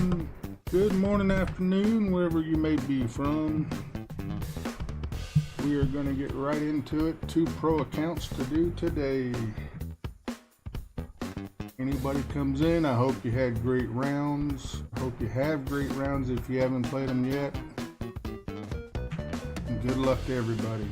Good morning, afternoon, wherever you may be from. We are going to get right into it. 2 pro accounts to do today. Anybody comes in, I hope you had great rounds. I hope you have great rounds if you haven't played them yet. And good luck to everybody.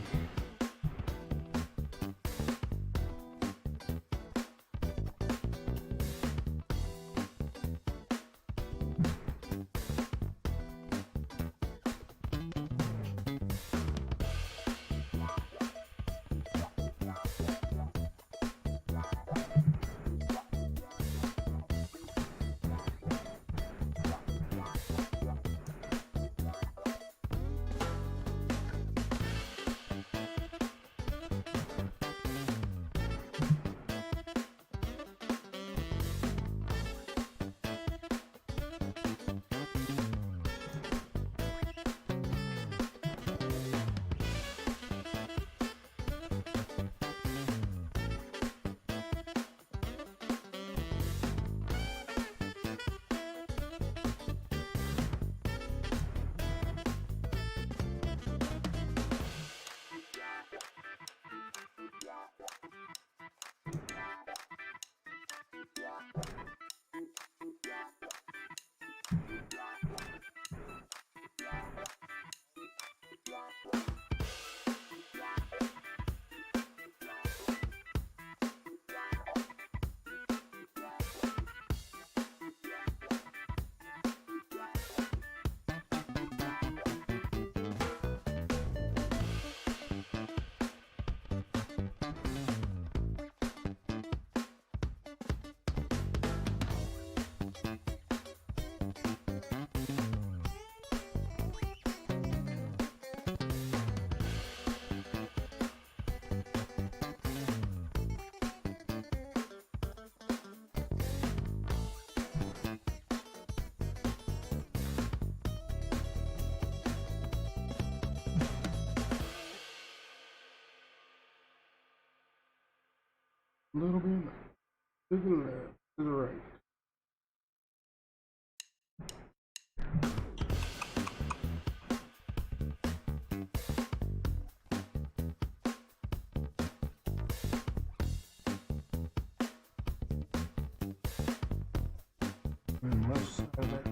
A little bit to the left, to the right. And left side of that.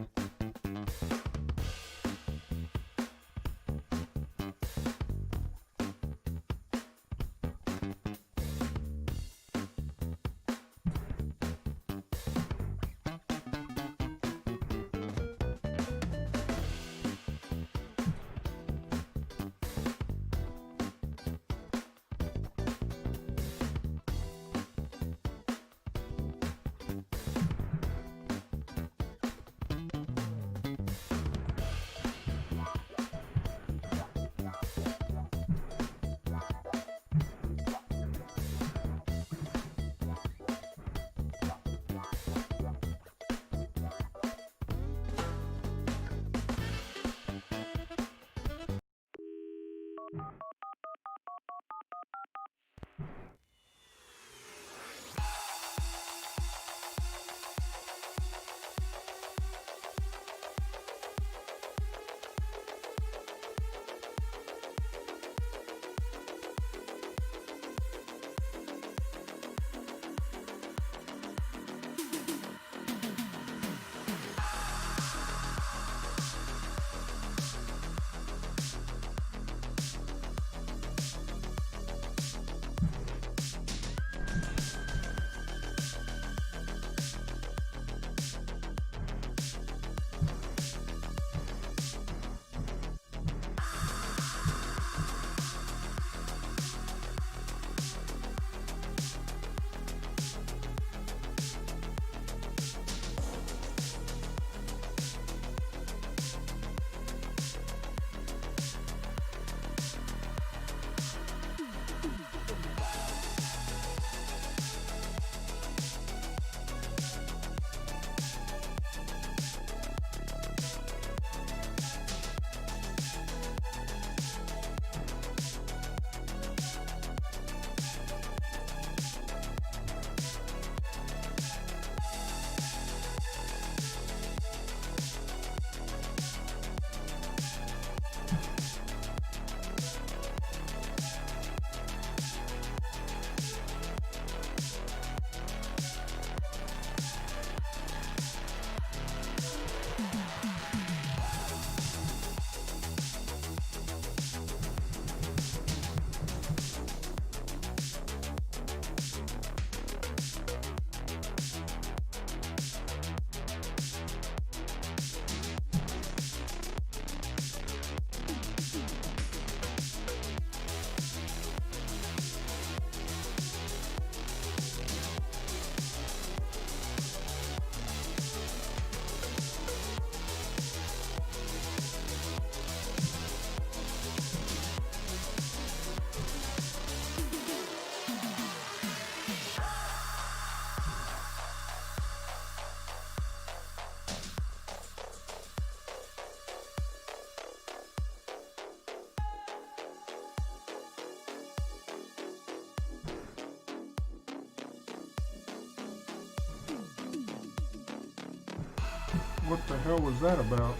What the hell was that about?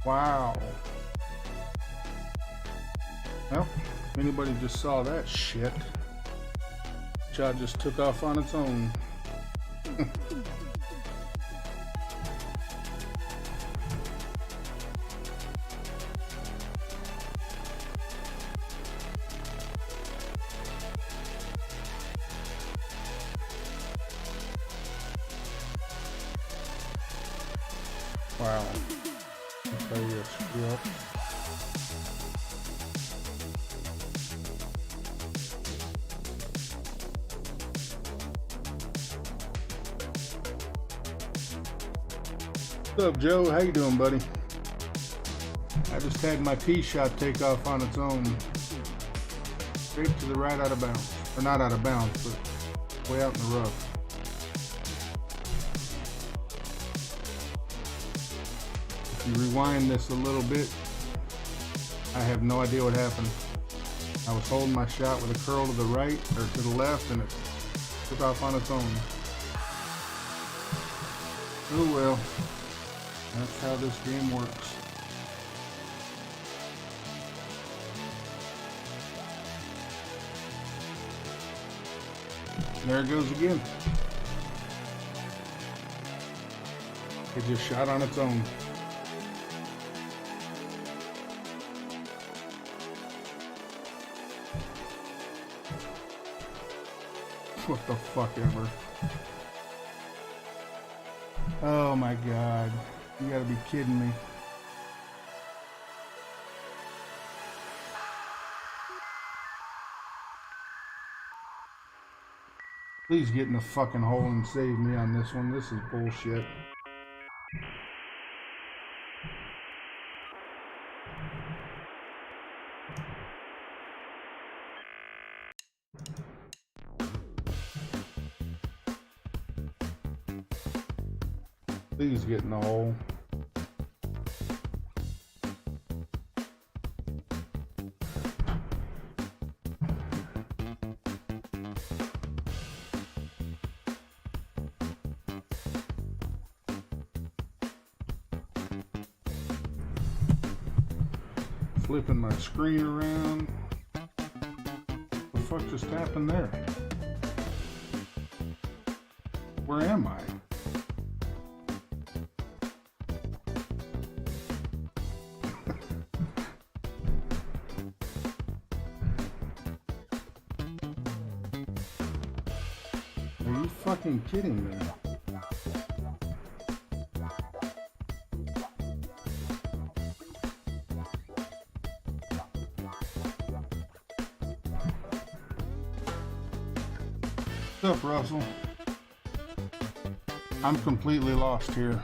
Wow. Well, if anybody just saw that shit, shot just took off on its own. Wow. I'll tell you a screw up. What's up, Joe? How you doing, buddy? I just had my tee shot take off on its own. Straight to the right out of bounds. Or not out of bounds, but way out in the rough. If you rewind this a little bit, I have no idea what happened. I was holding my shot with a curl to the right or to the left, and it took off on its own. Oh well, that's how this game works. There it goes again. It just shot on its own. What the fuck ever. Oh my god. You gotta be kidding me. Please get in the fucking hole and save me on this one. This is bullshit. Please get in the hole. Flipping my screen around. What the fuck just happened there? Where am I? Are you fucking kidding me? What's up, Russell? I'm completely lost here.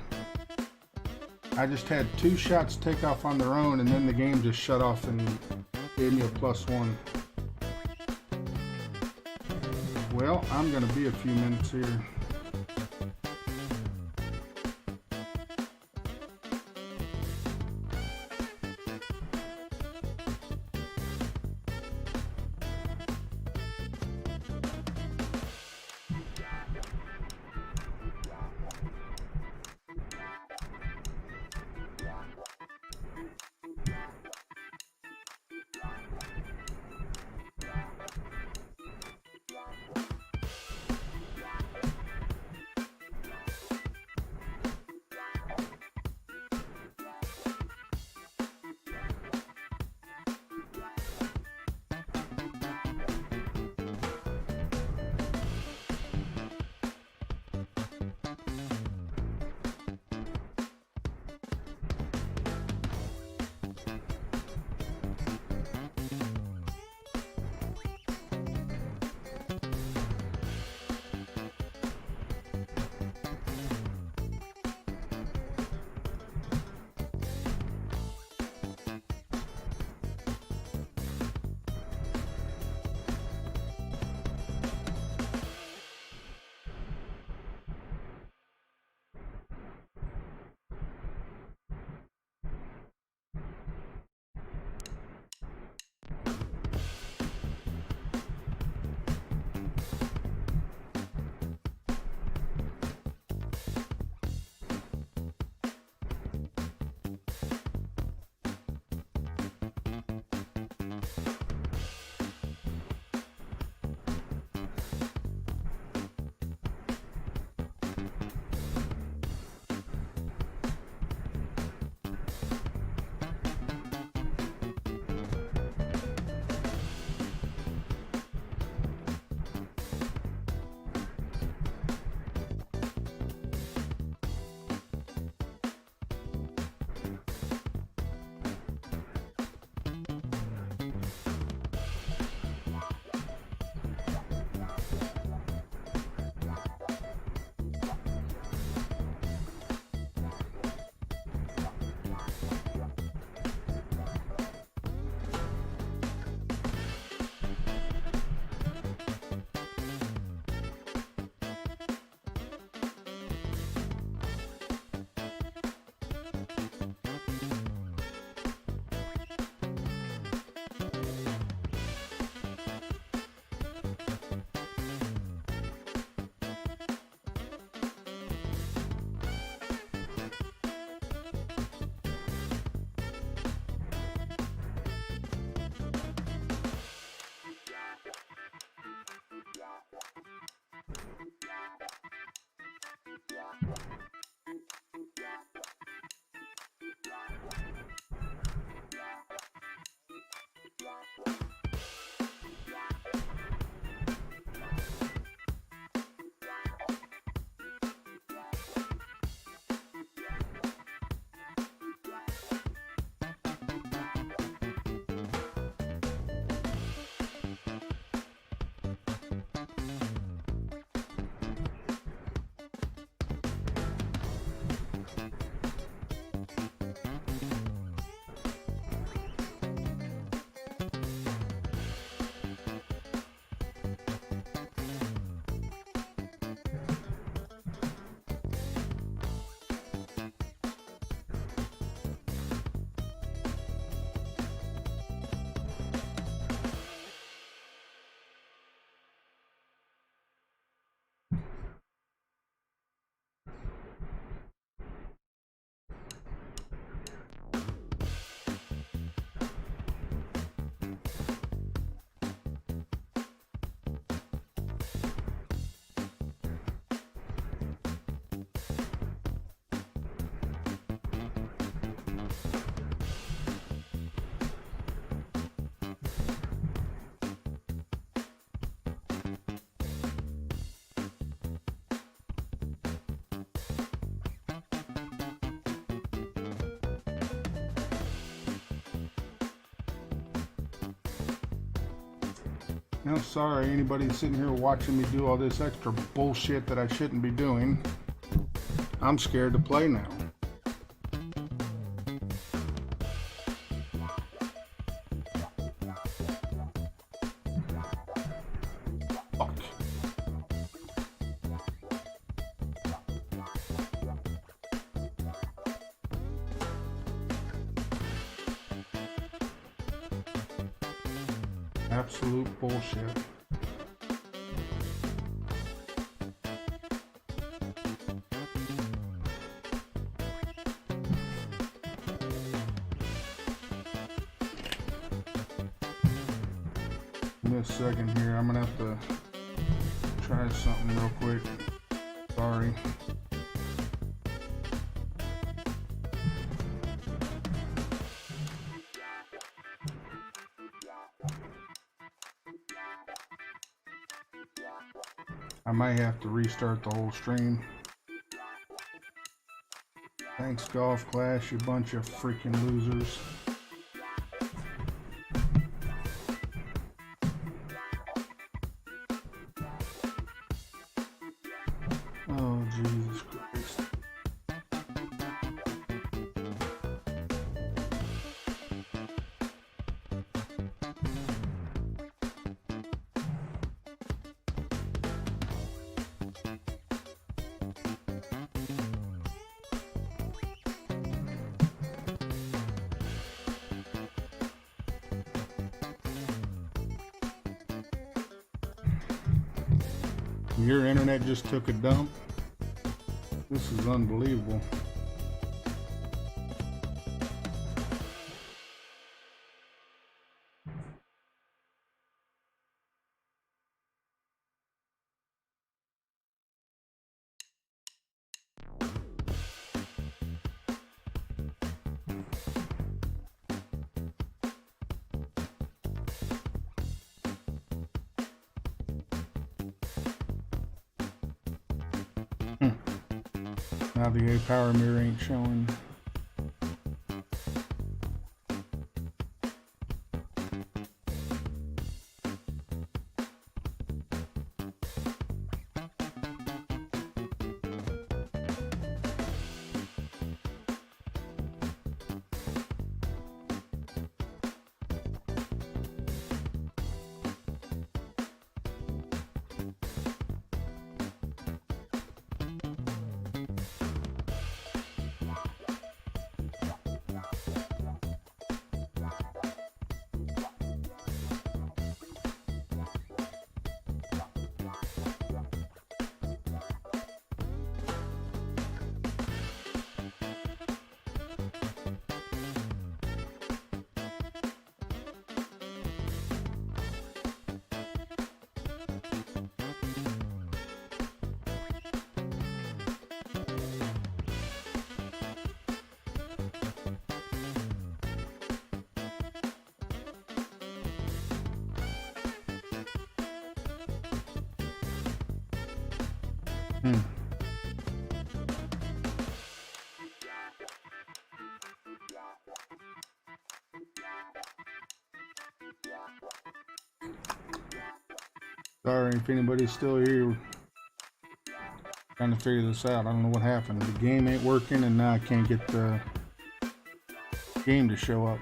I just had 2 shots take off on their own, and then the game just shut off and gave me a +1. Well, I'm gonna be a few minutes here. Now, sorry, anybody sitting here watching me do all this extra bullshit that I shouldn't be doing. I'm scared to play now. Fuck. Absolute bullshit. Give me a second here. I'm gonna have to try something real quick. Sorry. I might have to restart the whole stream. Thanks, Golf Clash, you bunch of freaking losers. Oh, Jesus Christ. Your internet just took a dump. This is unbelievable. Now the A power mirror ain't showing. Sorry if anybody's still here trying to figure this out. I don't know what happened. The game ain't working and now I can't get the game to show up.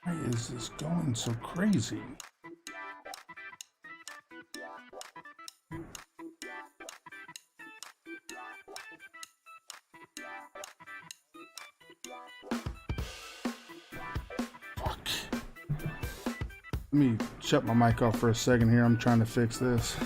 Why is this going so crazy? Fuck. Let me shut my mic off for a second here. I'm trying to fix this.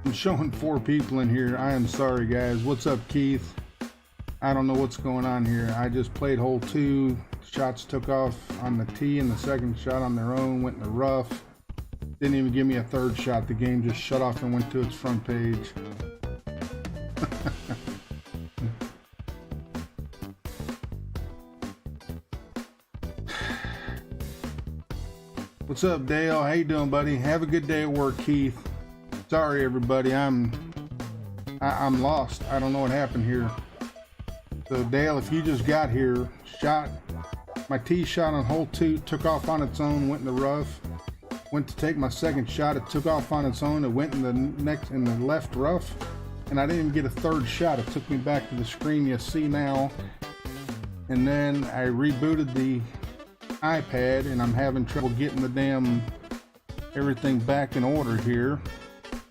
I'm showing 4 people in here. I am sorry, guys. What's up, Keith? I don't know what's going on here. I just played hole 2. Shots took off on the tee, and the second shot on their own went in the rough. Didn't even give me a third shot. The game just shut off and went to its front page. What's up, Dale? How you doing, buddy? Have a good day at work, Keith. Sorry, everybody. I'm lost. I don't know what happened here. So, Dale, if you just got here, my tee shot on hole 2 took off on its own, went in the rough. Went to take my second shot, it took off on its own. It went in the left rough, and I didn't even get a third shot. It took me back to the screen you see now, and then I rebooted the iPad, and I'm having trouble getting the damn everything back in order here.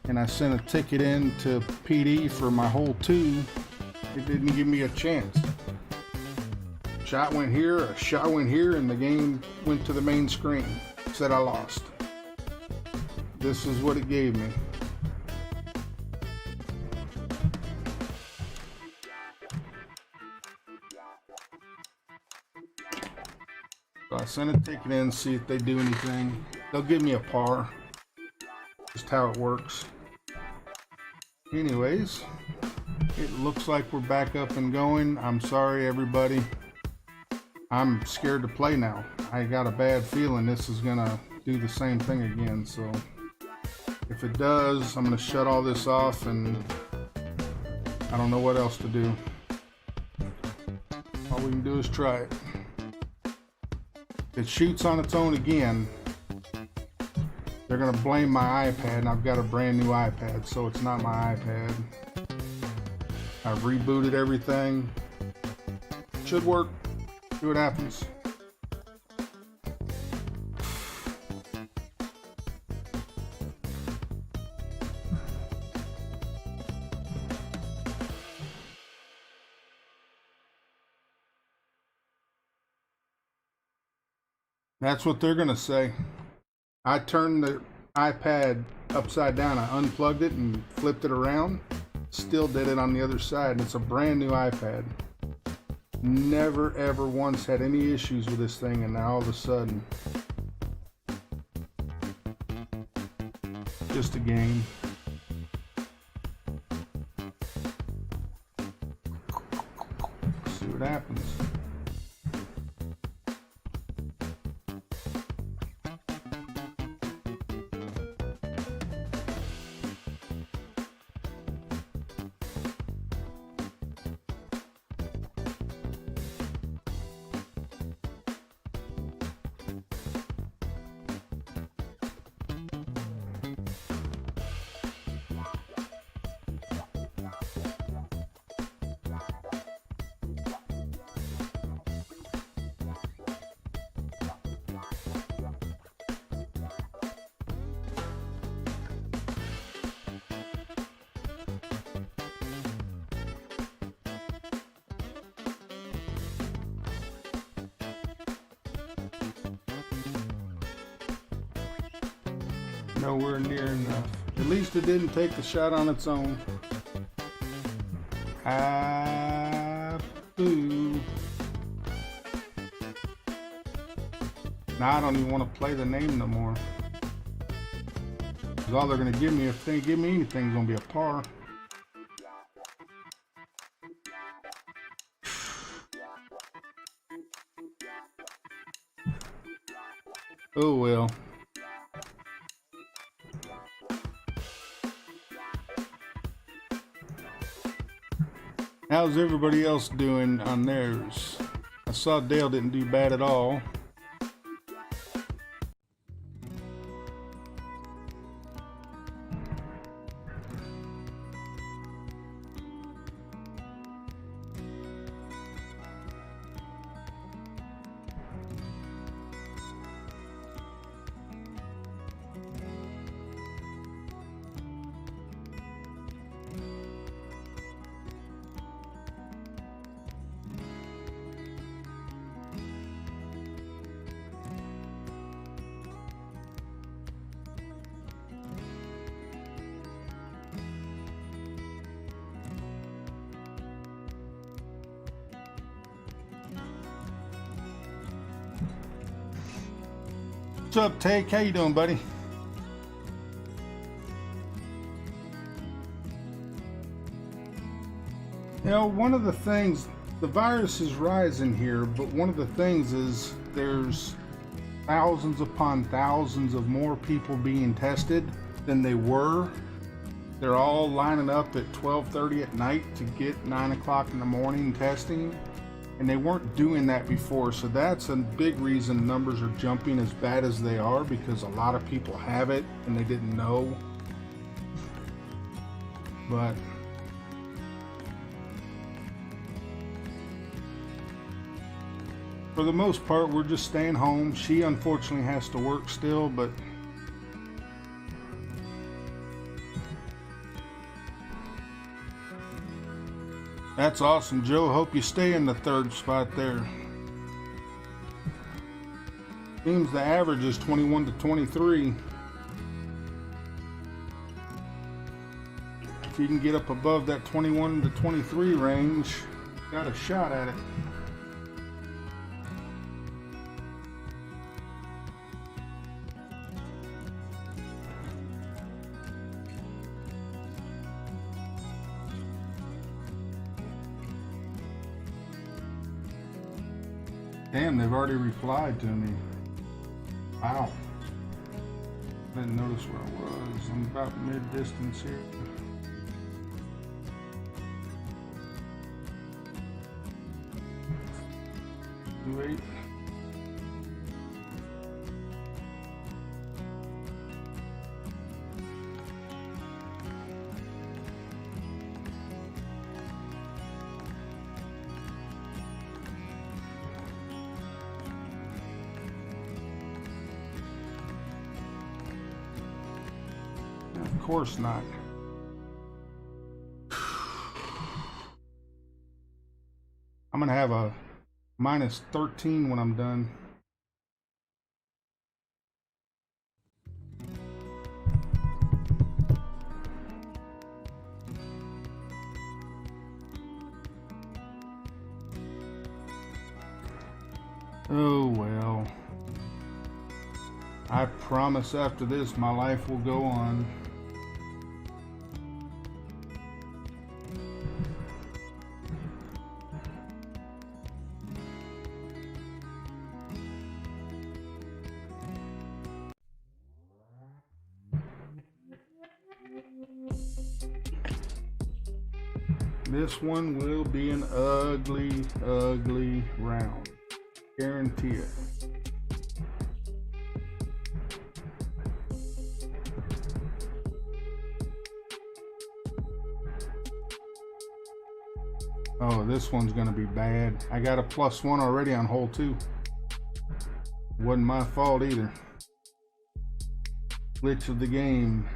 And I sent a ticket in to PD for my hole 2. It didn't give me a chance. Shot went here, a shot went here, and the game went to the main screen. It said I lost. This is what it gave me. So I sent a ticket in, see if they do anything. They'll give me a par. Just how it works. Anyways, it looks like we're back up and going. I'm sorry, everybody. I'm scared to play now. I got a bad feeling this is gonna do the same thing again. So if it does, I'm gonna shut all this off, and I don't know what else to do. All we can do is try it. If it shoots on its own again, they're gonna blame my iPad, and I've got a brand new iPad, so it's not my iPad. I've rebooted everything. Should work. See what happens. That's what they're gonna say. I turned the iPad upside down. I unplugged it and flipped it around. Still did it on the other side. And it's a brand new iPad. Never ever once had any issues with this thing, and now all of a sudden, just a game. See what happens. Nowhere near enough. At least it didn't take the shot on its own. Boo. Now I don't even want to play the name no more. Because all they're going to give me, if they give me anything, is going to be a par. Oh well. How's everybody else doing on theirs? I saw Dale didn't do bad at all. What's up, Take? How you doing, buddy? You know, one of the things, the virus is rising here, but one of the things is there's thousands upon thousands of more people being tested than they were. They're all lining up at 12:30 at night to get 9 o'clock in the morning testing. And they weren't doing that before, so that's a big reason numbers are jumping as bad as they are, because a lot of people have it and they didn't know. But for the most part, we're just staying home. She unfortunately has to work still, but that's awesome, Joe. Hope you stay in the third spot there. Seems the average is 21 to 23. If you can get up above that 21 to 23 range, got a shot at it. Damn, they've already replied to me. Wow. Didn't notice where I was. I'm about mid-distance here. Wait. Of course not. I'm gonna have a minus 13 when I'm done. Oh well. I promise after this my life will go on. This one will be an ugly, ugly round. Guarantee it. Oh, this one's gonna be bad. I got a +1 already on hole 2. Wasn't my fault either. Glitch of the game.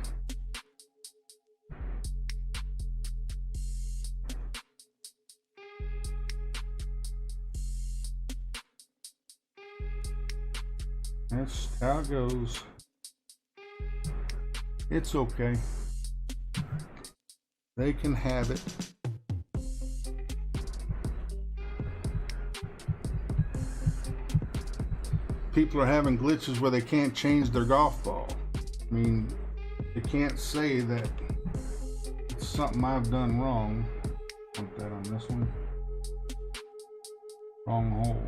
That's how it goes. It's okay. They can have it. People are having glitches where they can't change their golf ball. I mean, they can't say that it's something I've done wrong. Put that on this one. Wrong hole.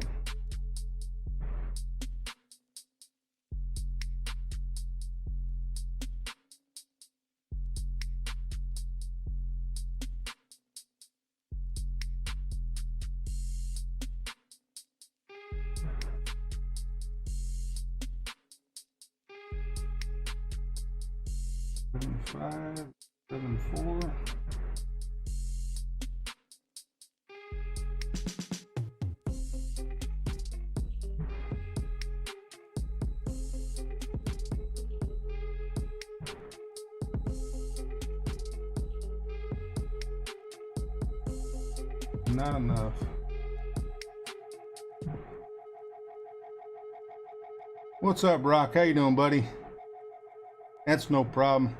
Seven, 5, 7, 4. Not enough. What's up, Rock? How you doing, buddy? That's no problem.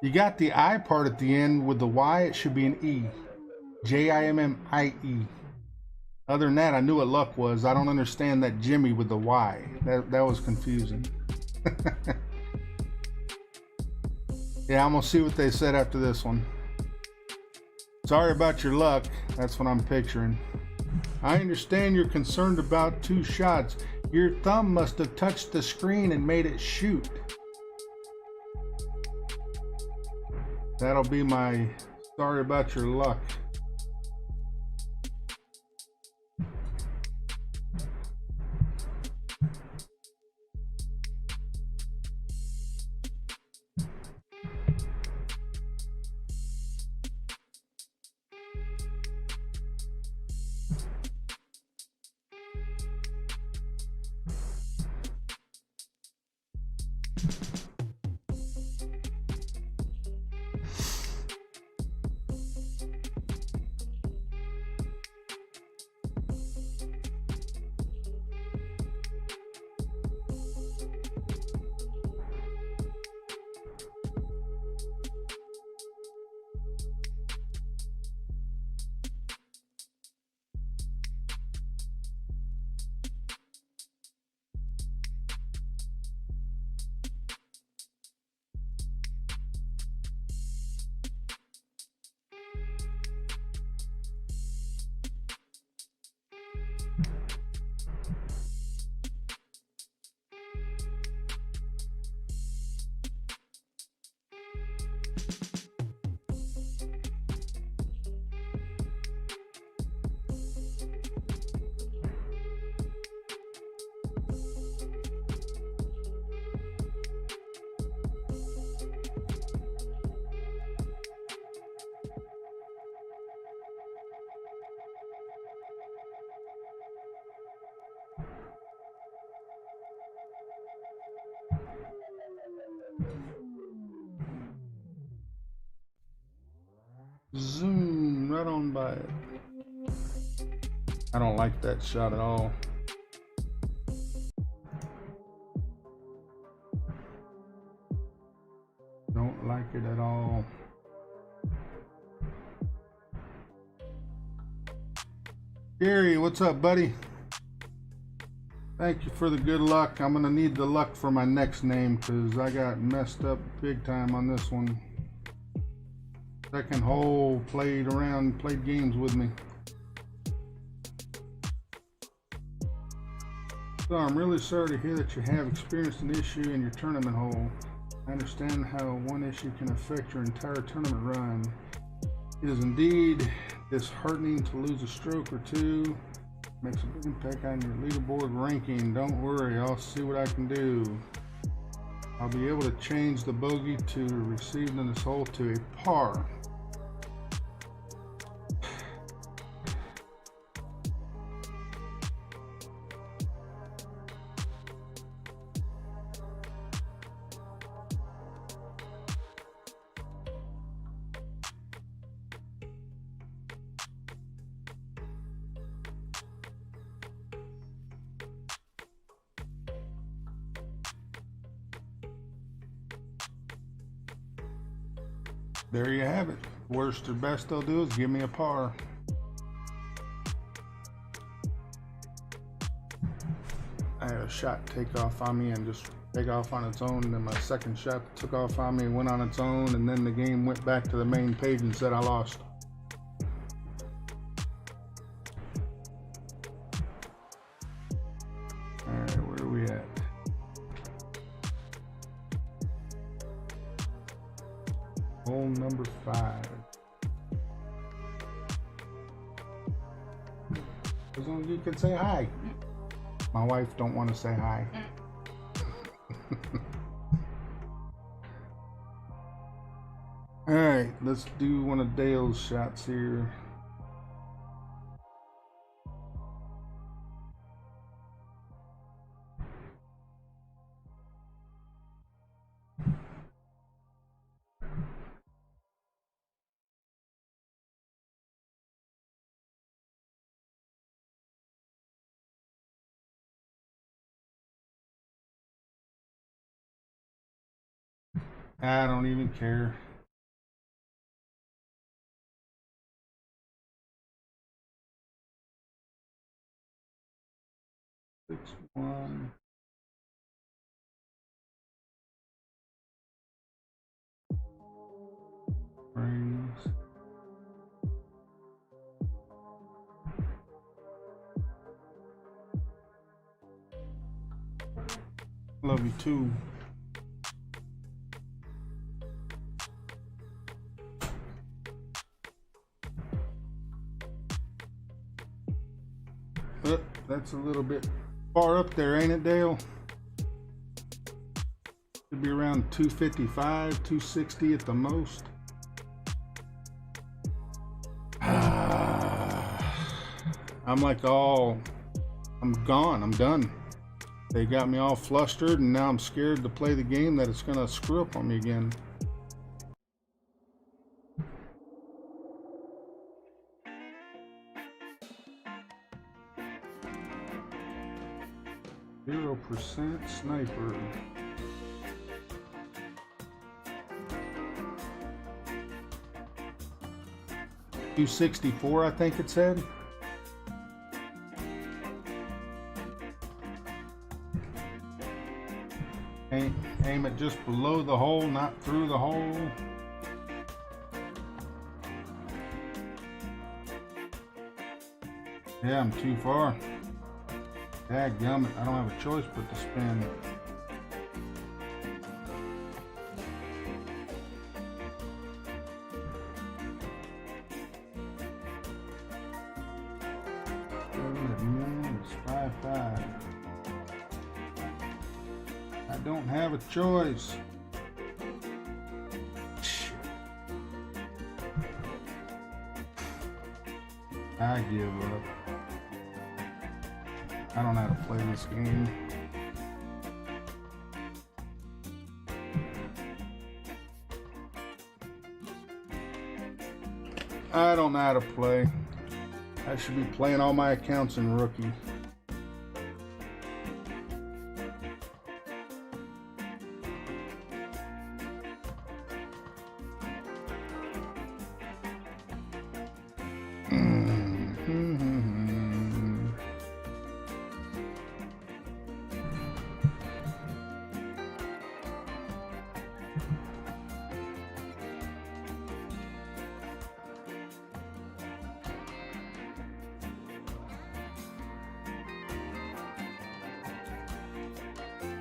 You got the I part at the end with the Y. It should be an E. Jimmie. Other than that, I knew what luck was. I don't understand that Jimmy with the Y. That was confusing. Yeah, I'm gonna see what they said after this one. Sorry about your luck. That's what I'm picturing. I understand you're concerned about 2 shots. Your thumb must have touched the screen and made it shoot. That'll be my sorry about your luck. Zoom right on by it. I don't like that shot at all. Don't like it at all. Gary, what's up, buddy? Thank you for the good luck. I'm gonna need the luck for my next name because I got messed up big time on this one. Second hole, played games with me. So I'm really sorry to hear that you have experienced an issue in your tournament hole. I understand how one issue can affect your entire tournament run. It is indeed disheartening to lose a stroke or two. Makes a big impact on your leaderboard ranking. Don't worry, I'll see what I can do. I'll be able to change the bogey to received in this hole to a par. there you have it. Worst or best they'll do is give me a par. I had a shot take off on me and just take off on its own, and then my second shot took off on me and went on its own, and then the game went back to the main page and said I lost. Alright, where are we at? Hole number 5. As long as you can say hi. My wife don't want to say hi. Alright, let's do one of Dale's shots here. I don't even care. One. Rings. Love you too. That's a little bit far up there, ain't it, Dale? Should be around 255, 260 at the most. I'm like, I'm gone, I'm done. They got me all flustered, and now I'm scared to play the game that it's gonna screw up on me again. %, sniper. $264, I think it said. Aim it just below the hole, not through the hole. Yeah, I'm too far. Dadgummit, I don't have a choice but to spin. It's 5-5. I don't have a choice. I give up. I don't know how to play this game. I don't know how to play. I should be playing all my accounts in Rookie.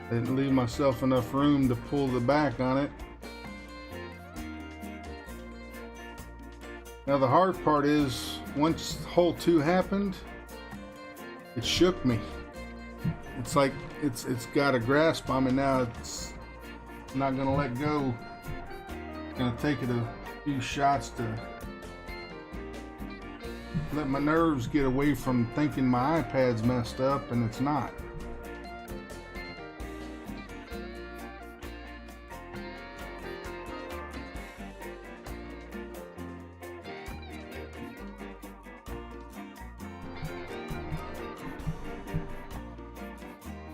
Didn't leave myself enough room to pull the back on it. Now the hard part is, once hole 2 happened, it shook me. It's like it's got a grasp on me now. It's not gonna let go. It's gonna take it a few shots to let my nerves get away from thinking my iPad's messed up, and it's not.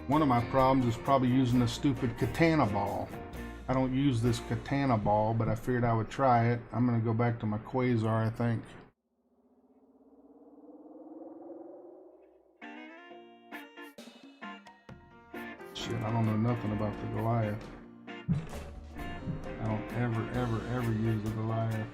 One of my problems is probably using a stupid katana ball. I don't use this katana ball, but I figured I would try it. I'm gonna go back to my Quasar, I think. Shit, I don't know nothing about the Goliath. I don't ever use the Goliath.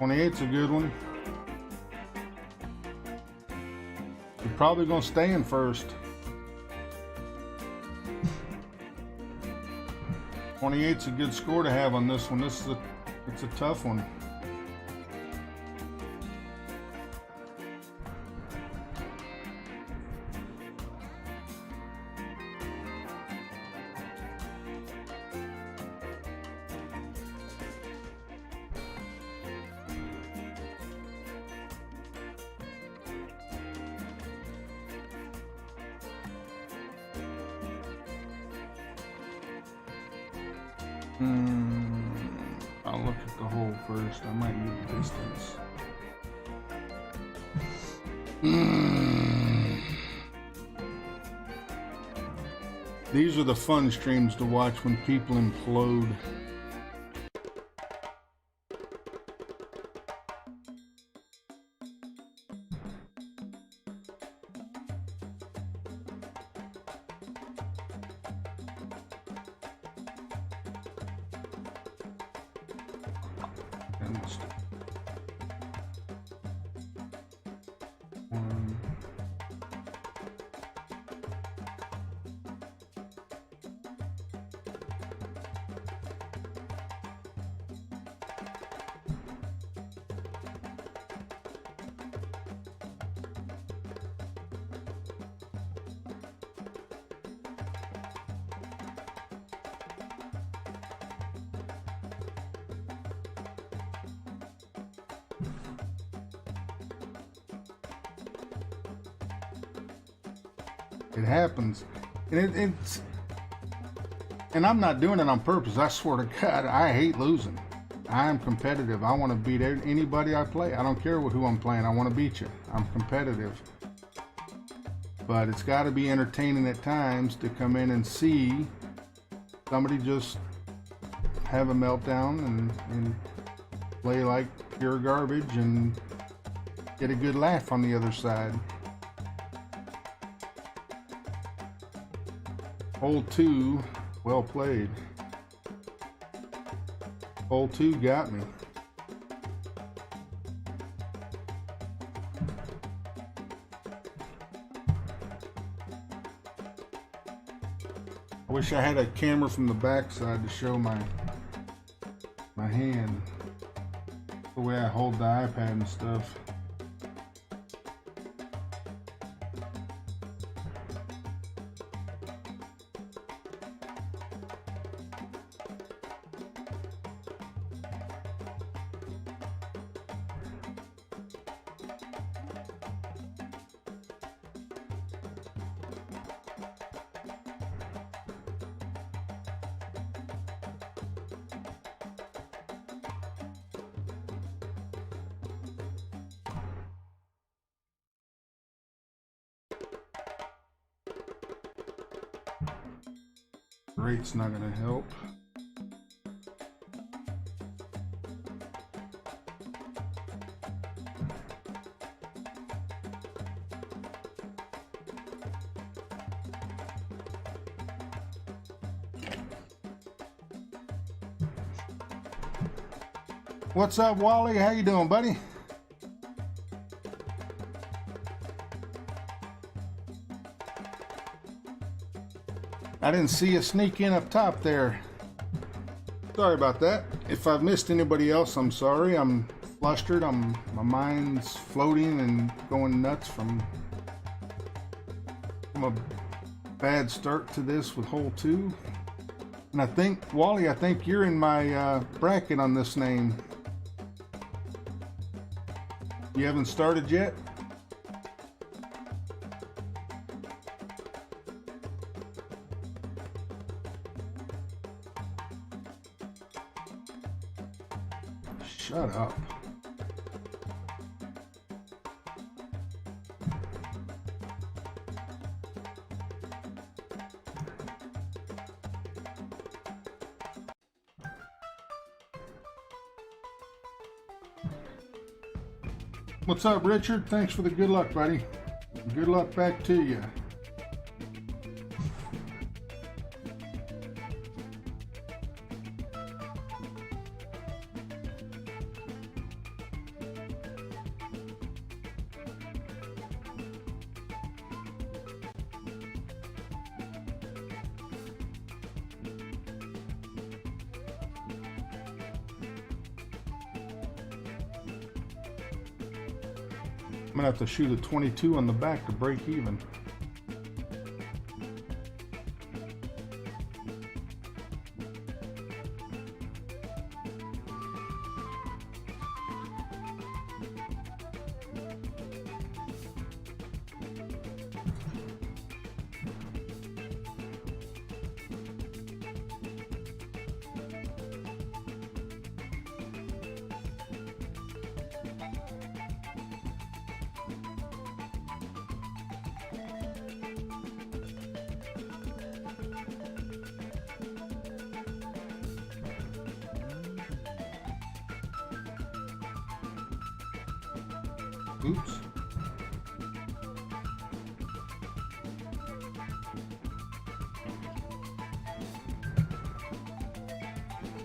.28's a good one. You're probably gonna stay in first. 28's a good score to have on this one. It's a tough one. I'll look at the hole first. I might need the distance. These are the fun streams to watch when people implode. It happens, and and I'm not doing it on purpose. I swear to God, I hate losing. I am competitive. I want to beat anybody I play. I don't care who I'm playing. I want to beat you. I'm competitive, but it's got to be entertaining at times to come in and see somebody just have a meltdown and play like pure garbage and get a good laugh on the other side. Hole 2, well played. Hole 2 got me. I wish I had a camera from the backside to show my hand, the way I hold the iPad and stuff. Great's not gonna help. What's up, Wally? How you doing, buddy? I didn't see you sneak in up top there. Sorry about that. If I've missed anybody else, I'm sorry. I'm flustered. My mind's floating and going nuts from a bad start to this with hole 2. And I think, Wally, I think you're in my bracket on this name. You haven't started yet? Shut up. What's up, Richard? Thanks for the good luck, buddy. Good luck back to you. I'm gonna have to shoot a 22 on the back to break even. Oops.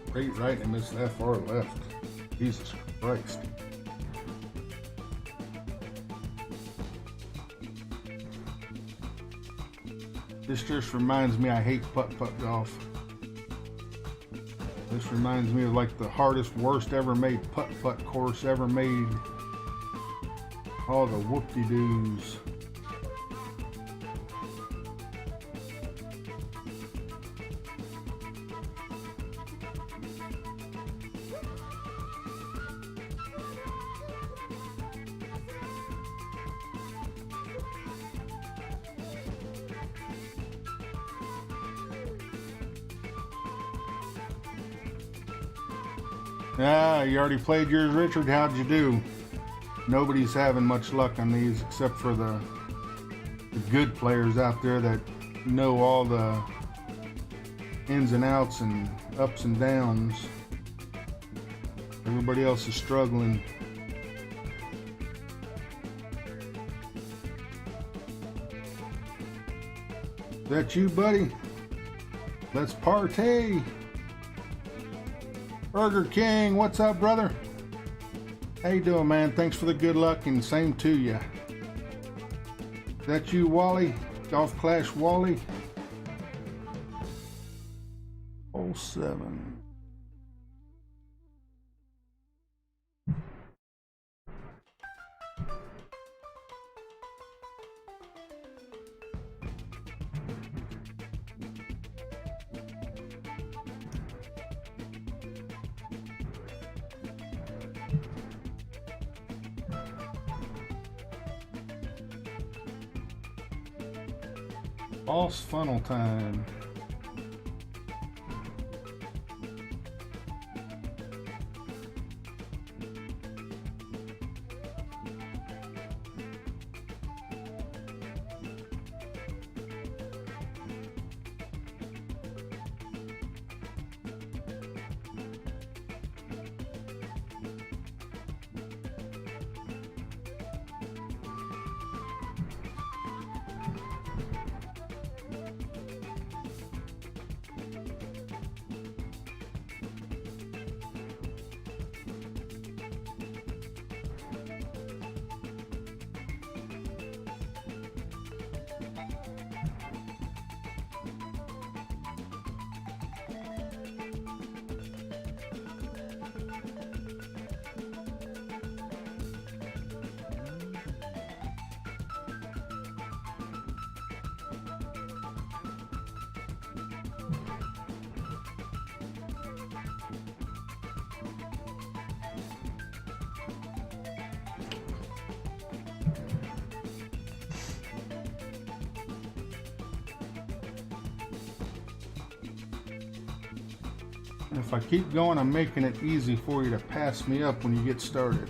Straight right and missed that far left. Jesus Christ. This just reminds me I hate putt-putt golf. This reminds me of like the hardest, worst ever made putt-putt course ever made. All the whoop-de-doos. Ah, you already played yours, Richard? How'd you do? Nobody's having much luck on these except for the good players out there that know all the ins and outs and ups and downs. Everybody else is struggling. Is that you, buddy? Let's partay. Burger King, what's up, brother? How you doing, man? Thanks for the good luck and same to you. Is that you, Wally? Golf Clash Wally? 07. Boss funnel time. If I keep going, I'm making it easy for you to pass me up when you get started.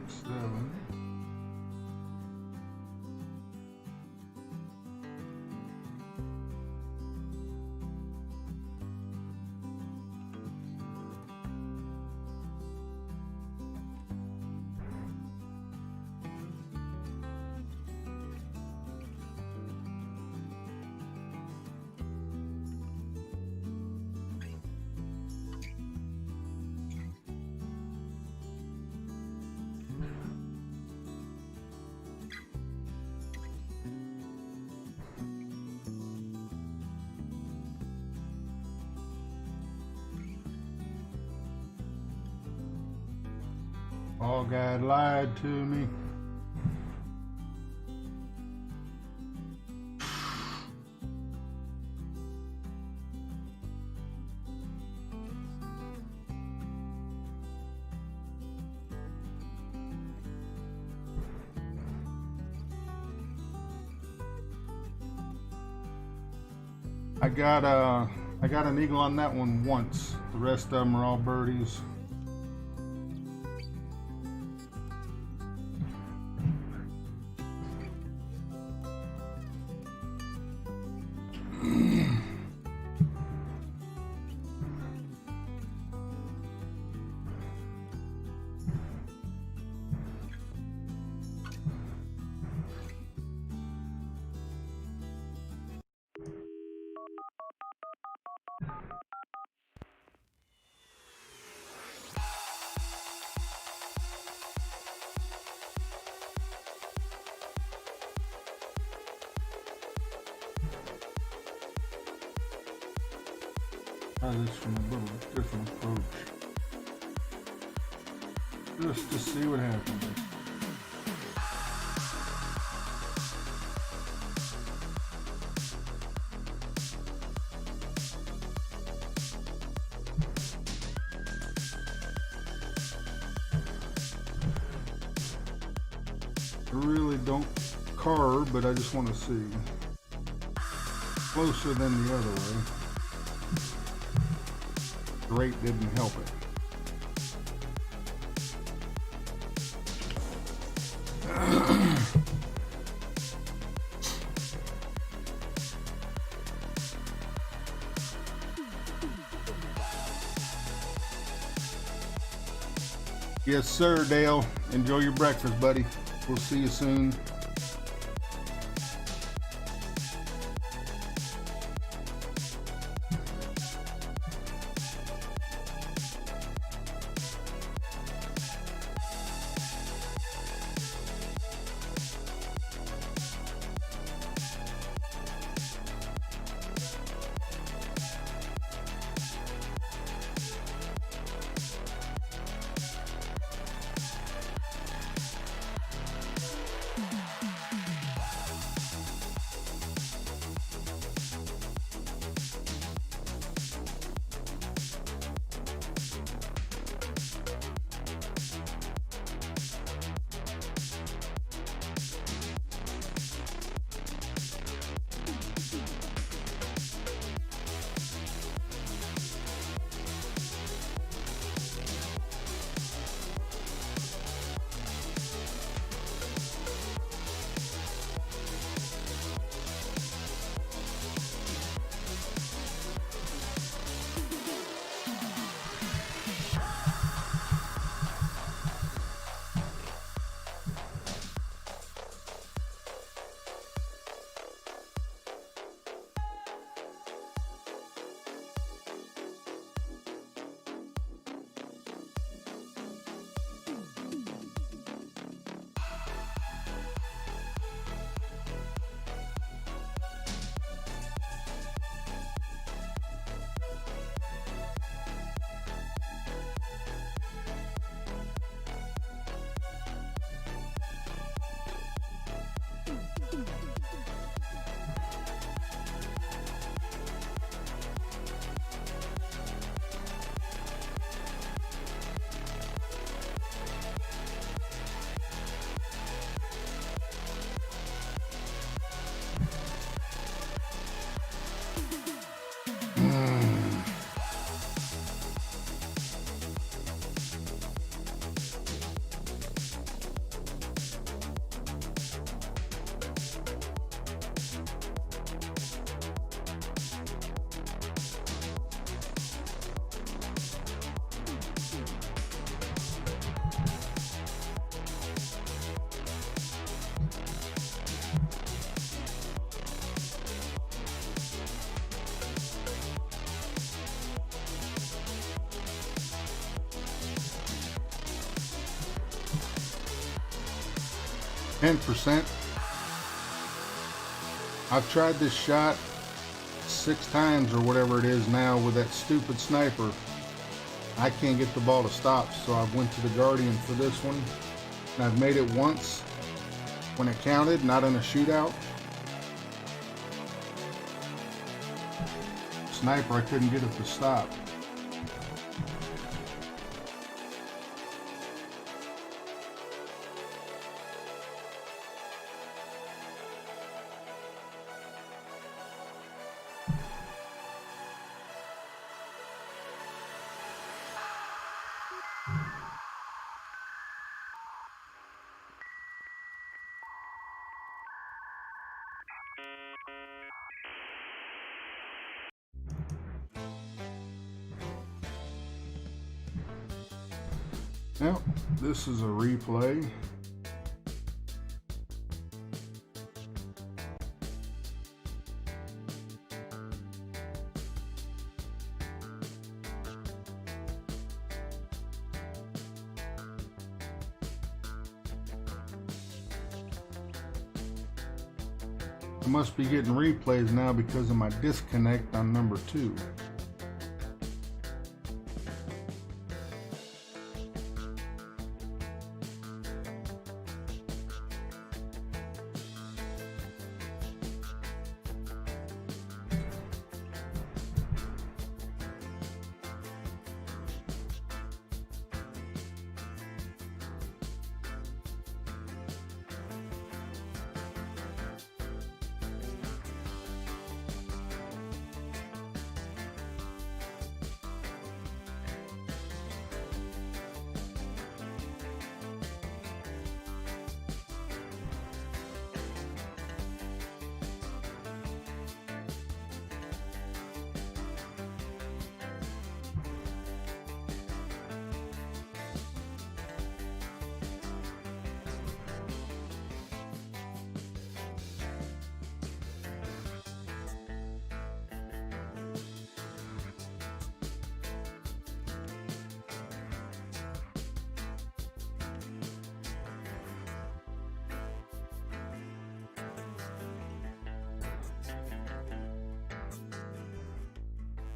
Seven. Oh, God lied to me. I got an eagle on that one once. The rest of them are all birdies. Try this from a little different approach, just to see what happens. I really don't carve, but I just want to see. Closer than the other way. Rate didn't help it. Yes, sir, Dale. Enjoy your breakfast, buddy. We'll see you soon. 10%. I've tried this shot 6 times or whatever it is now with that stupid sniper. I can't get the ball to stop, so I went to the Guardian for this one. And I've made it once when it counted, not in a shootout. Sniper, I couldn't get it to stop. Now, this is a replay. I must be getting replays now because of my disconnect on number 2.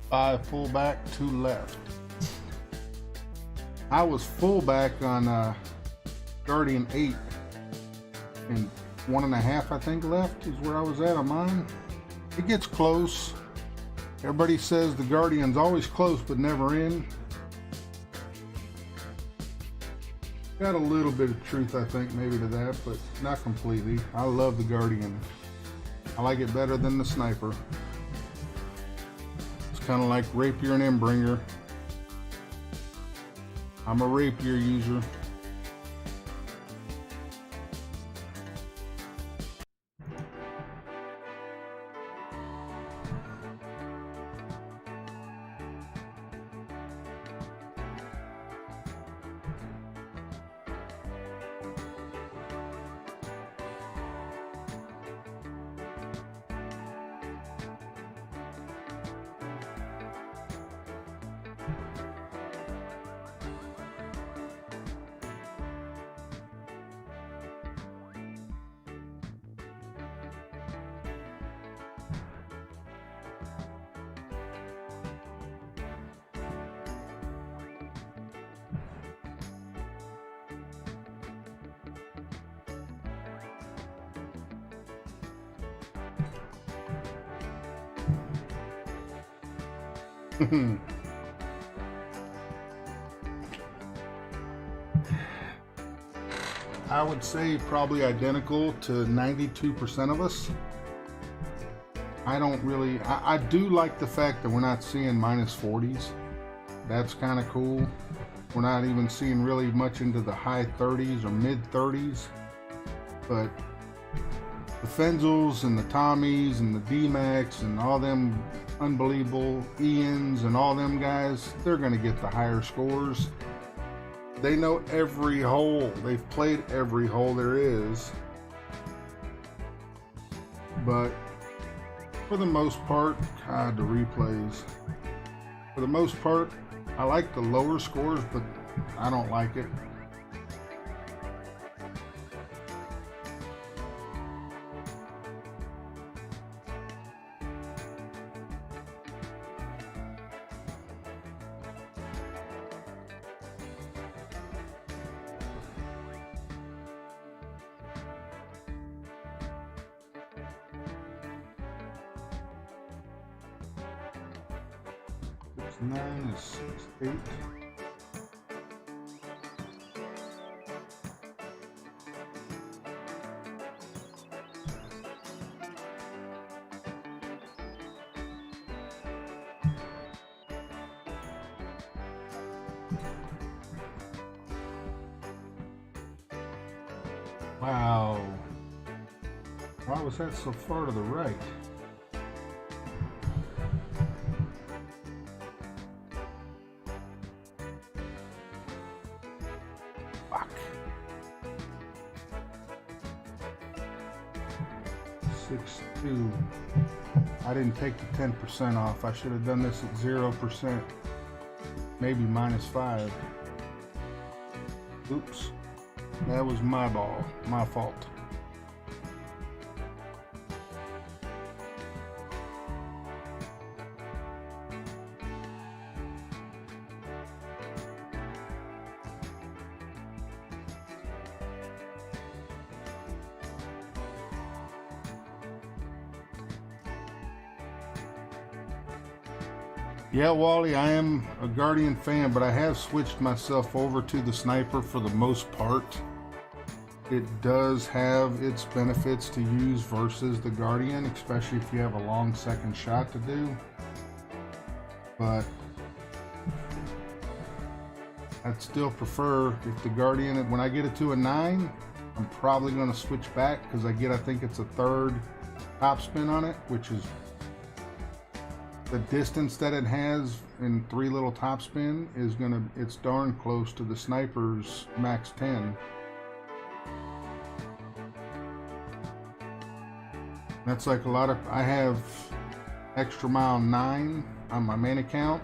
Five fullback, 2 left. I was fullback on Guardian 8, and 1.5 I think left is where I was at on mine. It gets close. Everybody says the Guardian's always close but never in. Got a little bit of truth, I think, maybe to that, but not completely. I love the Guardian. I like it better than the sniper. Kind of like rapier and embringer. I'm a rapier user. I would say probably identical to 92% of us. I do like the fact that we're not seeing -40s. That's kind of cool. We're not even seeing really much into the high 30s or mid 30s. But the Fenzels and the Tommies and the D-Max and all them unbelievable Ians and all them guys, they're going to get the higher scores. They know every hole. They've played every hole there is. But for the most part, God, the replays. For the most part, I like the lower scores, but I don't like it. 9 is 6, 8. Wow. Why was that so far to the right? Fuck. 6.2. I didn't take the 10% off. I should have done this at 0%. Maybe -5. Oops. That was my ball. My fault. Yeah, Wally, I am a Guardian fan, but I have switched myself over to the sniper for the most part. It does have its benefits to use versus the Guardian, especially if you have a long second shot to do. But I'd still prefer if the Guardian, when I get it to a 9, I'm probably going to switch back because I think it's a 3rd top spin on it, which is the distance that it has in 3 little top spin is it's darn close to the sniper's max 10. That's like a lot of, I have extra mile 9 on my main account,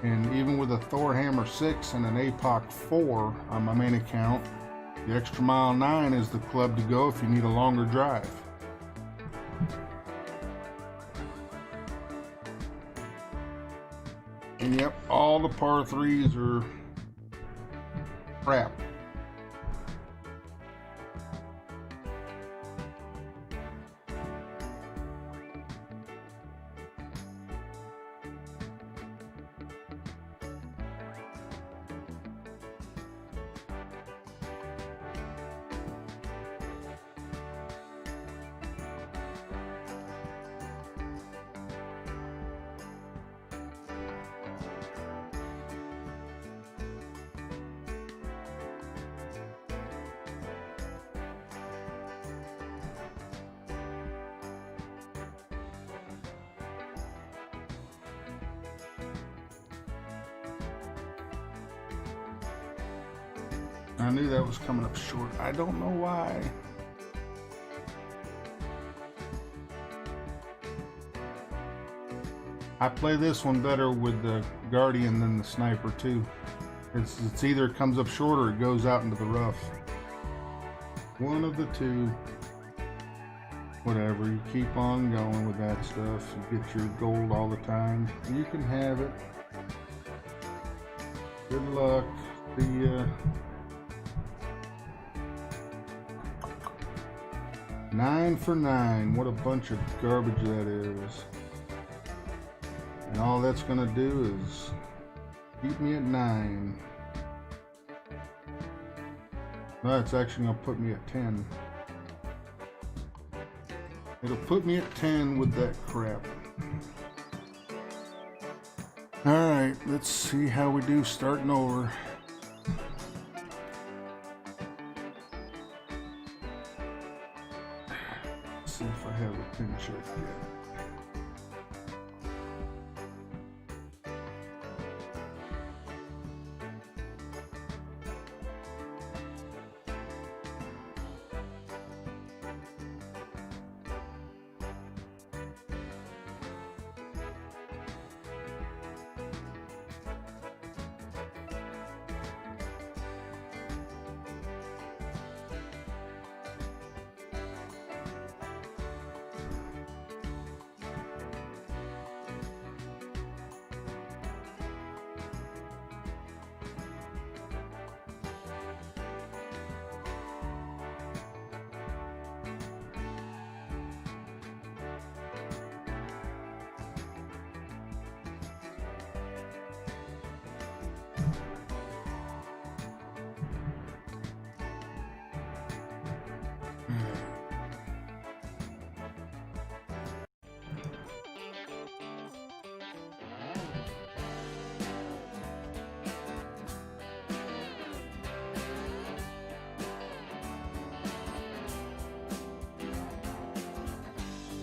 and even with a Thor Hammer 6 and an APOC 4 on my main account, the extra mile 9 is the club to go if you need a longer drive. And yep, all the par 3s are crap. I knew that was coming up short. I don't know why. I play this one better with the Guardian than the Sniper too. It's either it comes up short or it goes out into the rough. One of the two. Whatever, you keep on going with that stuff. You get your gold all the time. You can have it. Good luck. See ya. 9 for 9. What a bunch of garbage that is. And all that's gonna do is keep me at 9. No, it's actually gonna put me at 10. It'll put me at 10 with that crap. Alright, let's see how we do starting over. Let's see if I have a pin check yet.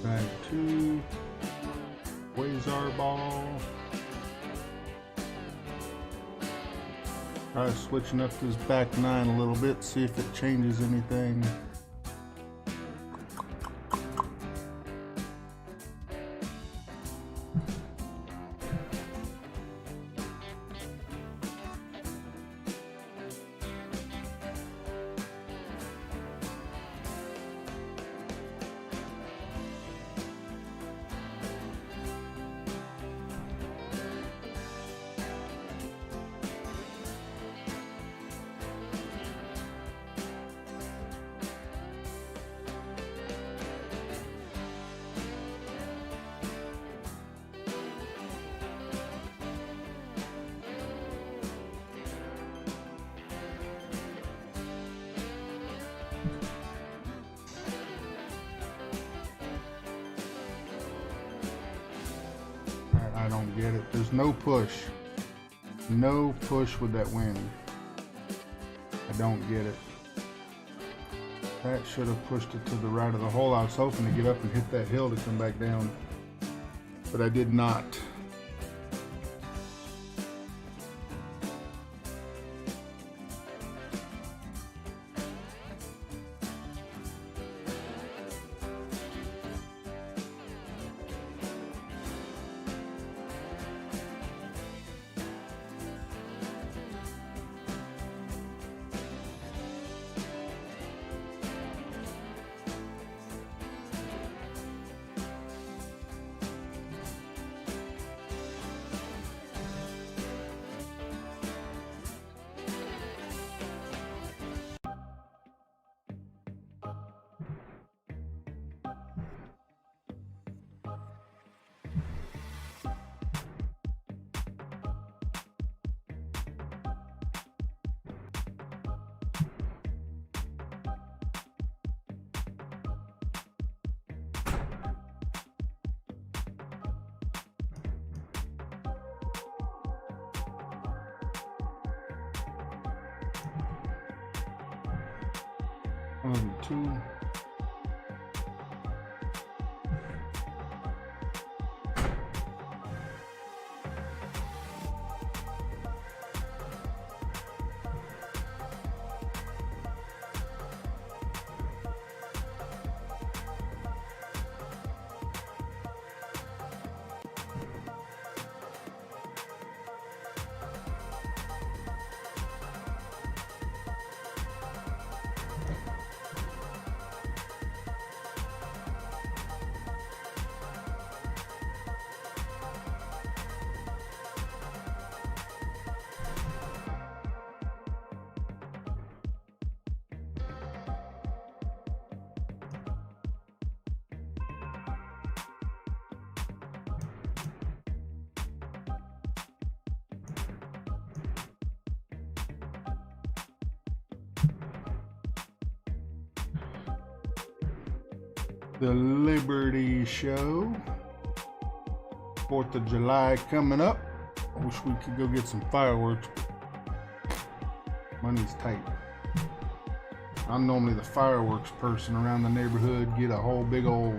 Bag 2. Quasar ball. Try switching up this back 9 a little bit, see if it changes anything. I don't get it. There's no push. No push with that wind. I don't get it. That should have pushed it to the right of the hole. I was hoping to get up and hit that hill to come back down, but I did not. One, two. The Liberty Show, 4th of July coming up. I wish we could go get some fireworks, but money's tight. I'm normally the fireworks person around the neighborhood, get a whole big old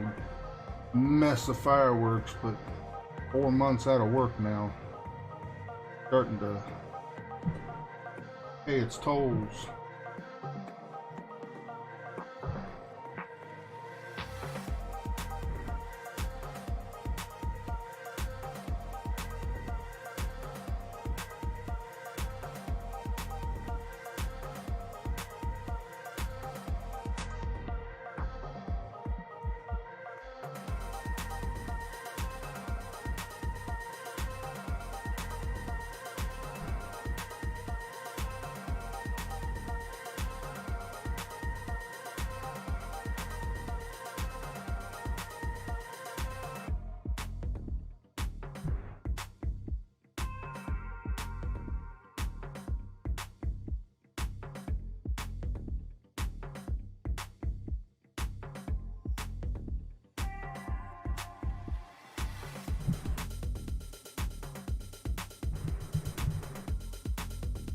mess of fireworks, but 4 months out of work now, starting to pay its tolls.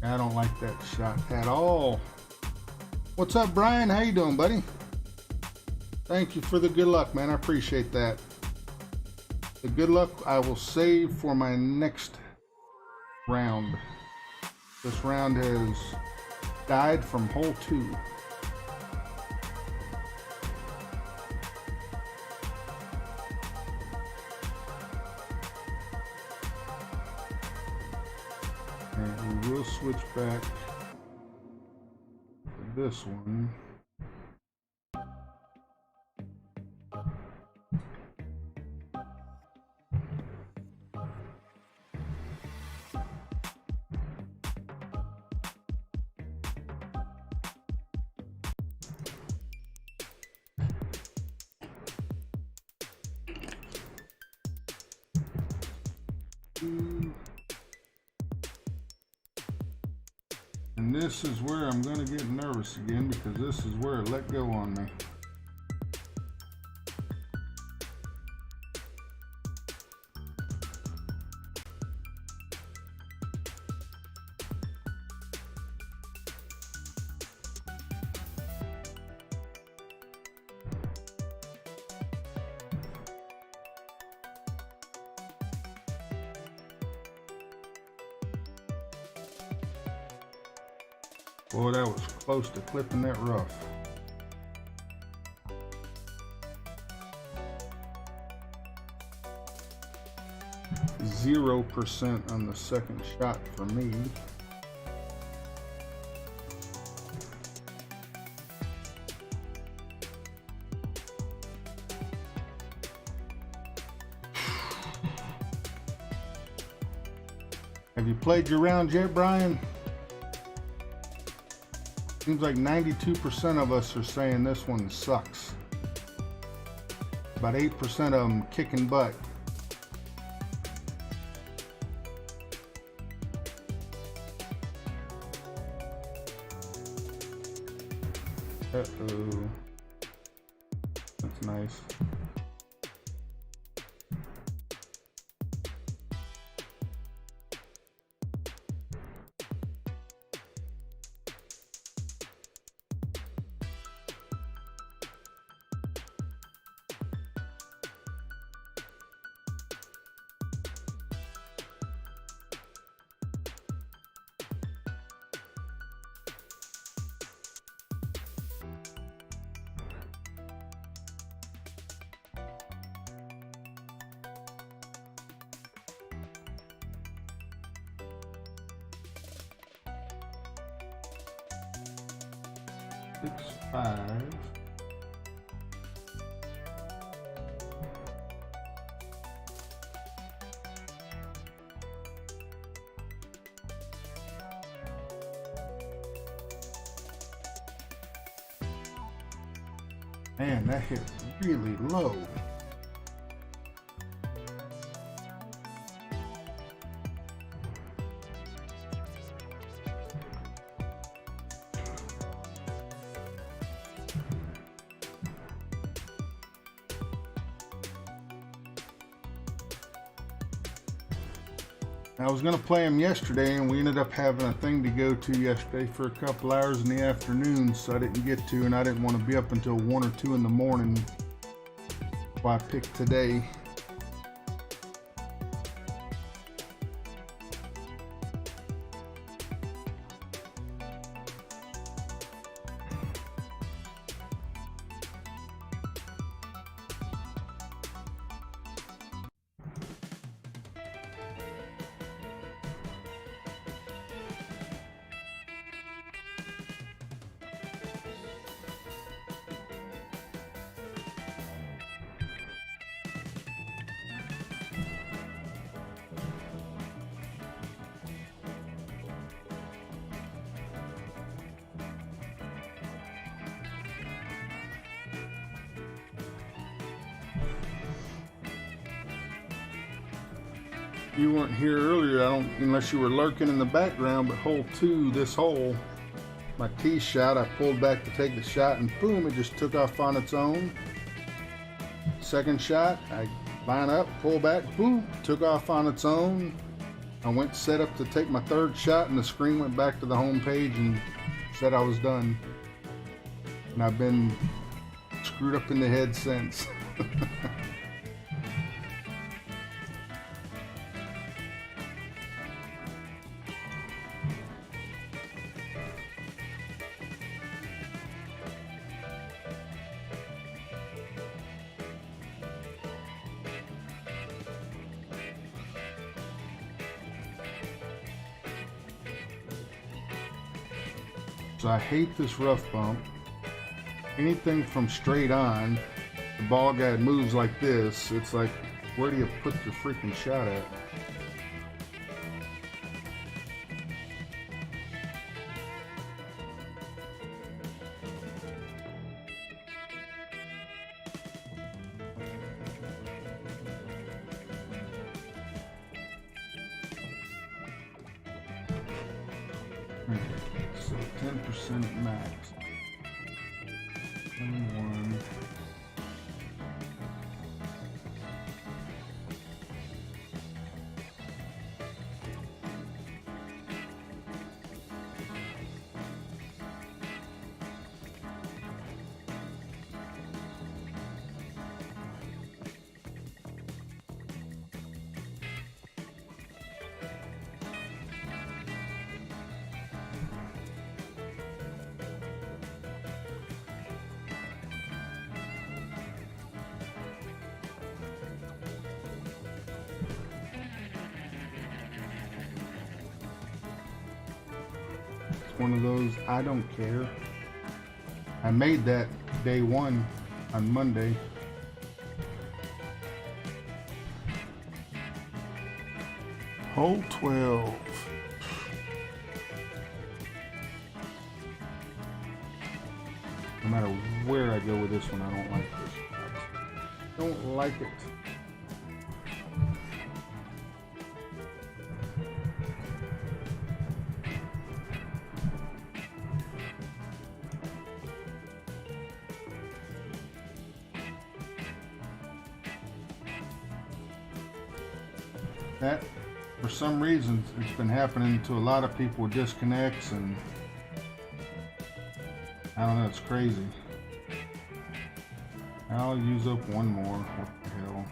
I don't like that shot at all. What's up, Brian? How you doing, buddy? Thank you for the good luck, man. I appreciate that. The good luck I will save for my next round. This round has died from hole 2. And we will switch back to this one. And this is where I'm going to get nervous again, because this is where it let go on me. Boy, that was close to clipping that rough. %0 on the second shot for me. Have you played your round yet, Brian? Seems like 92% of us are saying this one sucks. About 8% of them kicking butt. Uh-oh. That's nice. Six, 5. Man, that hit really low. I was going to play them yesterday, and we ended up having a thing to go to yesterday for a couple hours in the afternoon, so I didn't get to, and I didn't want to be up until 1 or 2 in the morning. So I picked today. You weren't here earlier, unless you were lurking in the background, but hole 2, this hole, my tee shot, I pulled back to take the shot, and boom, it just took off on its own. Second shot, I line up, pull back, boom, took off on its own. I went set up to take my third shot, and the screen went back to the home page and said I was done. And I've been screwed up in the head since. So I hate this rough bump. Anything from straight on, the ball guide moves like this, it's like, where do you put your freaking shot at? So 10% max. 21. One of those, I don't care. I made that day one on Monday. Hole 12. No matter where I go with this one, I don't like this. Don't like it. That, for some reason, it's been happening to a lot of people with disconnects, and I don't know, it's crazy. I'll use up one more. What the hell?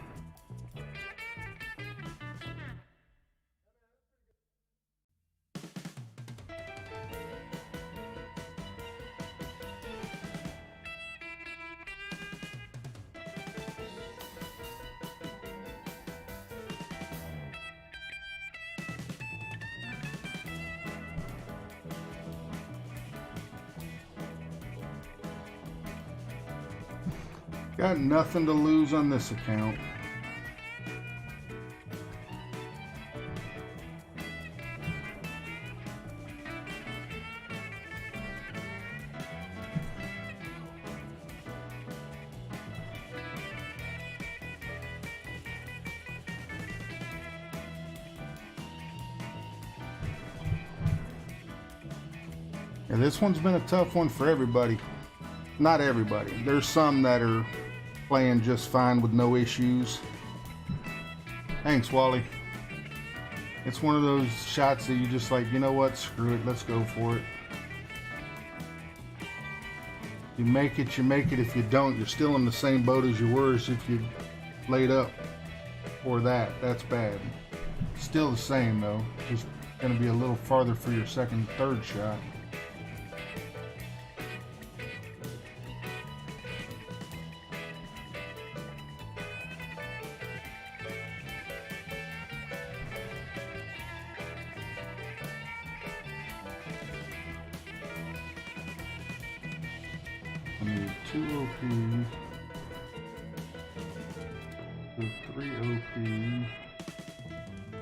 Got nothing to lose on this account. Yeah, this one's been a tough one for everybody. Not everybody. There's some that are playing just fine with no issues. Thanks, Wally. It's one of those shots that you just like, you know what, screw it, let's go for it. You make it, you make it. If you don't, you're still in the same boat as you were as if you laid up for that. That's bad. Still the same though, just gonna be a little farther for your second, third shot. I need 2 OP, so 3 OP,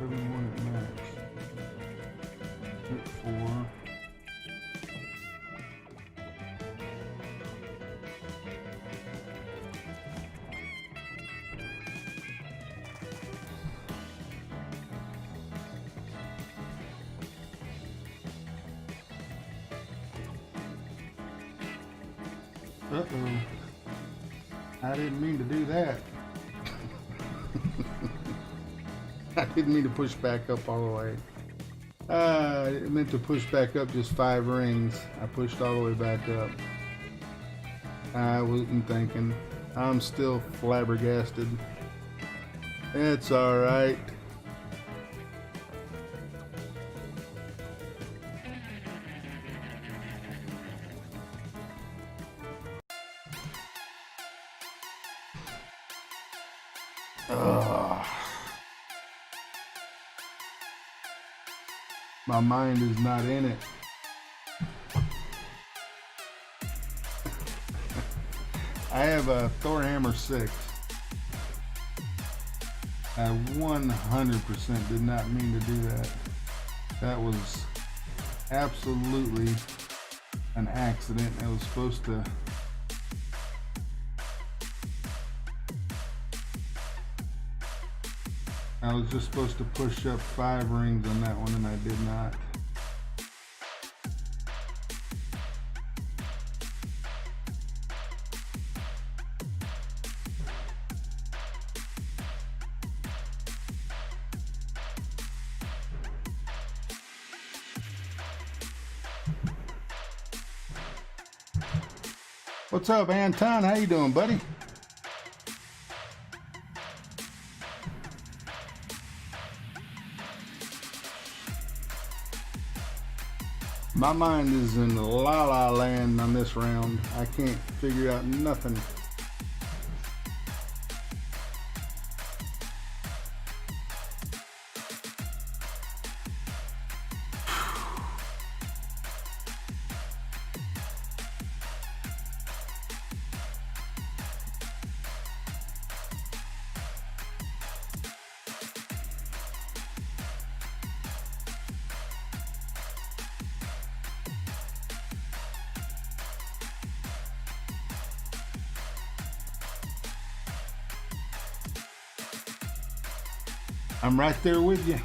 7-1 at max, hit 4, uh-oh, I didn't mean to do that. I didn't mean to push back up all the way. I meant to push back up just 5 rings. I pushed all the way back up. I wasn't thinking. I'm still flabbergasted. It's all right. My mind is not in it. I have a Thor Hammer 6. I 100% did not mean to do that. That was absolutely an accident. I was supposed to just supposed to push up 5 rings on that one, and I did not. What's up, Anton? How you doing, buddy? My mind is in la la land on this round. I can't figure out nothing. I'm right there with you.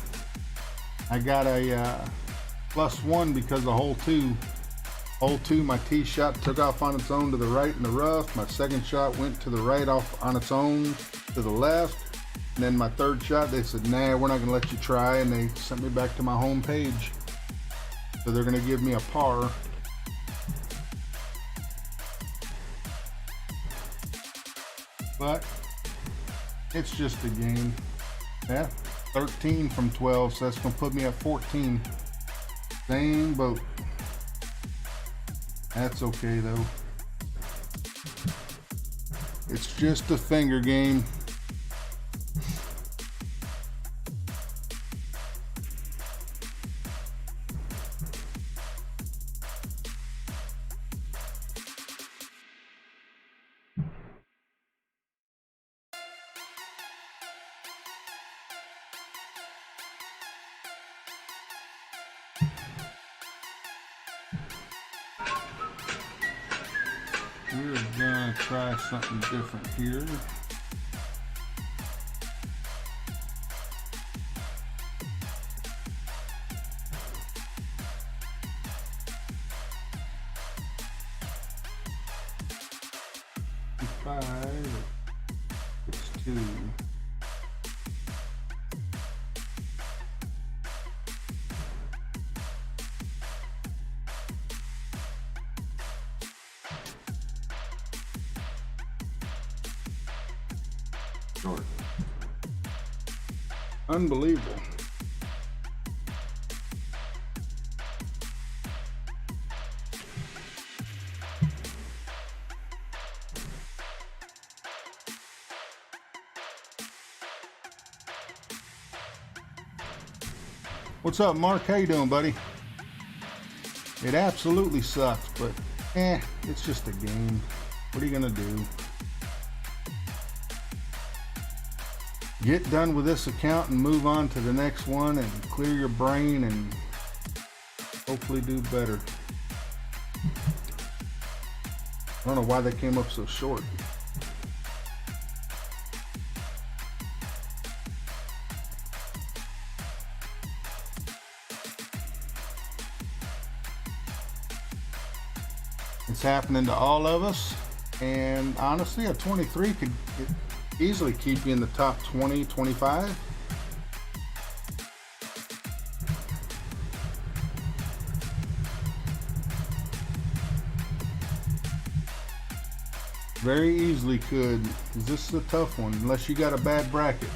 I got a +1 because of hole 2. Hole 2, my tee shot took off on its own to the right in the rough. My second shot went to the right off on its own to the left. And then my third shot, they said, nah, we're not gonna let you try. And they sent me back to my home page. So they're gonna give me a par. But it's just a game. Yeah, 13 from 12, so that's gonna put me at 14. Same boat. That's okay though. It's just a finger game. We're gonna try something different here. Five, 6-2. Short. Unbelievable. What's up, Mark? How you doing, buddy? It absolutely sucks, but it's just a game. What are you gonna do? Get done with this account and move on to the next one and clear your brain and hopefully do better. I don't know why they came up so short. It's happening to all of us, and honestly a 23 could easily keep you in the top 20, 25. very easily could. This is a tough one, unless you got a bad bracket.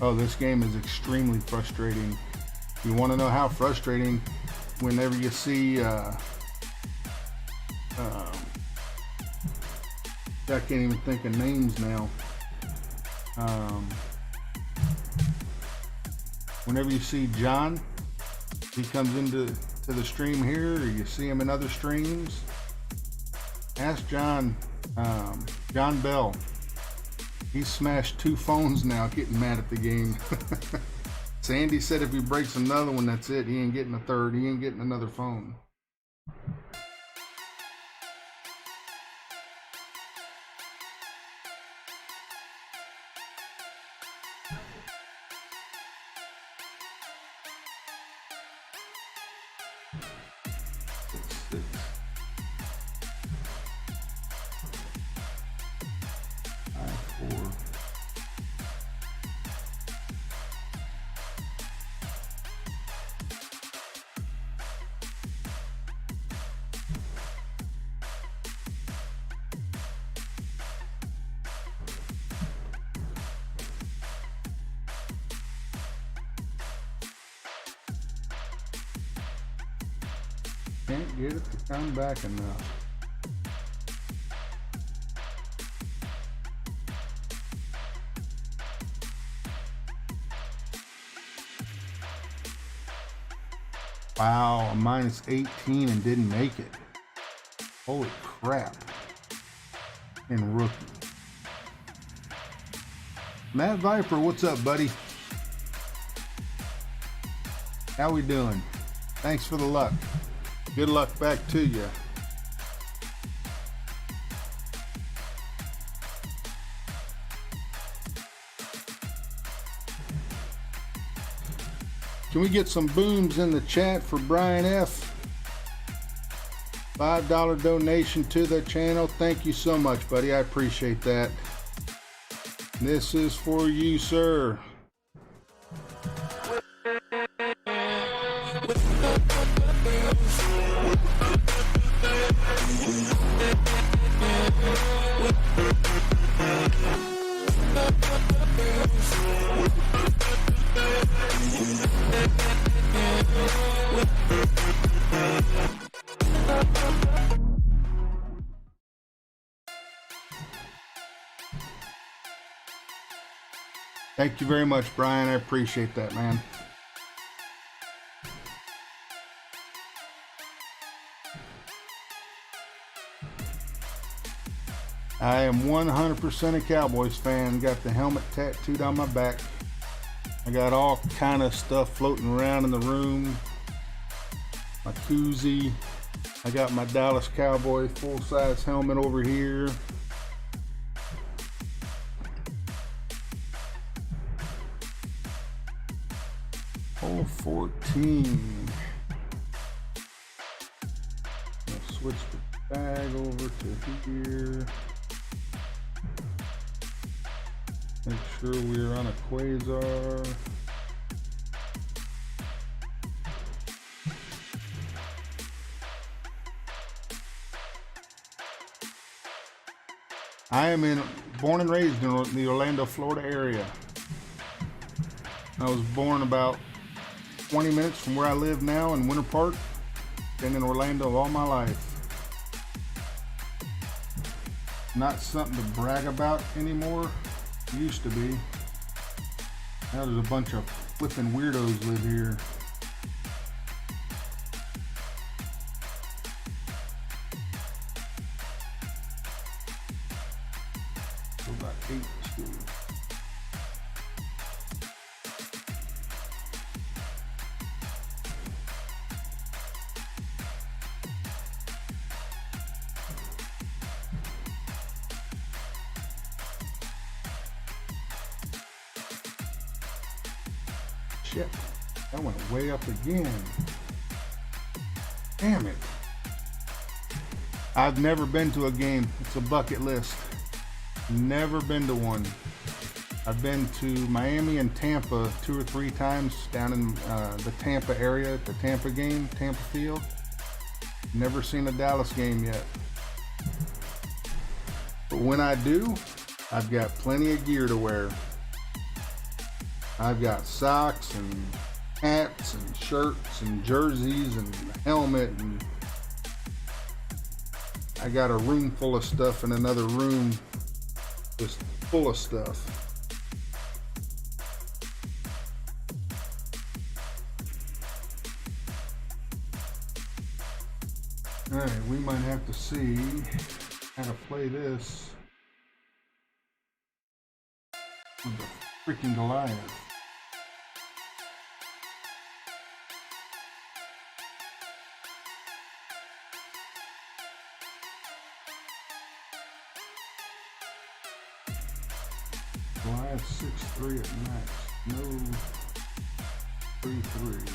Oh, this game is extremely frustrating. You want to know how frustrating? Whenever you see, I can't even think of names now. Whenever you see John, he comes into the stream here, or you see him in other streams. Ask John, John Bell. He's smashed 2 phones now, getting mad at the game. Sandy said if he breaks another one, that's it. He ain't getting a third. He ain't getting another phone. Can't get it to come back enough. Wow, a minus 18 and didn't make it. Holy crap. And rookie. Matt Viper, what's up, buddy? How we doing? Thanks for the luck. Good luck back to you. Can we get some booms in the chat for Brian F? $5 donation to the channel. Thank you so much, buddy. I appreciate that. This is for you, sir. Thank you very much, Brian. I appreciate that, man. I am 100% a Cowboys fan. Got the helmet tattooed on my back. I got all kind of stuff floating around in the room. My koozie. I got my Dallas Cowboy full-size helmet over here. Hole 14. I'll switch the bag over to here. Make sure we're on a quasar. I am born and raised in the Orlando, Florida area. I was born about 20 minutes from where I live now in Winter Park. Been in Orlando all my life. Not something to brag about anymore. Used to be. Now there's a bunch of flipping weirdos live here. So about 8 schools. Shit, that went way up again. Damn it. I've never been to a game. It's a bucket list. Never been to one. I've been to Miami and Tampa 2 or 3 times down in the Tampa area at the Tampa game, Tampa Field. Never seen a Dallas game yet. But when I do, I've got plenty of gear to wear. I've got socks and hats and shirts and jerseys and a helmet, and I got a room full of stuff and another room just full of stuff. Alright, we might have to see how to play this with the freaking Goliath. Goliath 6'3" at max. No 3'3".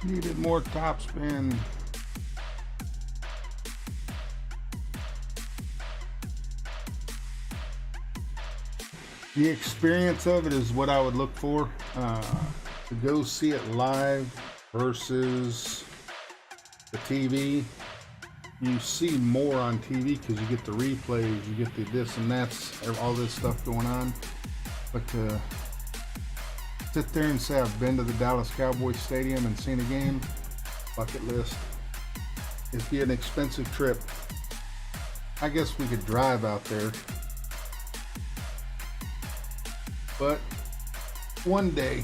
Needed more top spin. The experience of it is what I would look for. To go see it live versus the TV. You see more on TV because you get the replays, you get the this and that's, all this stuff going on. But to sit there and say I've been to the Dallas Cowboys Stadium and seen a game, bucket list. It'd be an expensive trip. I guess we could drive out there. But one day.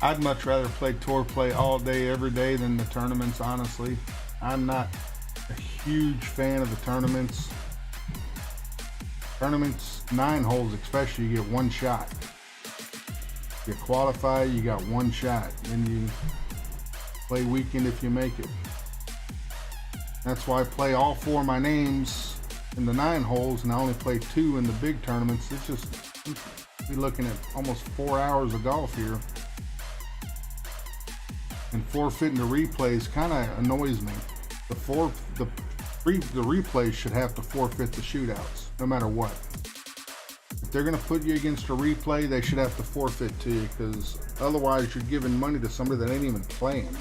I'd much rather play tour play all day, every day than the tournaments, honestly. I'm not a huge fan of the tournaments. Tournaments, 9 holes especially, you get one shot. You qualify, you got one shot. Then you play weekend if you make it. That's why I play all 4 of my names in the 9 holes and I only play 2 in the big tournaments. It's just, we're looking at almost 4 hours of golf here. And forfeiting the replays kind of annoys me. The replays should have to forfeit the shootouts, no matter what. If they're going to put you against a replay, they should have to forfeit to you, because otherwise you're giving money to somebody that ain't even playing.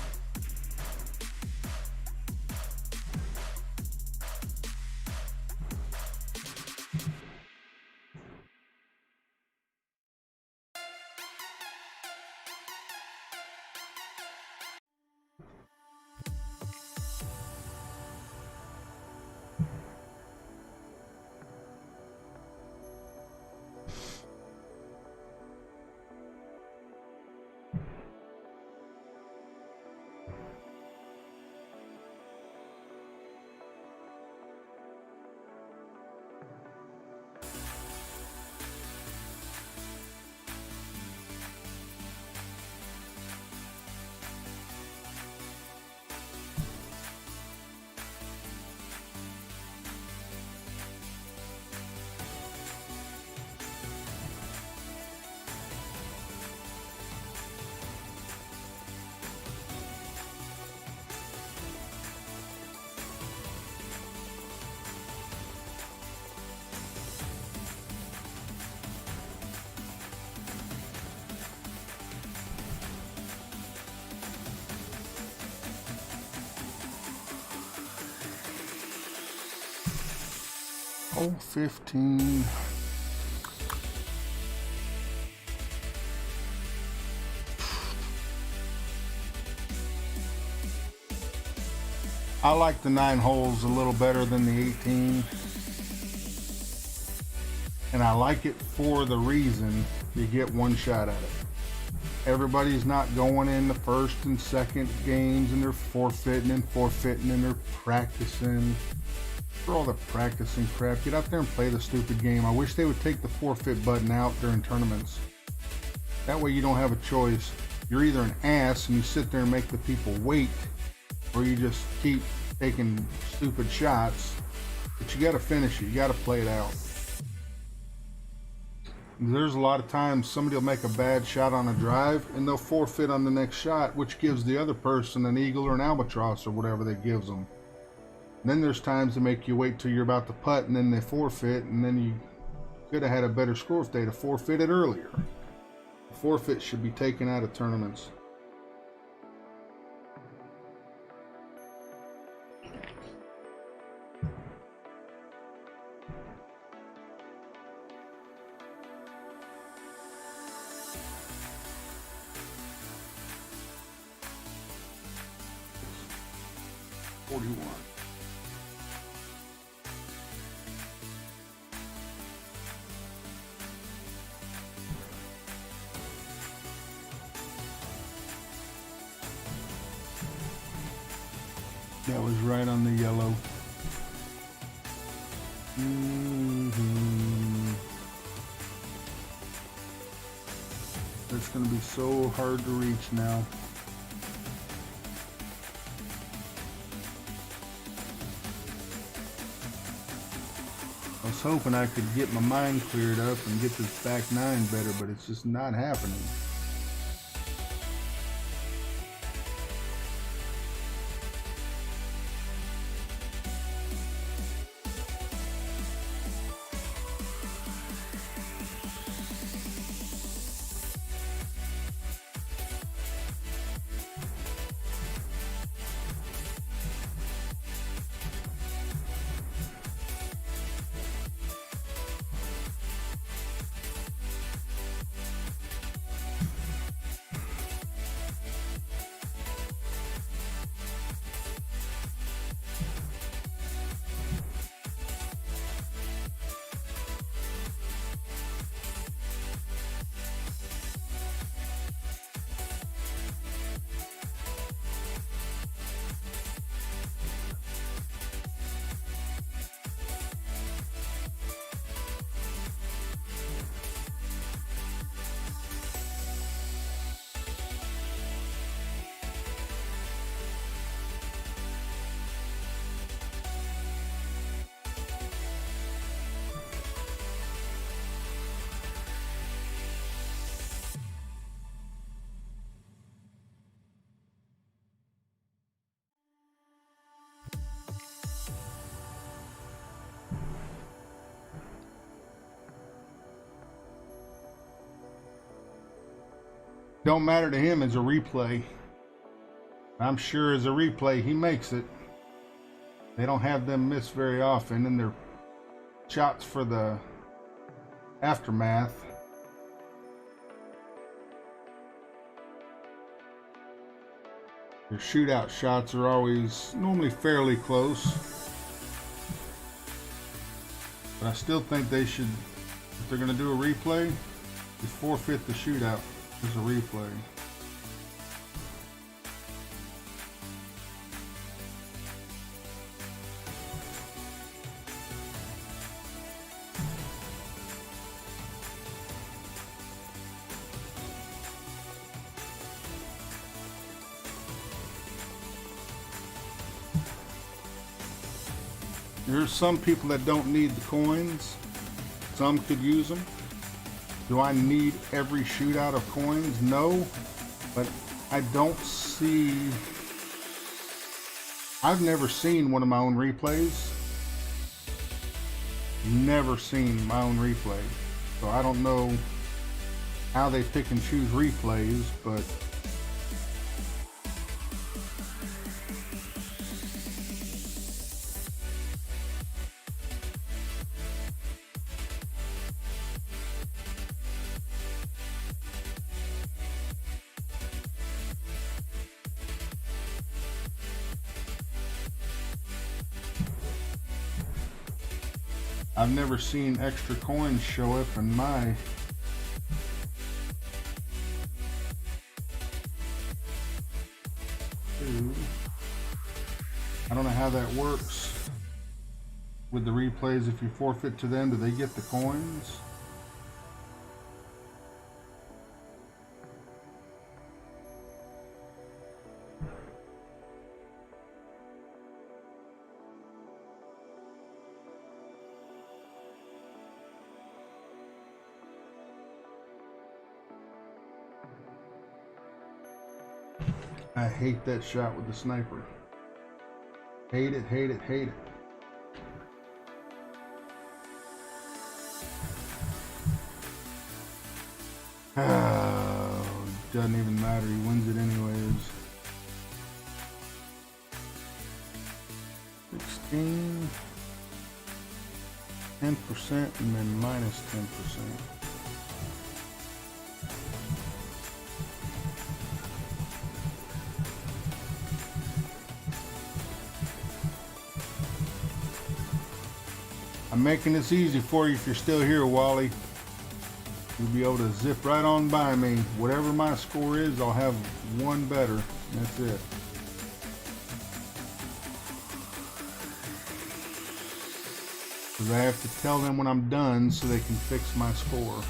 Hole 15. I like the 9 holes a little better than the 18. And I like it for the reason you get one shot at it. Everybody's not going in the first and second games and they're forfeiting and they're practicing. For all the practicing crap, get out there and play the stupid game. I wish they would take the forfeit button out during tournaments. That way you don't have a choice. You're either an ass and you sit there and make the people wait, or you just keep taking stupid shots. But you gotta finish it, you gotta play it out. There's a lot of times somebody will make a bad shot on a drive and they'll forfeit on the next shot, which gives the other person an eagle or an albatross or whatever that gives them. And then there's times to make you wait till you're about to putt and then they forfeit, and then you could have had a better score if they'd have forfeited earlier. Forfeit should be taken out of tournaments. That was right on the yellow. It's going to be so hard to reach now. I was hoping I could get my mind cleared up and get this back nine better, but it's just not happening. Don't matter to him as a replay. I'm sure as a replay he makes it. They don't have them miss very often, and they're shots for the aftermath. Their shootout shots are always normally fairly close. But I still think they should, if they're going to do a replay, just forfeit the shootout. There's a replay. There's some people that don't need the coins. Some could use them. Do I need every shootout of coins? No, but I don't see, I've never seen one of my own replays. Never seen my own replay. So I don't know how they pick and choose replays, but I've never seen extra coins show up in my I don't know how that works with the replays. If you forfeit to them, do they get the coins? I hate that shot with the sniper. Hate it, hate it, hate it. Oh, doesn't even matter. He wins it anyways. 16, 10%, and then minus 10%. I'm making this easy for you if you're still here, Wally. You'll be able to zip right on by me. Whatever my score is, I'll have one better. That's it. Because I have to tell them when I'm done so they can fix my score.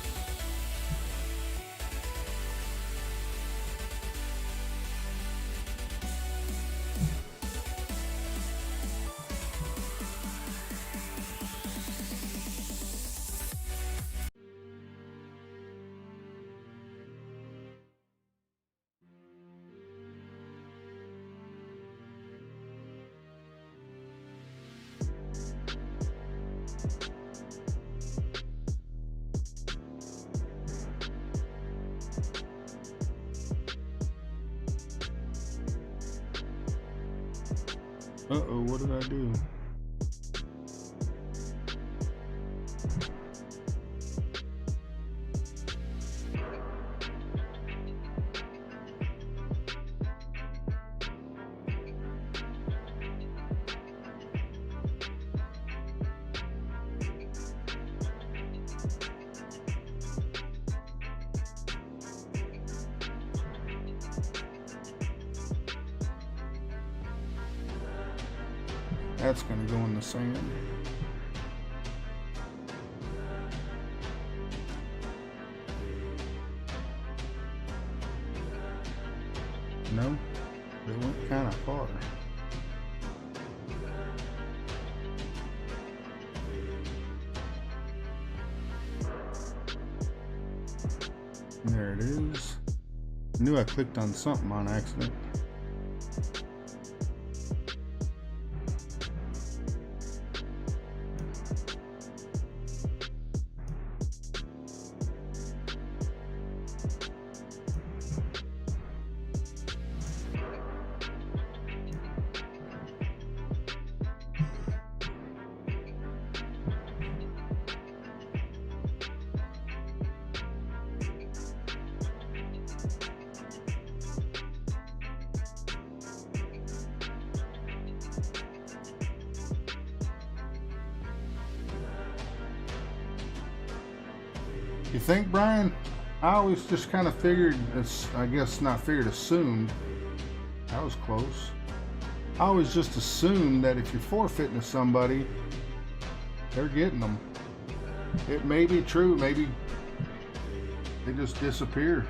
Uh-oh, what did I do? That's gonna go in the sand. No, they went kind of far. There it is. I knew I clicked on something on accident. You think, Brian? I always just kind of figured, I guess not figured, assumed. That was close. I always just assumed that if you're forfeiting to somebody, they're getting them. It may be true, maybe they just disappear.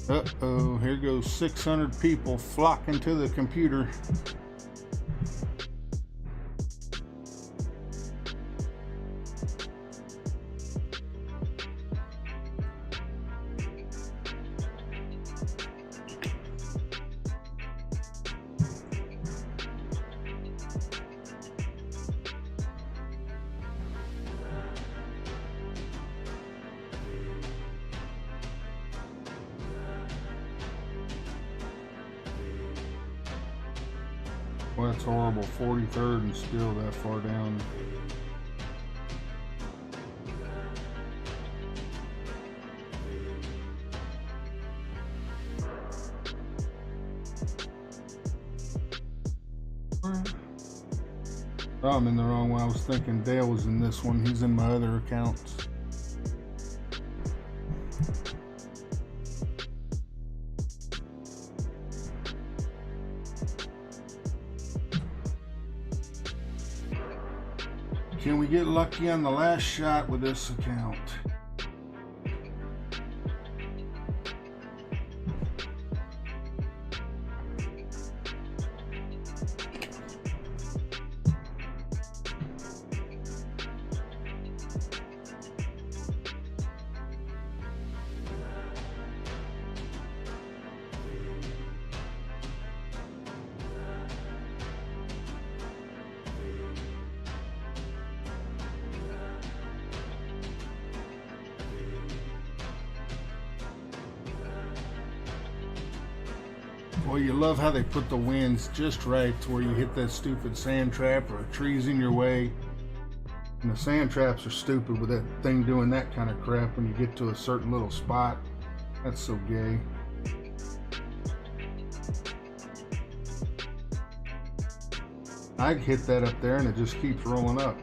Uh-oh, here goes 600 people flocking to the computer. Well, that's horrible. 43rd and still that far down. Oh, I'm in the wrong one. I was thinking Dale was in this one. He's in my other accounts. Can we get lucky on the last shot with this account? Well, you love how they put the winds just right to where you hit that stupid sand trap or a tree's in your way. And the sand traps are stupid with that thing doing that kind of crap when you get to a certain little spot. That's so gay. I'd hit that up there and it just keeps rolling up.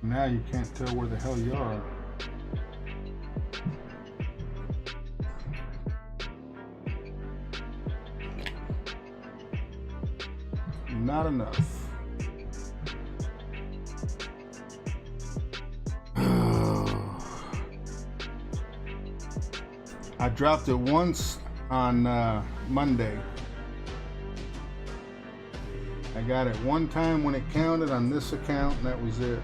Now you can't tell where the hell you are. Not enough. I dropped it once on Monday. I got it one time when it counted on this account, and that was it.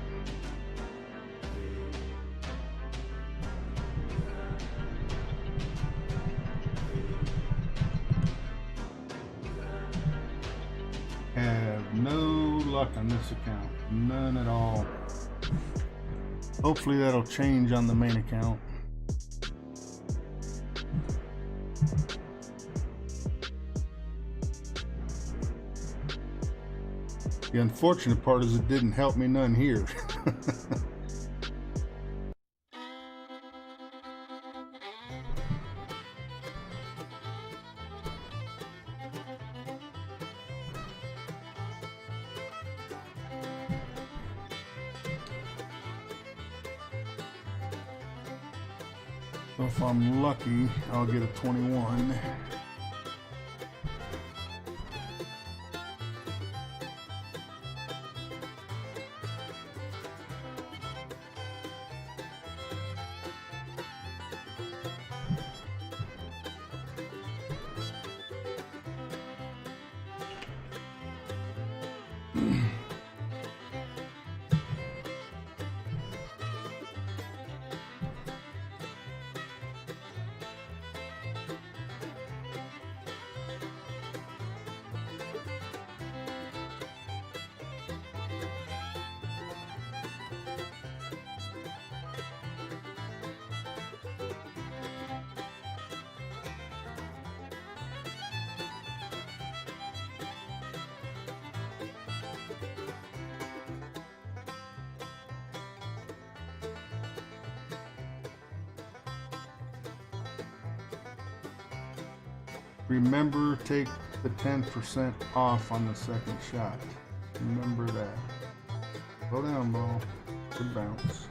Have no luck on this account. None at all. Hopefully that'll change on the main account. The unfortunate part is it didn't help me none here. So if I'm lucky, I'll get a 21. Remember, take the 10% off on the second shot. Remember that. Slow down, ball. Good bounce.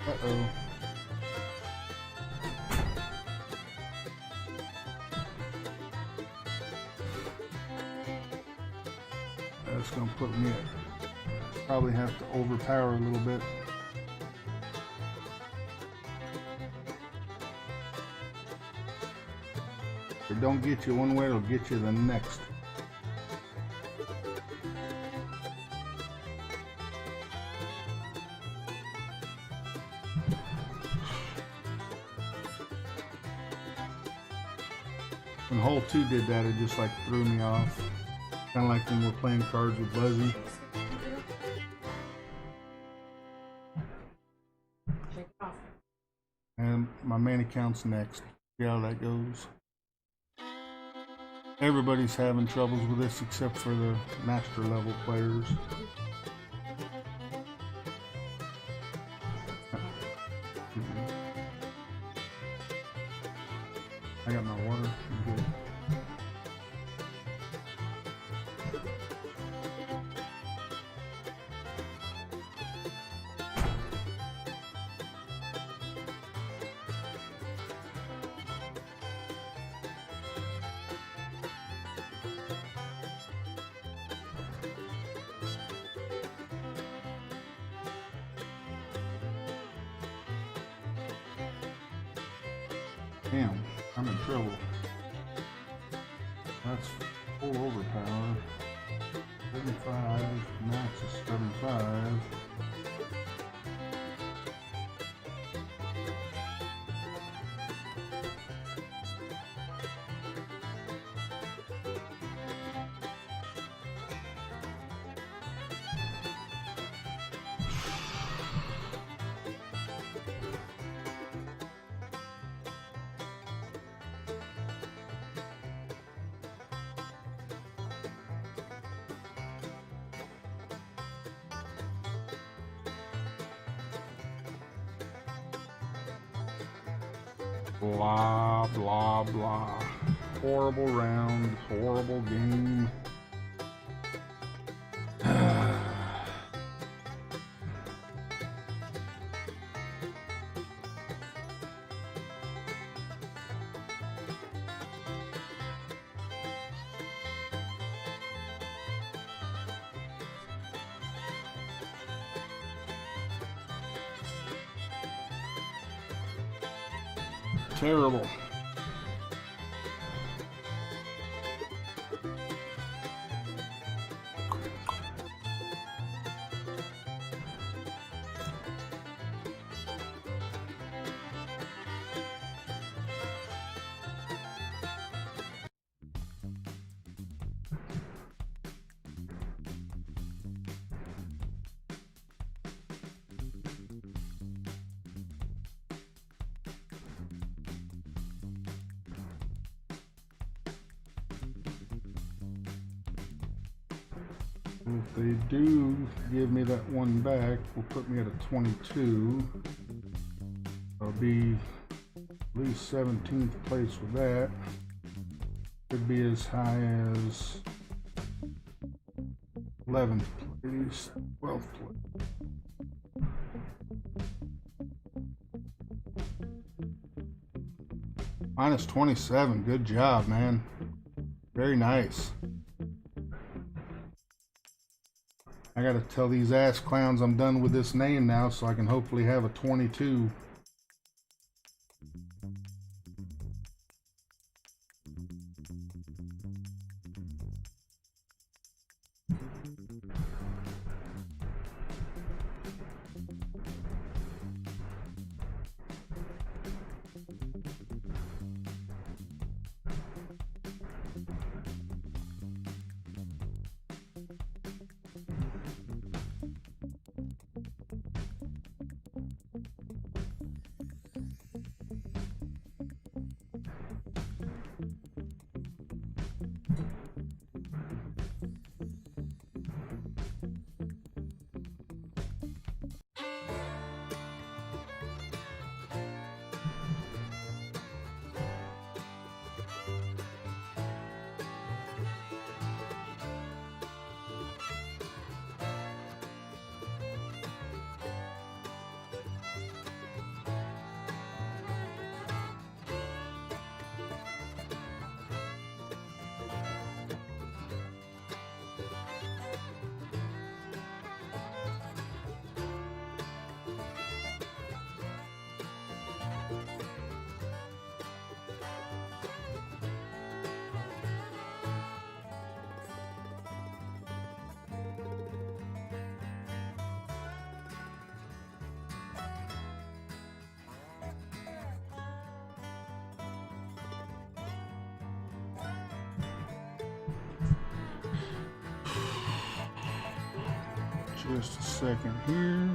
Uh-oh. That's gonna put me at, probably have to overpower a little bit. If it don't get you one way, it'll get you the next. When hole 2 did that, it just like threw me off. Kind of like when we're playing cards with Buzzy. And my main account's next. See how that goes. Everybody's having troubles with this except for the master level players. I got my water. I'm good. Damn, I'm in trouble. That's full overpower. 75, max is 75. Blah, blah, blah. Horrible round, horrible game. Terrible. If they do give me that one back, will put me at a 22. I'll be at least 17th place with that. Could be as high as 11th place, 12th place. Minus 27, good job, man. Very nice. I gotta tell these ass clowns I'm done with this name now so I can hopefully have a 22. Just a second here.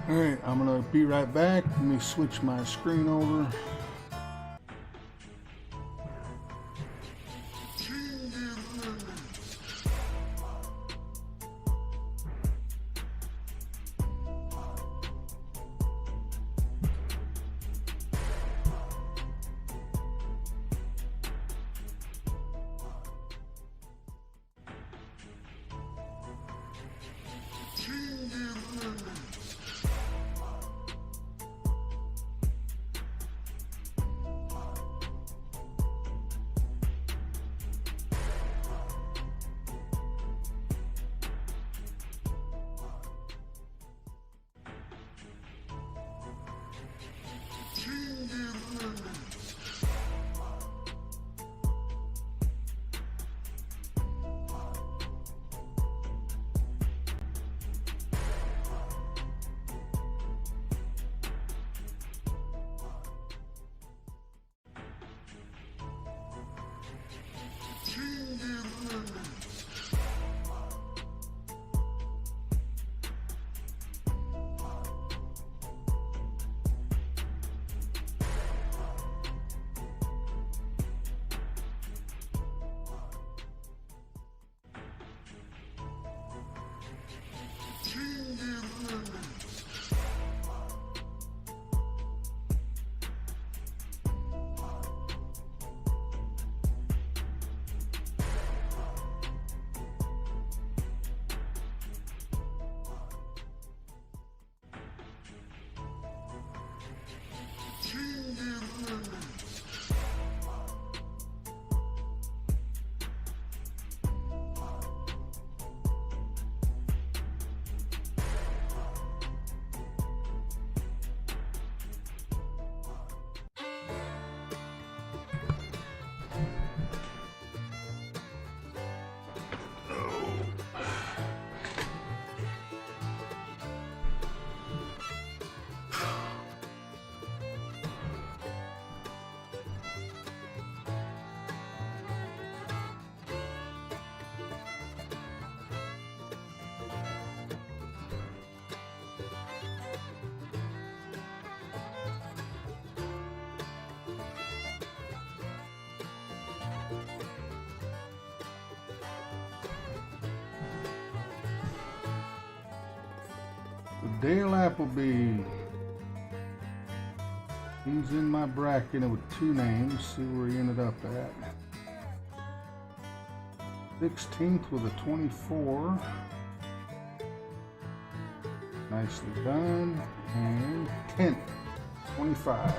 Alright, I'm gonna be right back. Let me switch my screen over. Dale Appleby. He's in my bracket with 2 names. See where he ended up at. 16th with a 24. Nicely done. And 10th, 25.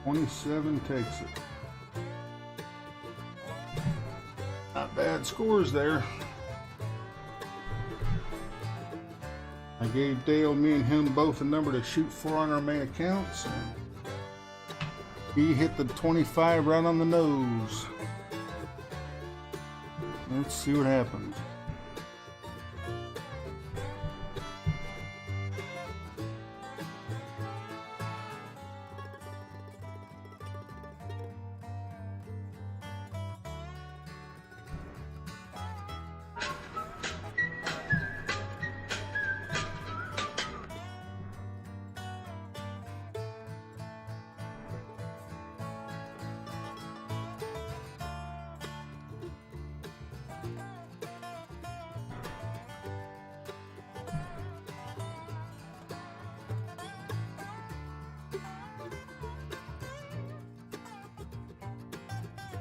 '27 takes it. Not bad scores there. I gave Dale, me and him both a number to shoot for on our main accounts, and he hit the 25 right on the nose. Let's see what happens.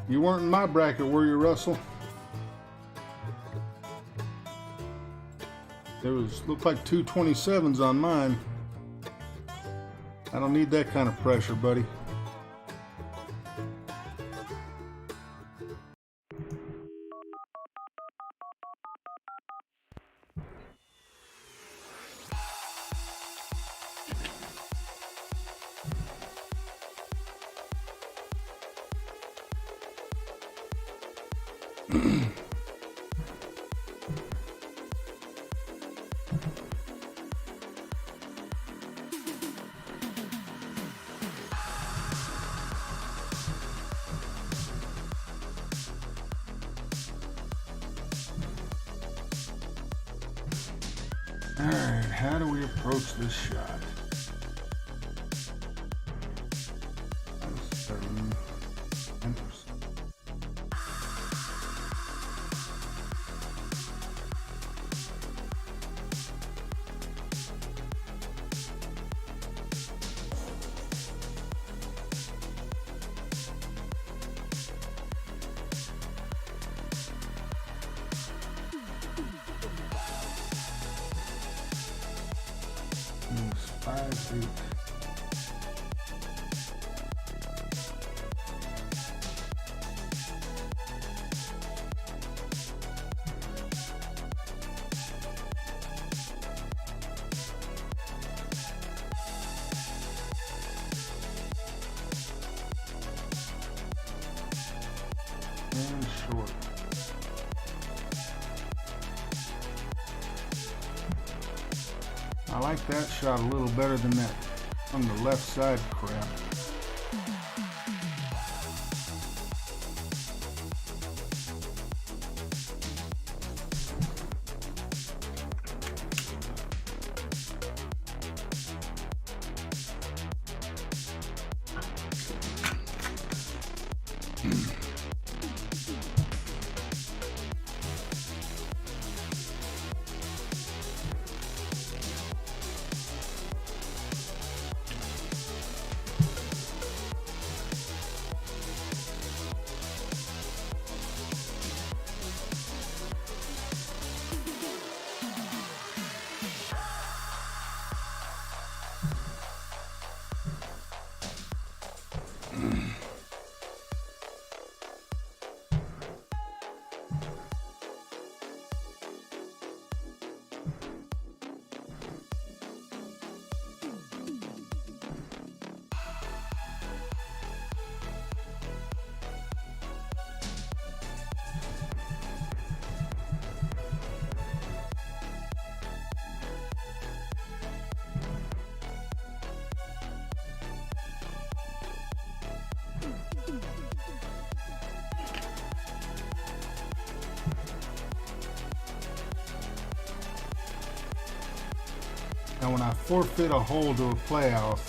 You weren't in my bracket, were you, Russell? There looked like 227s on mine. I don't need that kind of pressure, buddy. Alright, how do we approach this shot? 10%. Moves 5 feet. And short. I like that shot a little better than that on the left side crap. Now when I forfeit a hole to a playoff,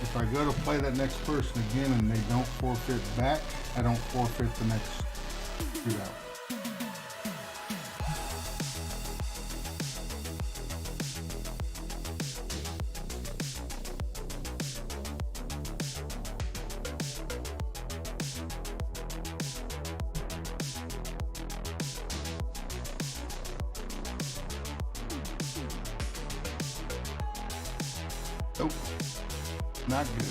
if I go to play that next person again and they don't forfeit back, I don't forfeit the next shootout. Nope, not good.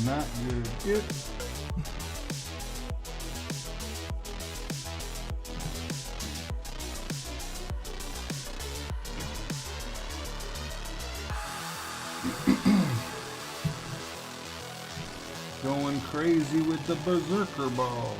Not good. Good. Going crazy with the berserker ball.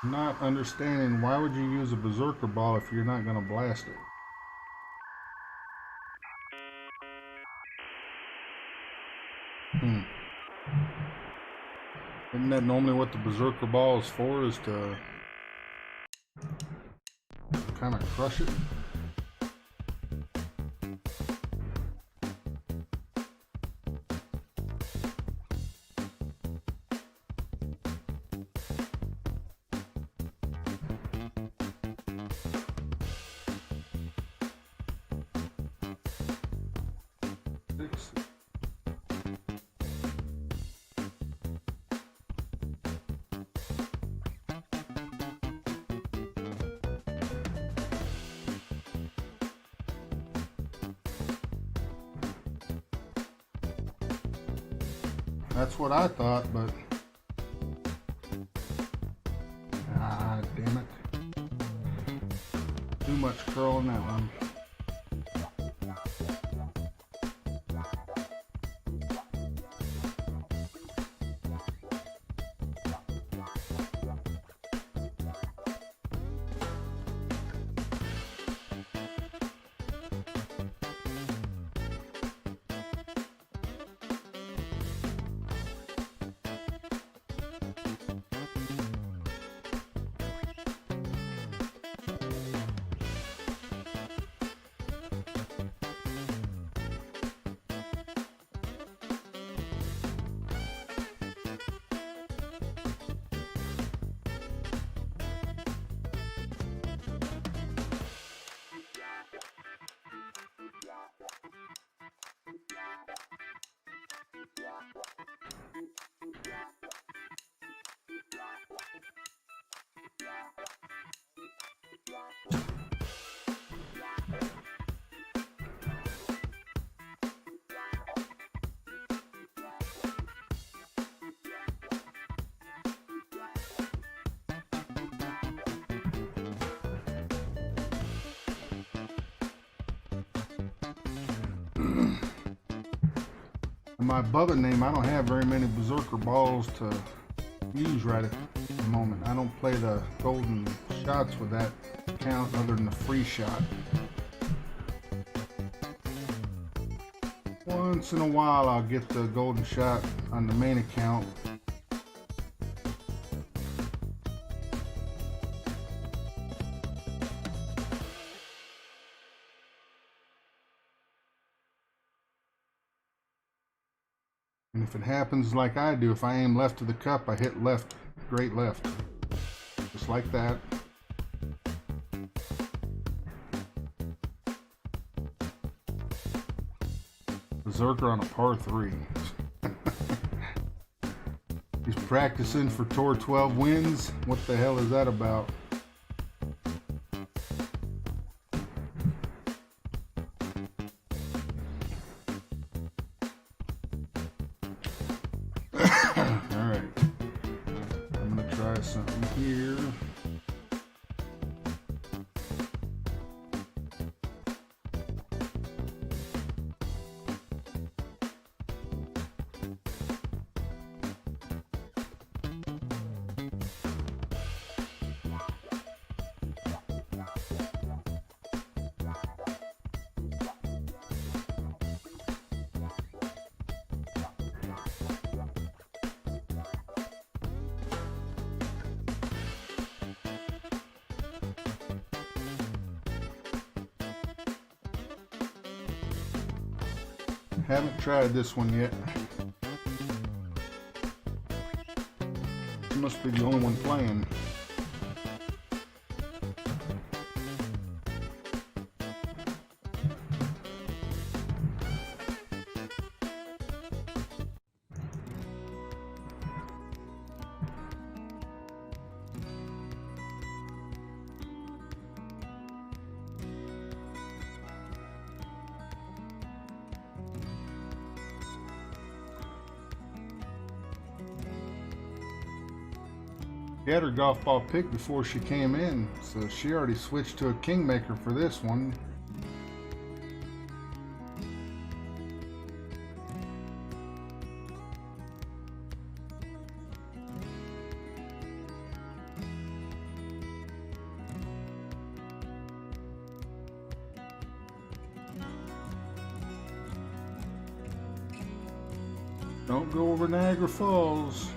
Not understanding why would you use a berserker ball if you're not going to blast it. Isn't that normally what the berserker ball is for, is to kind of crush it? That's what I thought, but damn it. Too much curl in that one. In my Bubba name, I don't have very many berserker balls to use right at the moment. I don't play the golden shots with that count other than the free shot. Once in a while I'll get the golden shot on the main account. And if it happens like I do, if I aim left of the cup, I hit left, great left. Just like that. Berserker on a par 3. He's practicing for Tour 12 wins. What the hell is that about? Alright. I'm going to try something here. Haven't tried this one yet. Must be the only one playing. She had her golf ball picked before she came in, so she already switched to a Kingmaker for this one. Don't go over Niagara Falls.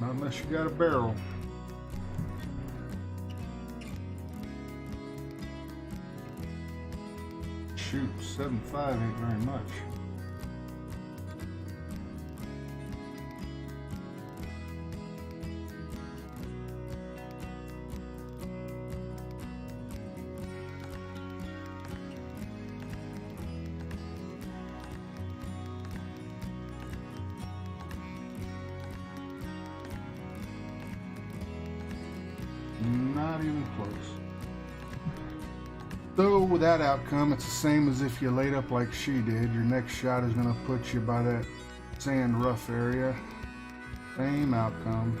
Not unless you got a barrel. Shoot, 7.5 ain't very much. Not even close. So with that outcome, it's the same as if you laid up like she did. Your next shot is going to put you by that sand rough area. Same outcome.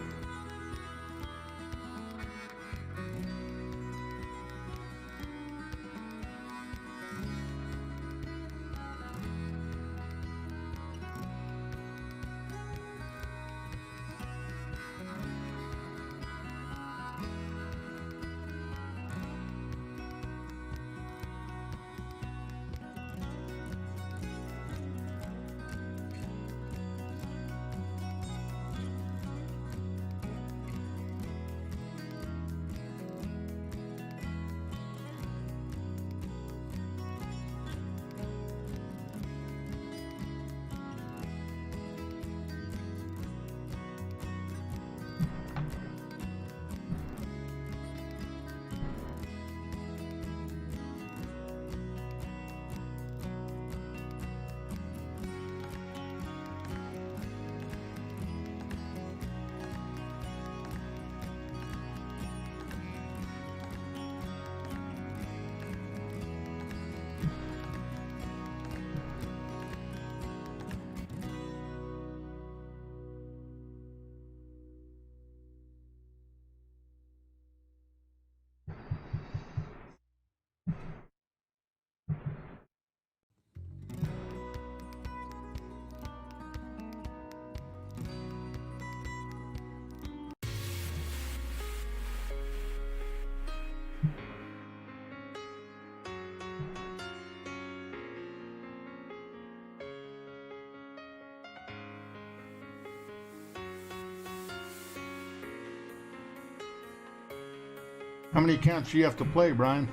How many counts do you have to play, Brian?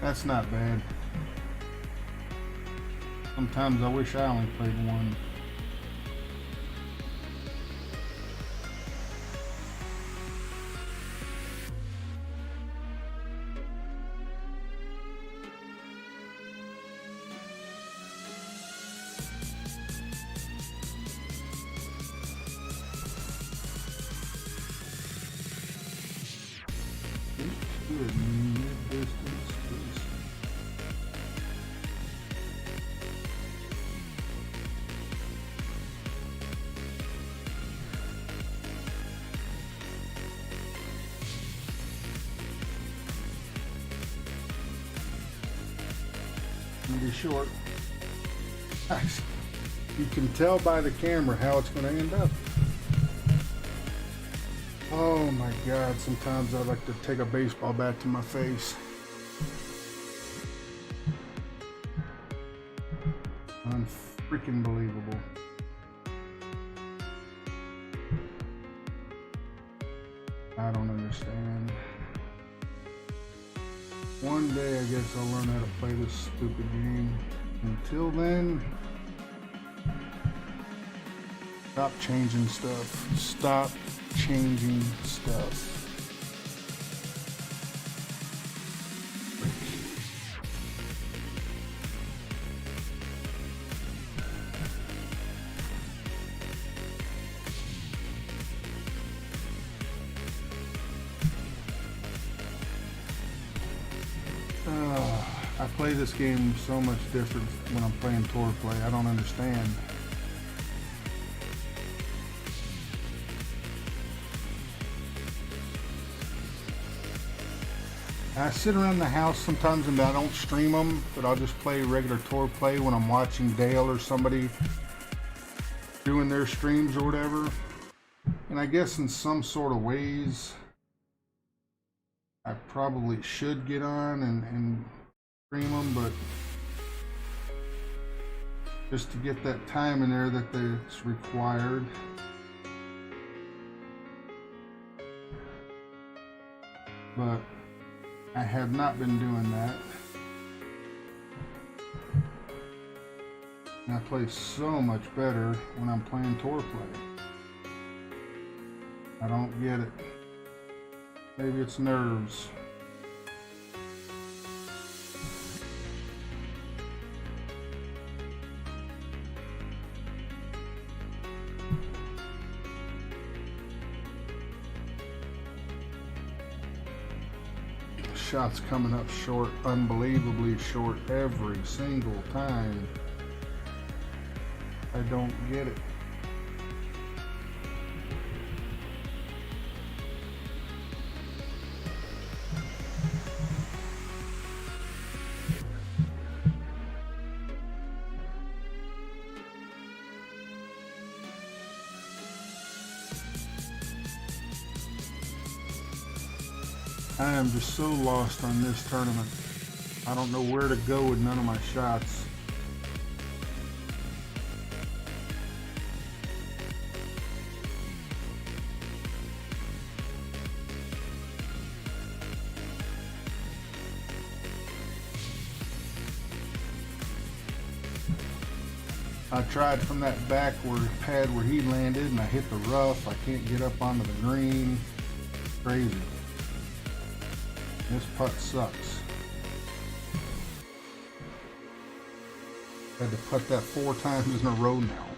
That's not bad. Sometimes I wish I only played one. Be short. Nice. You can tell by the camera how it's going to end up. Oh my God, sometimes I like to take a baseball bat to my face. Unfreaking believable. I don't understand. One day I guess I'll learn how to play this stupid game. Until then, stop changing stuff. Stop changing stuff. I play this game so much different when I'm playing tour play. I don't understand. I sit around the house sometimes and I don't stream them, but I'll just play regular tour play when I'm watching Dale or somebody doing their streams or whatever. And I guess in some sort of ways, I probably should get on and stream them, but just to get that time in there that's required. But I have not been doing that. And I play so much better when I'm playing tour play. I don't get it. Maybe it's nerves. Shots coming up short, unbelievably short every single time. I don't get it. I am just so lost on this tournament. I don't know where to go with none of my shots. I tried from that backward pad where he landed and I hit the rough. I can't get up onto the green. Crazy. This putt sucks. Had to putt that 4 times in a row now.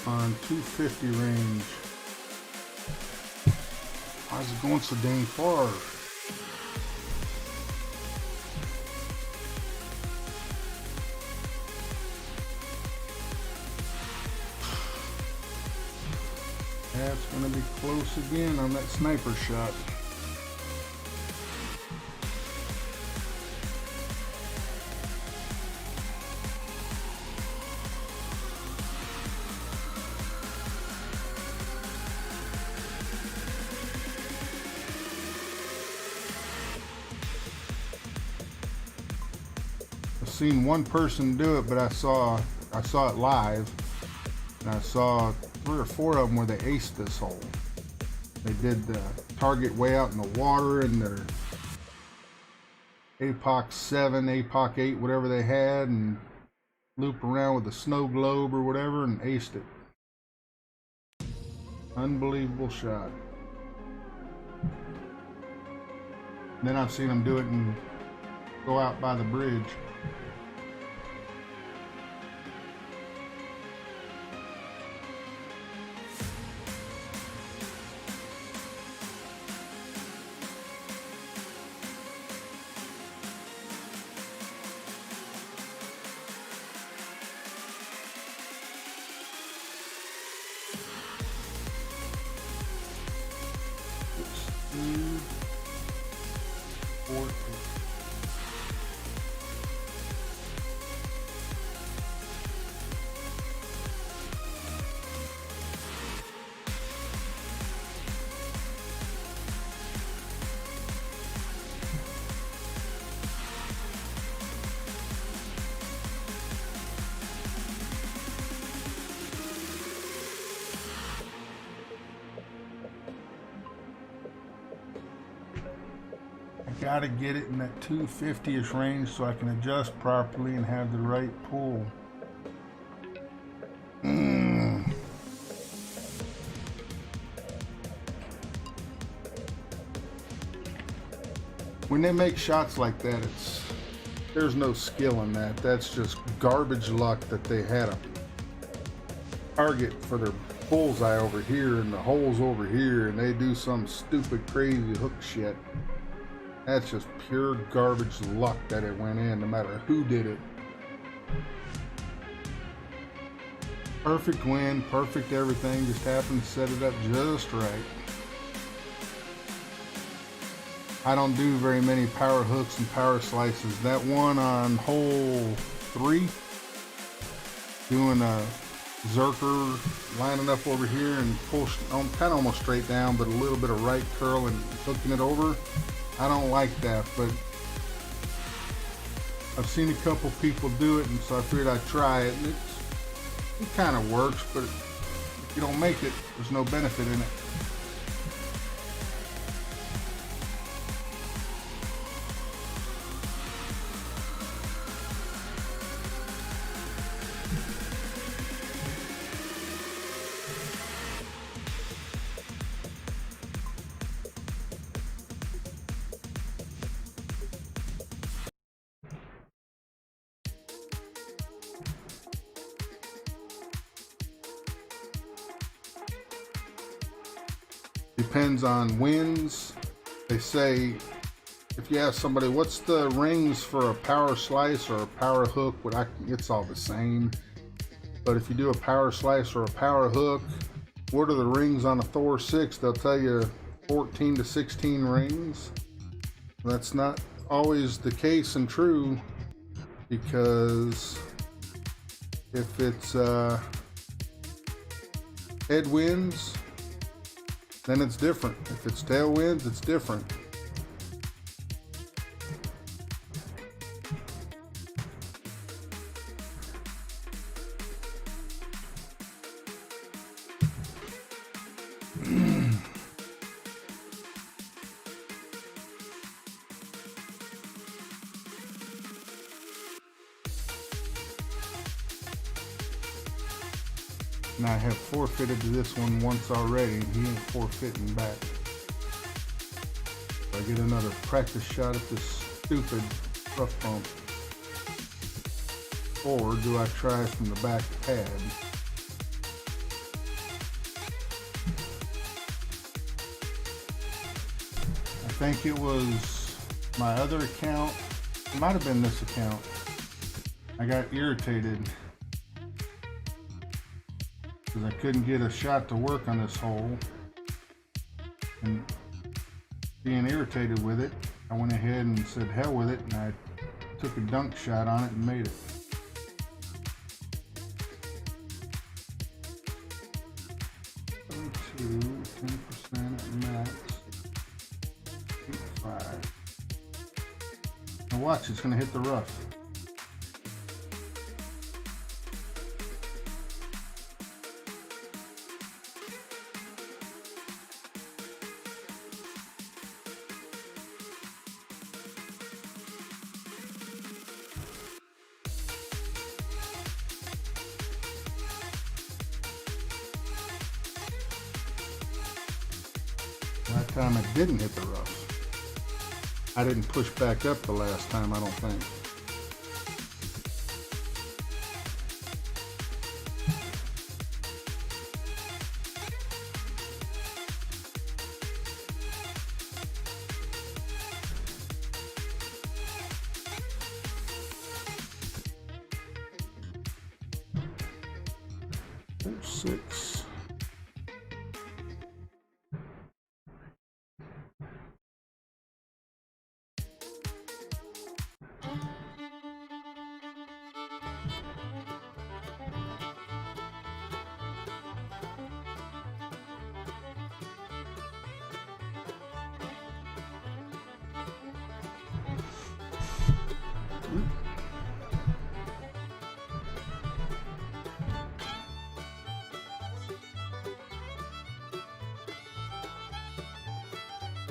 On 250 range. Why is it going so dang far? That's going to be close again on that sniper shot. Seen one person do it, but I saw it live, And I saw 3 or 4 of them where they aced this hole. They did the target way out in the water in their APOC 7, APOC 8, whatever they had, and loop around with a snow globe or whatever and aced it. Unbelievable shot. And then I've seen them do it and go out by the bridge. Gotta get it in that 250-ish range so I can adjust properly and have the right pull. When they make shots like that, there's no skill in that. That's just garbage luck that they had a target for their bullseye over here and the holes over here, and they do some stupid crazy hook shit. That's just pure garbage luck that it went in, no matter who did it. Perfect wind, perfect everything, just happened to set it up just right. I don't do very many power hooks and power slices. That one on hole 3, doing a zerker, lining up over here and pull, kind of almost straight down, but a little bit of right curl and hooking it over. I don't like that, but I've seen a couple people do it, and so I figured I'd try it. And it kind of works, but if you don't make it, there's no benefit in it. Depends on winds. They say, if you ask somebody, what's the rings for a power slice or a power hook? It's all the same. But if you do a power slice or a power hook, what are the rings on a Thor 6? They'll tell you 14 to 16 rings. That's not always the case and true, because if it's headwinds, then it's different. If it's tailwinds, it's different. And I have forfeited to this one once already, and he ain't forfeiting back. So I get another practice shot at this stupid rough bump. Or do I try from the back pad? I think it was my other account. It might have been this account. I got irritated because I couldn't get a shot to work on this hole, and being irritated with it, I went ahead and said hell with it, and I took a dunk shot on it and made it. Two, 10% at max. 5. Now watch, it's going to hit the rough. time it didn't hit the rough. I didn't push back up the last time, I don't think. Six.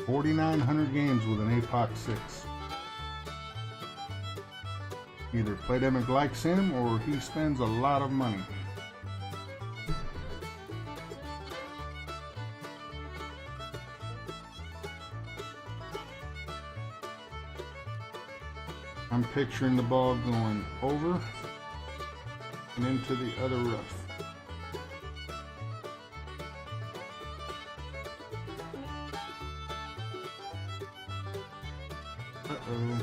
$4,900 games with an APOC 6. Either Playdemic likes him or he spends a lot of money. I'm picturing the ball going over and into the other rough. Uh-oh.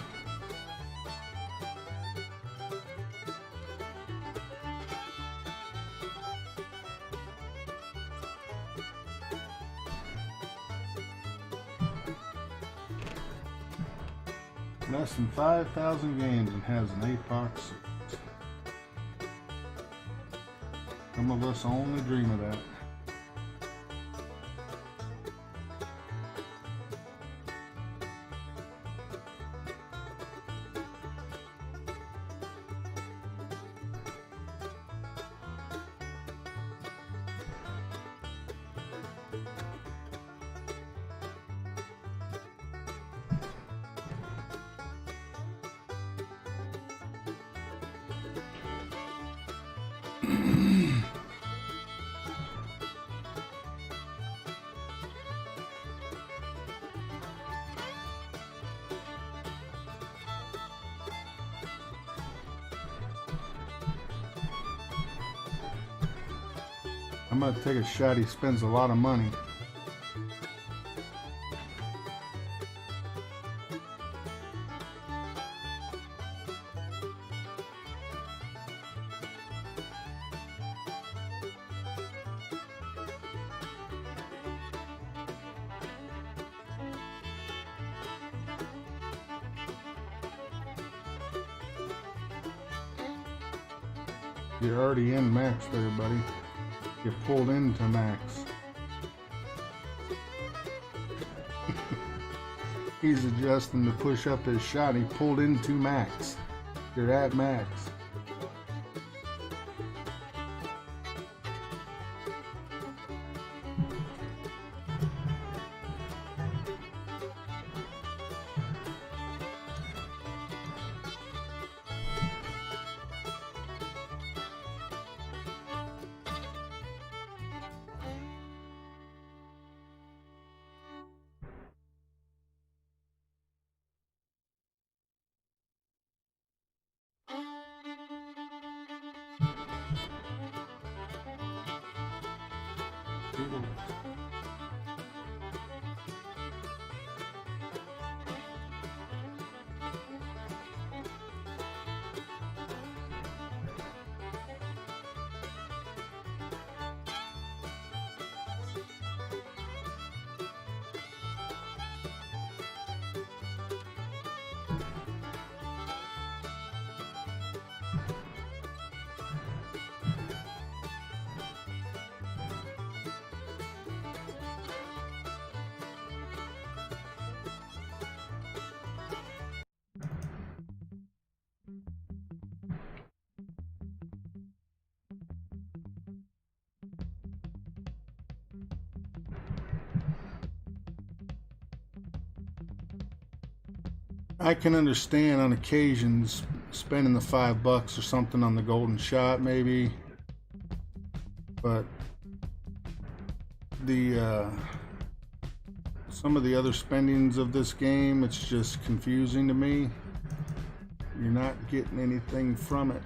Less than 5,000 games and has an APOC 6. Some of us only dream of that. I'm gonna take a shot. He spends a lot of money. You're already in max there, buddy. You pulled into max. He's adjusting to push up his shot. He pulled into max. You're at max. I can understand on occasions spending the $5 or something on the golden shot maybe, but the some of the other spendings of this game, it's just confusing to me. You're not getting anything from it.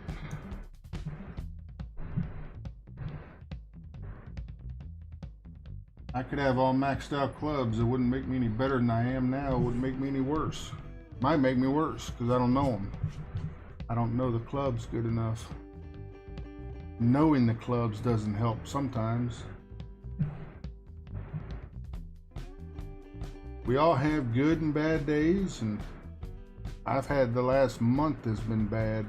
I could have all maxed out clubs. It wouldn't make me any better than I am now. It wouldn't make me any worse. Might make me worse because I don't know them. I don't know the clubs good enough. Knowing the clubs doesn't help sometimes. We all have good and bad days, and I've had the last month has been bad.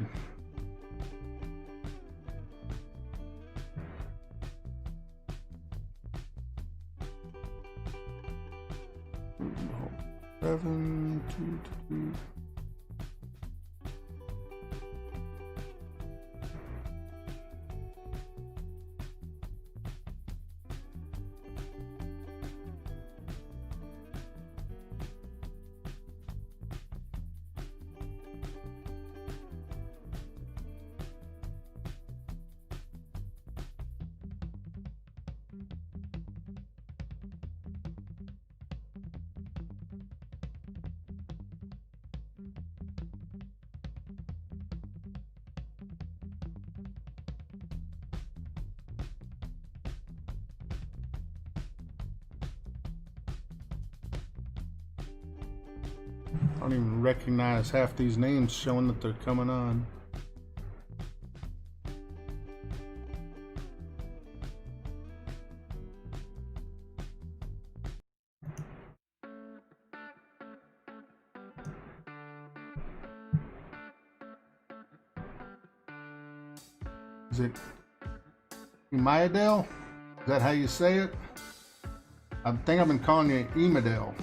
Seven, two. I don't even recognize half these names showing that they're coming on. Is it Emayadel? Is that how you say it? I think I've been calling you Emadel.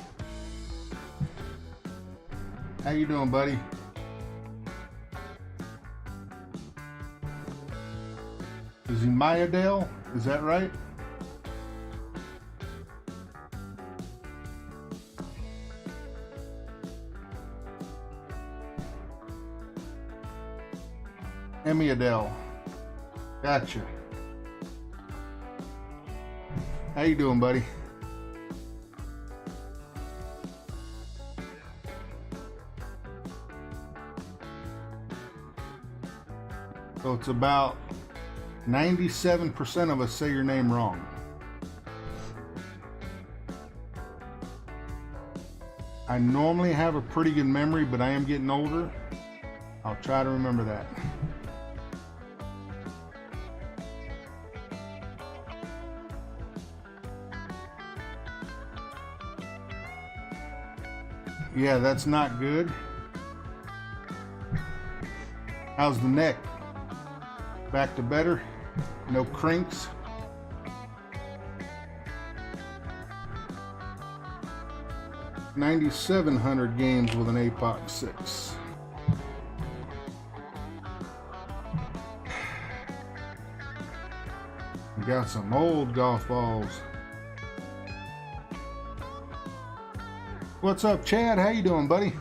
How you doing, buddy? Is he Mayadale? Is that right? Emiadel. Gotcha. How you doing, buddy? So it's about 97% of us say your name wrong. I normally have a pretty good memory, but I am getting older. I'll try to remember that. Yeah, that's not good. How's the neck? Back to better? No crinks? $9,700 games with an APOC 6. We got some old golf balls. What's up, Chad? How you doing, buddy?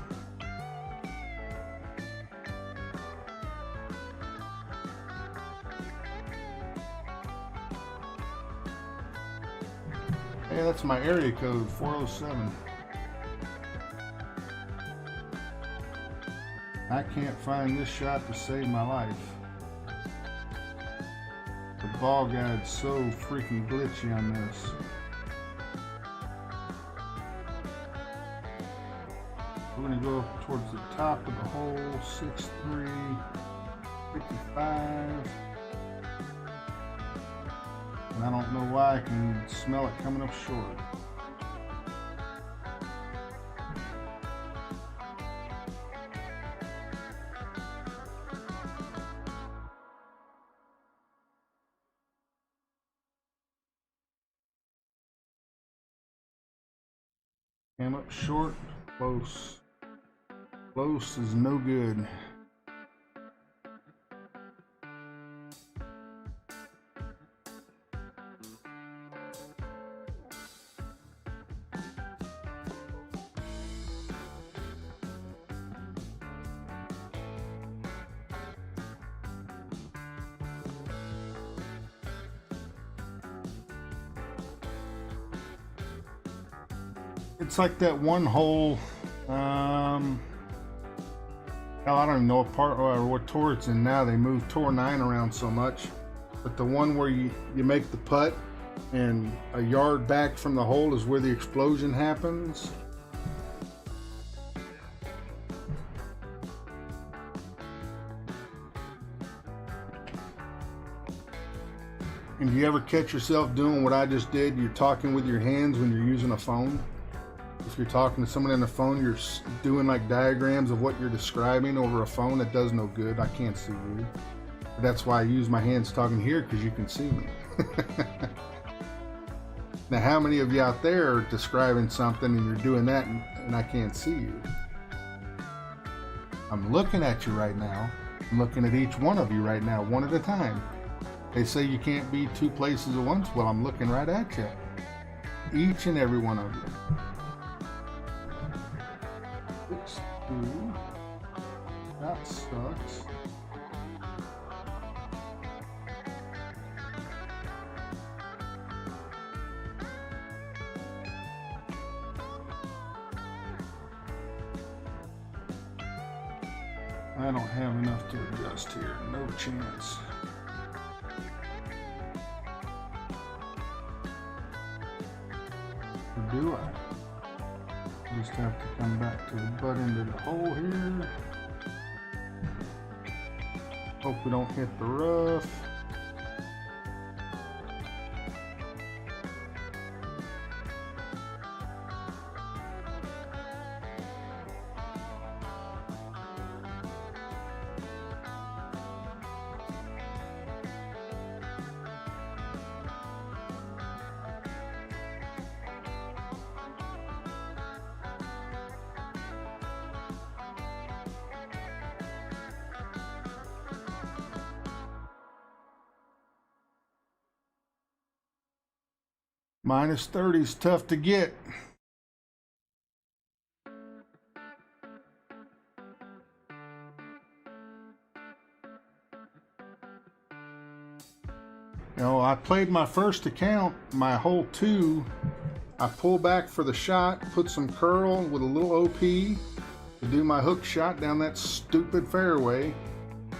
Hey, that's my area code, 407. I can't find this shot to save my life. The ball guide's so freaking glitchy on this. We're going to go up towards the top of the hole, 6-3, 55. And I don't know why I can smell it coming up short. Came up short, close. Close is no good. It's like that one hole, hell, I don't even know what tour it's in now. They moved Tour 9 around so much. But the one where you make the putt and a yard back from the hole is where the explosion happens. And do you ever catch yourself doing what I just did? You're talking with your hands when you're using a phone. If you're talking to someone on the phone, you're doing like diagrams of what you're describing over a phone. That does no good. I can't see you. But that's why I use my hands talking here, because you can see me. Now, how many of you out there are describing something and you're doing that and I can't see you? I'm looking at you right now. I'm looking at each one of you right now, one at a time. They say you can't be two places at once. Well, I'm looking right at you. Each and every one of you. 6-2. That sucks. I don't have enough to adjust here. No chance. Or do I? Just have to come back to the butt end of the hole here. Hope we don't hit the rough. Minus 30 is tough to get. You know, I played my first account, my hole 2. I pull back for the shot, put some curl with a little OP to do my hook shot down that stupid fairway,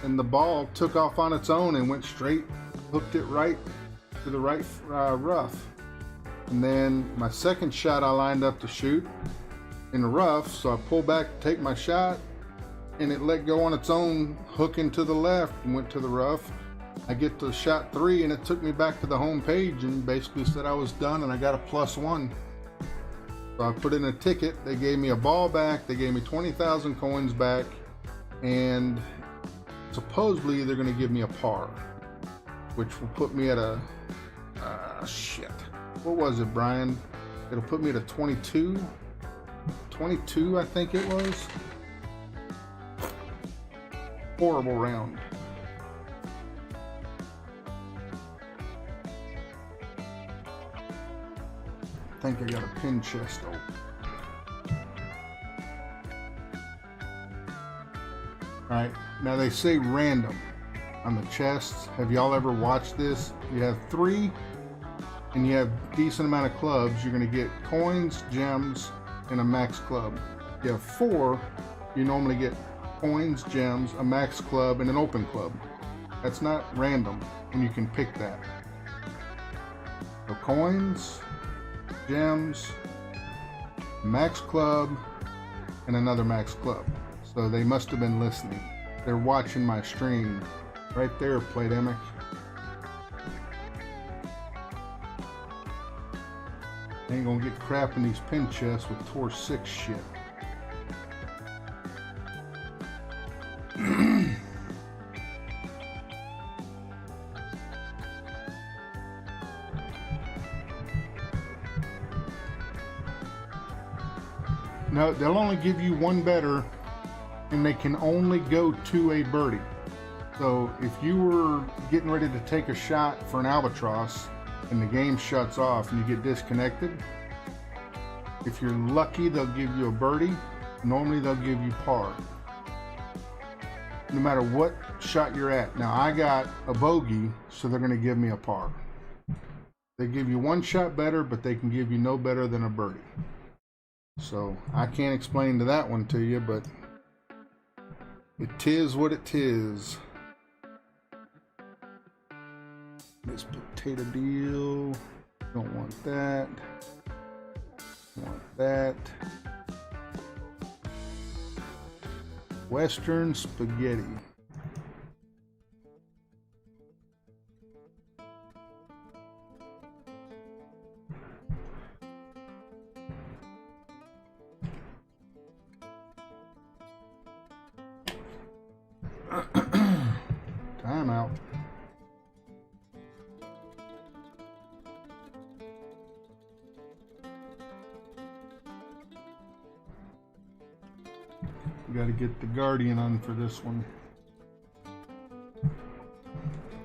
and the ball took off on its own and went straight, hooked it right to the right rough. And then my second shot I lined up to shoot in the rough, so I pulled back to take my shot, and it let go on its own, hooking to the left and went to the rough. I get to shot 3 and it took me back to the home page and basically said I was done, and I got a +1. So I put in a ticket. They gave me a ball back. They gave me 20,000 coins back, and supposedly they're going to give me a par, which will put me at a shit. What was it, Brian? It'll put me at a 22. 22, I think it was. Horrible round. I think I got a pin chest open. Alright, now they say random on the chests. Have y'all ever watched this? You have 3 and you have a decent amount of clubs, you're going to get coins, gems, and a max club. You have 4, you normally get coins, gems, a max club, and an open club. That's not random when you can pick that. So coins, gems, max club, and another max club. So they must have been listening. They're watching my stream. Right there, Playdemic. Ain't gonna get crap in these pin chests with Tour 6 shit. No, they'll only give you one better, and they can only go to a birdie. So if you were getting ready to take a shot for an albatross and the game shuts off and you get disconnected, if you're lucky, they'll give you a birdie. Normally they'll give you par, no matter what shot you're at. Now I got a bogey, so they're going to give me a par. They give you one shot better, but they can give you no better than a birdie. So I can't explain to that one to you, but it is what it is. This potato deal, don't want that. Want that. Western spaghetti. Time out. Got to get the Guardian on for this one.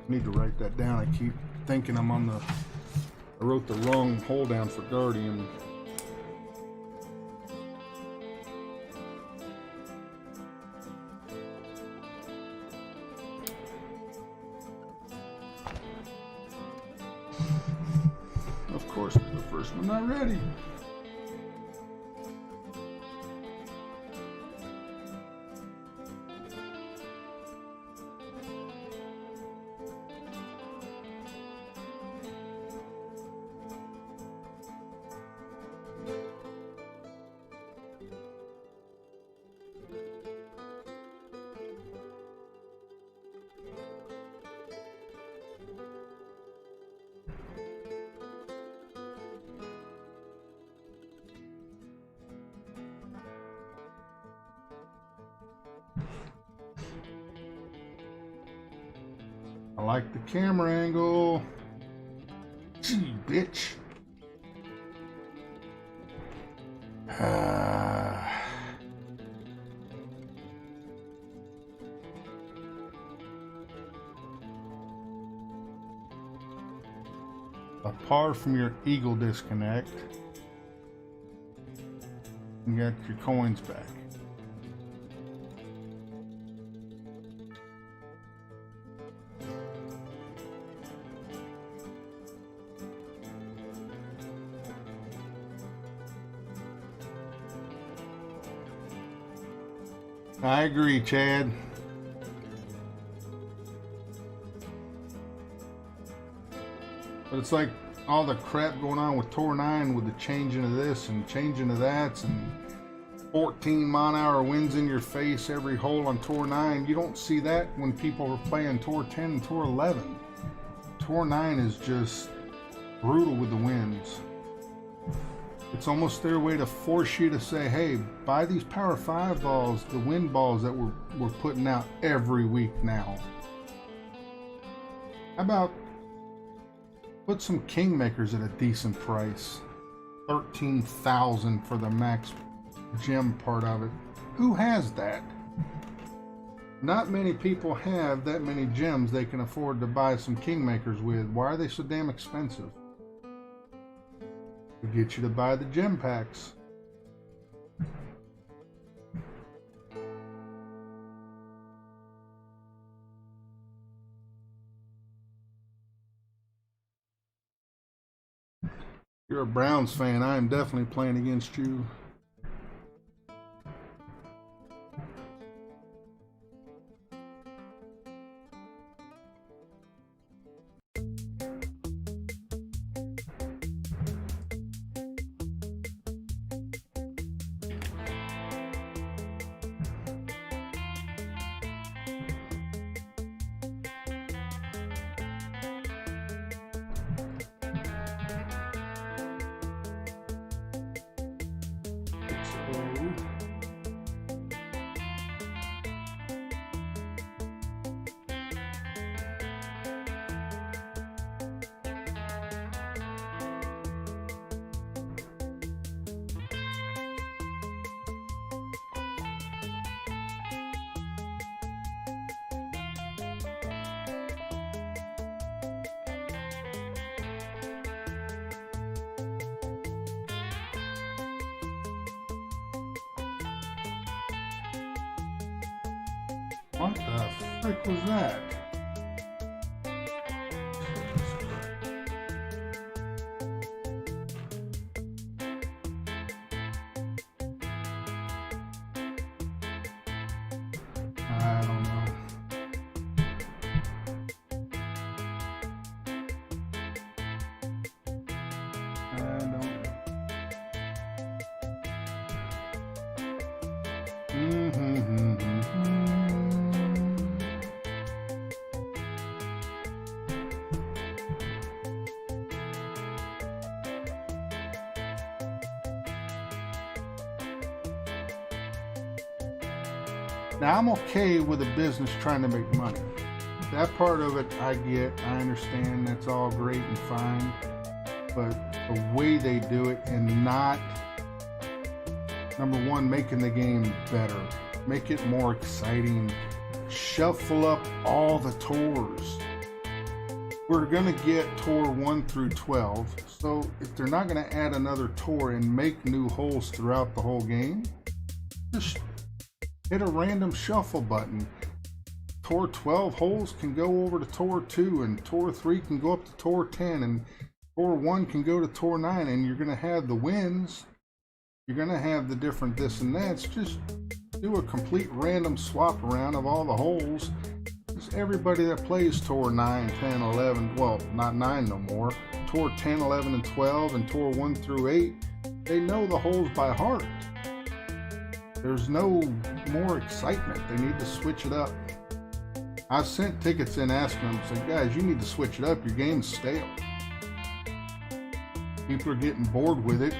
Need to write that down. I keep thinking I wrote the wrong hold down for Guardian. Of course, the first one not ready. I like the camera angle. Gee, bitch. Apart from your eagle disconnect, you got your coins back. I agree, Chad. But it's like all the crap going on with Tourney with the changing of this and changing of that and 14 mile-an-hour winds in your face every hole on Tourney. You don't see that when people are playing Tour 10 and Tour 11. Tour 9 is just brutal with the winds. It's almost their way to force you to say, hey, buy these Power 5 balls, the wind balls that we're putting out every week now. How about put some Kingmakers at a decent price? $13,000 for the max gem part of it. Who has that? Not many people have that many gems they can afford to buy some Kingmakers with. Why are they so damn expensive? To get you to buy the gem packs. You're a Browns fan. I am definitely playing against you. What the frick was that? Now, I'm okay with a business trying to make money. That part of it I get, I understand, that's all great and fine. But the way they do it and not, number one, making the game better, make it more exciting, shuffle up all the tours. We're gonna get tour 1 through 12, so if they're not gonna add another tour and make new holes throughout the whole game, just hit a random shuffle button. Tour 12 holes can go over to Tour 2, and Tour 3 can go up to Tour 10, and Tour 1 can go to Tour 9, and you're going to have the wins. You're going to have the different this and that's. Just do a complete random swap around of all the holes. Just everybody that plays Tour 9, 10, 11, well, not 9 no more, Tour 10, 11, and 12, and Tour 1 through 8, they know the holes by heart. There's no more excitement. They need to switch it up. I've sent tickets in asking them, saying, guys, you need to switch it up. Your game's stale. People are getting bored with it,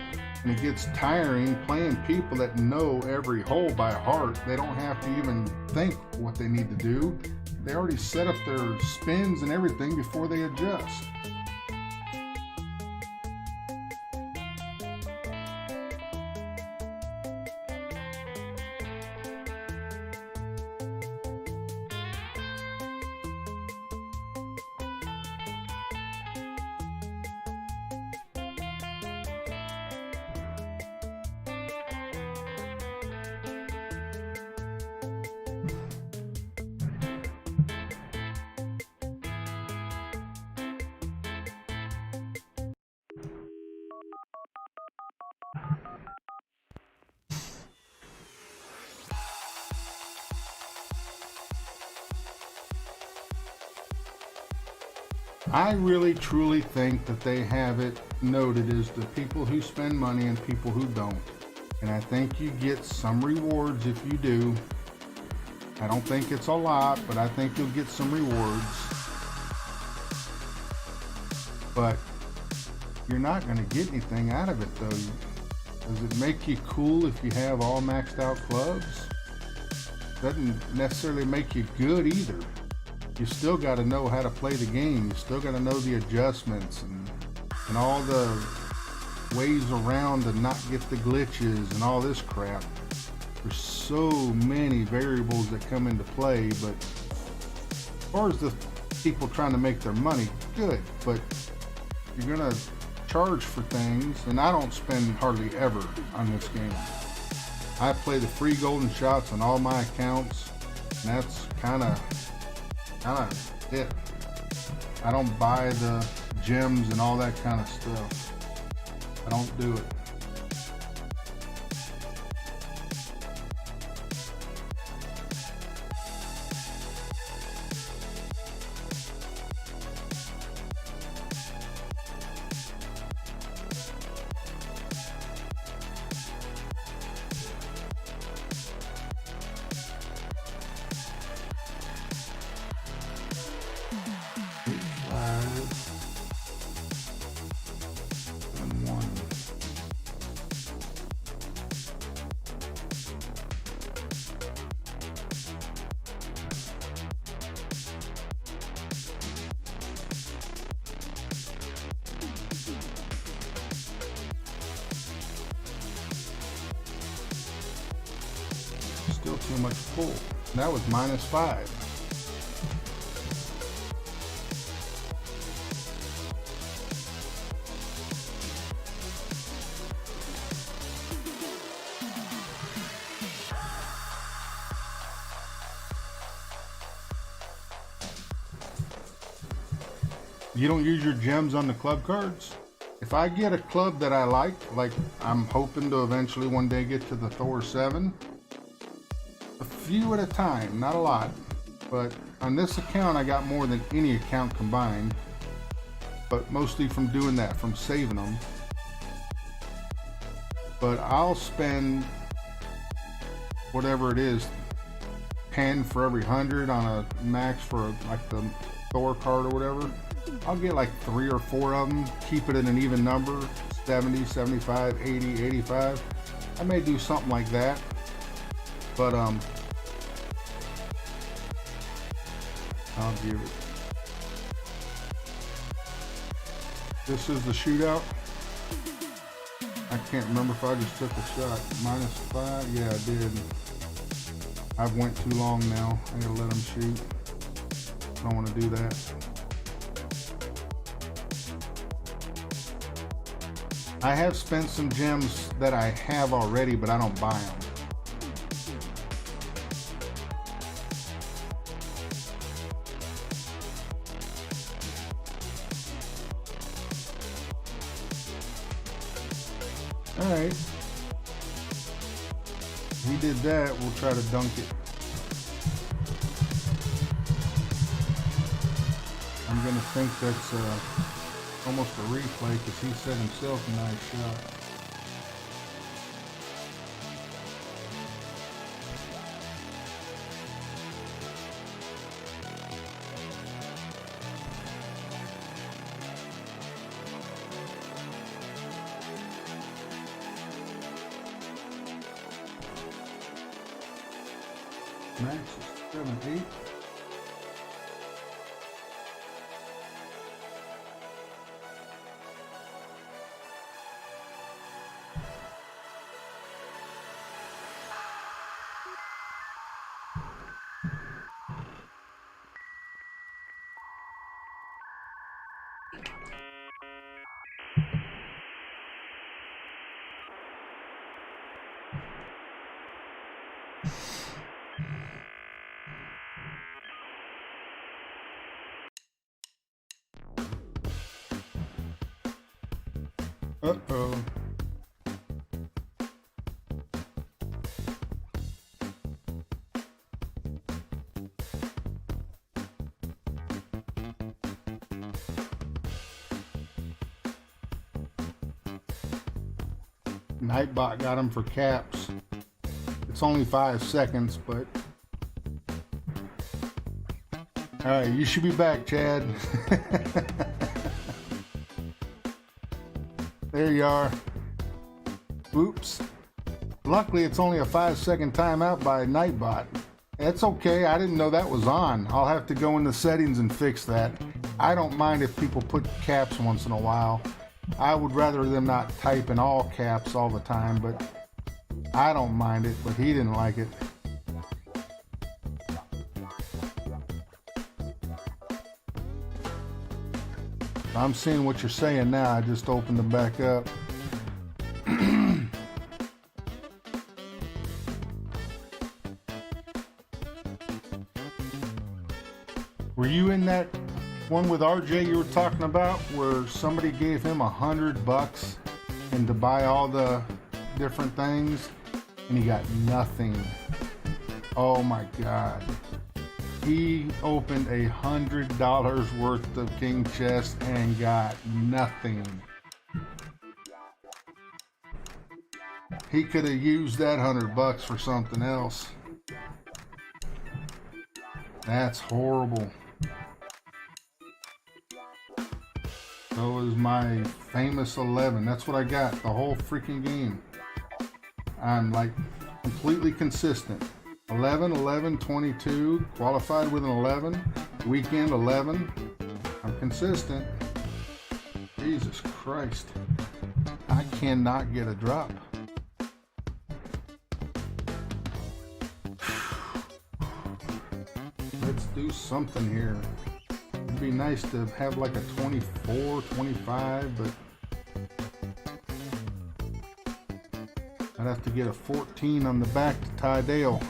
and it gets tiring playing people that know every hole by heart. They don't have to even think what they need to do. They already set up their spins and everything before they adjust. I really truly think that they have it noted as the people who spend money and people who don't. And I think you get some rewards if you do. I don't think it's a lot, but I think you'll get some rewards. But you're not going to get anything out of it though. Does it make you cool if you have all maxed out clubs? Doesn't necessarily make you good either. You still got to know how to play the game. You still got to know the adjustments and all the ways around to not get the glitches and all this crap. There's so many variables that come into play, but as far as the people trying to make their money, good, but you're gonna charge for things, and I don't spend hardly ever on this game. I play the free golden shots on all my accounts, and that's kind of it. I don't buy the gems and all that kind of stuff. I don't do it. Still too much pull. That was -5. You don't use your gems on the club cards? If I get a club that I like I'm hoping to eventually one day get to the Thor 7, a few at a time, not a lot, but on this account I got more than any account combined, but mostly from doing that, from saving them. But I'll spend whatever it is, 10 for every 100 on a max for like the Thor card or whatever. I'll get like 3 or 4 of them, keep it at an even number, 70, 75, 80, 85. I may do something like that, but I'll give it. This is the shootout. I can't remember if I just took a shot. -5, yeah, I did. I've went too long now. I gotta let them shoot. I don't want to do that. I have spent some gems that I have already, but I don't buy them. All right. We did that. We'll try to dunk it. I'm gonna think that's almost a replay because he set himself a nice shot. Max is 7, 8. Uh-oh. Nightbot got him for caps. It's only 5 seconds, but... Alright, you should be back, Chad. There you are. Oops. Luckily, it's only a 5-second timeout by Nightbot. That's okay. I didn't know that was on. I'll have to go into settings and fix that. I don't mind if people put caps once in a while. I would rather them not type in all caps all the time, but I don't mind it, but he didn't like it. I'm seeing what you're saying now. I just opened them back up. Were you in that one with RJ you were talking about where somebody gave him $100 and to buy all the different things and he got nothing? Oh my God. He opened $100 worth of king chest and got nothing. He could have used that $100 for something else. That's horrible. So is my famous 11. That's what I got the whole freaking game. I'm like completely consistent. 11, 11, 22, qualified with an 11, weekend 11. I'm consistent. Jesus Christ. I cannot get a drop. Let's do something here. It'd be nice to have like a 24, 25, but I'd have to get a 14 on the back to tie Dale.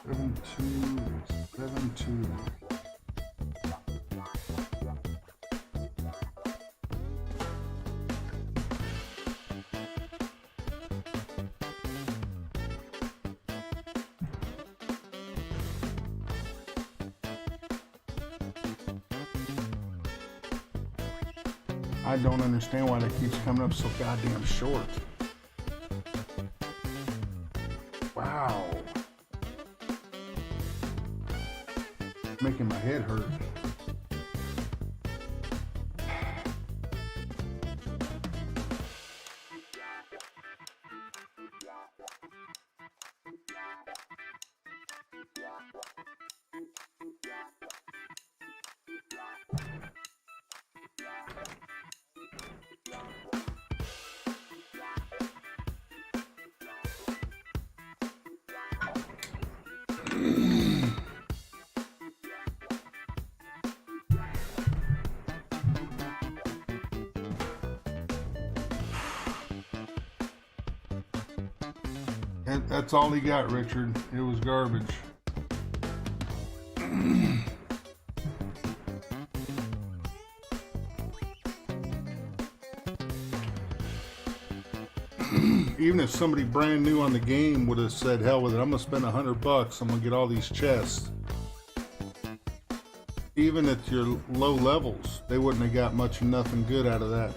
7-2. I don't understand why that keeps coming up so goddamn short. Wow. Making my head hurt. That's all he got, Richard. It was garbage. Even if somebody brand new on the game would have said, hell with it, I'm gonna spend $100, I'm gonna get all these chests. Even at your low levels, they wouldn't have got much of nothing good out of that.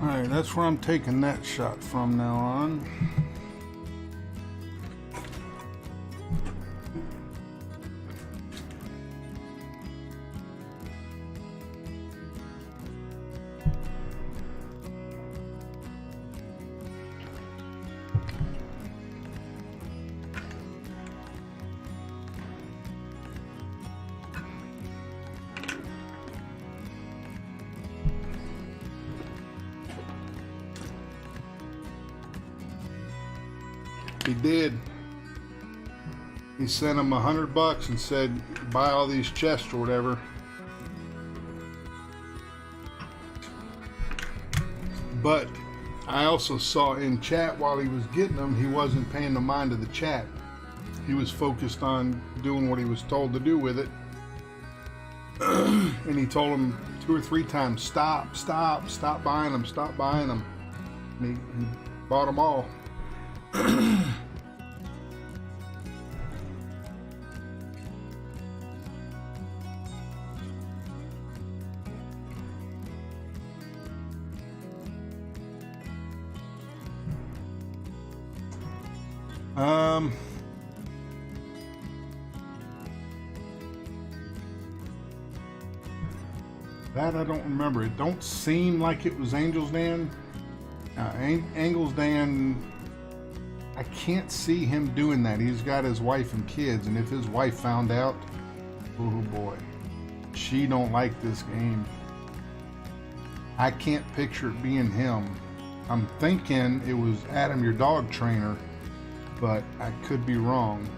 Alright, that's where I'm taking that shot from now on. He did. He sent him $100 and said, buy all these chests or whatever. But I also saw in chat while he was getting them, he wasn't paying no mind to the chat. He was focused on doing what he was told to do with it. And he told him 2 or 3 times, stop buying them, stop buying them. And he bought them all. That I don't remember. It don't seem like it was Angel's Dan. Angel's Dan, I can't see him doing that. He's got his wife and kids, and if his wife found out, oh boy, she don't like this game. I can't picture it being him. I'm thinking it was Adam, your dog trainer, but I could be wrong.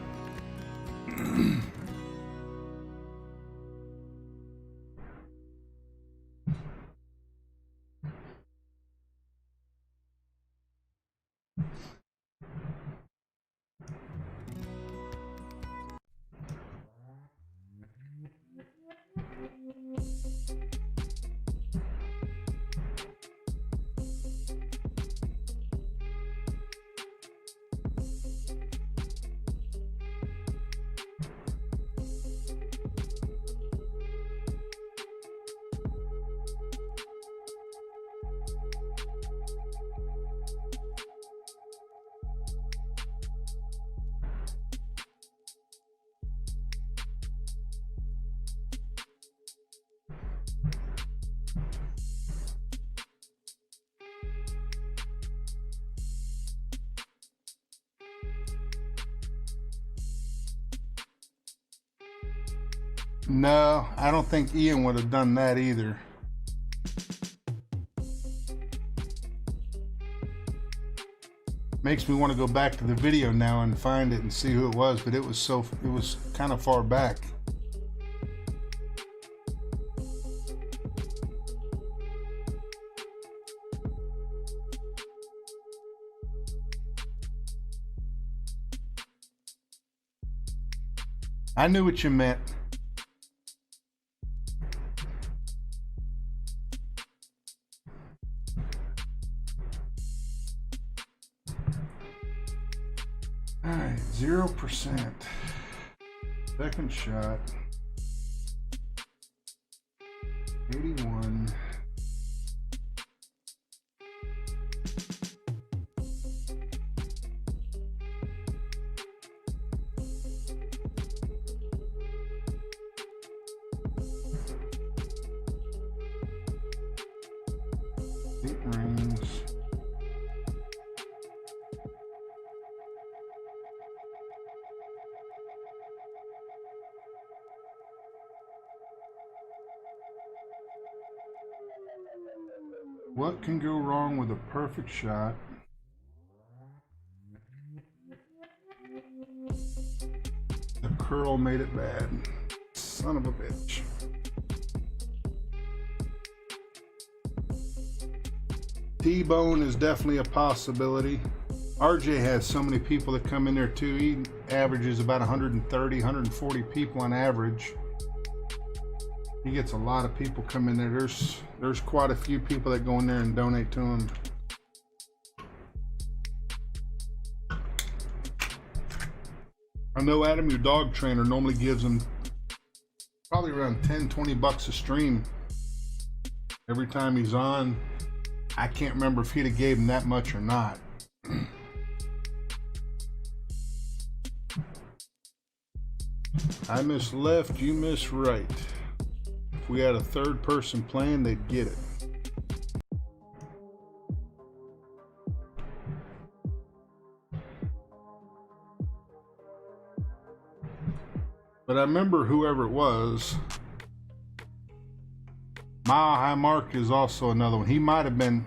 No, I don't think Ian would have done that either. Makes me want to go back to the video now and find it and see who it was, but it was kind of far back. I knew what you meant. All right, 0%. Second shot. 81. Eight rings. What can go wrong with a perfect shot? The curl made it bad. Son of a bitch. T-bone is definitely a possibility. RJ has so many people that come in there too. He averages about 130, 140 people on average. He gets a lot of people come in there. There's quite a few people that go in there and donate to him. I know Adam, your dog trainer, normally gives him probably around 10, 20 bucks a stream every time he's on. I can't remember if he'd have gave him that much or not. I miss left, you miss right. If we had a third person playing, they'd get it. But I remember whoever it was. Mile High Mark is also another one. It might have been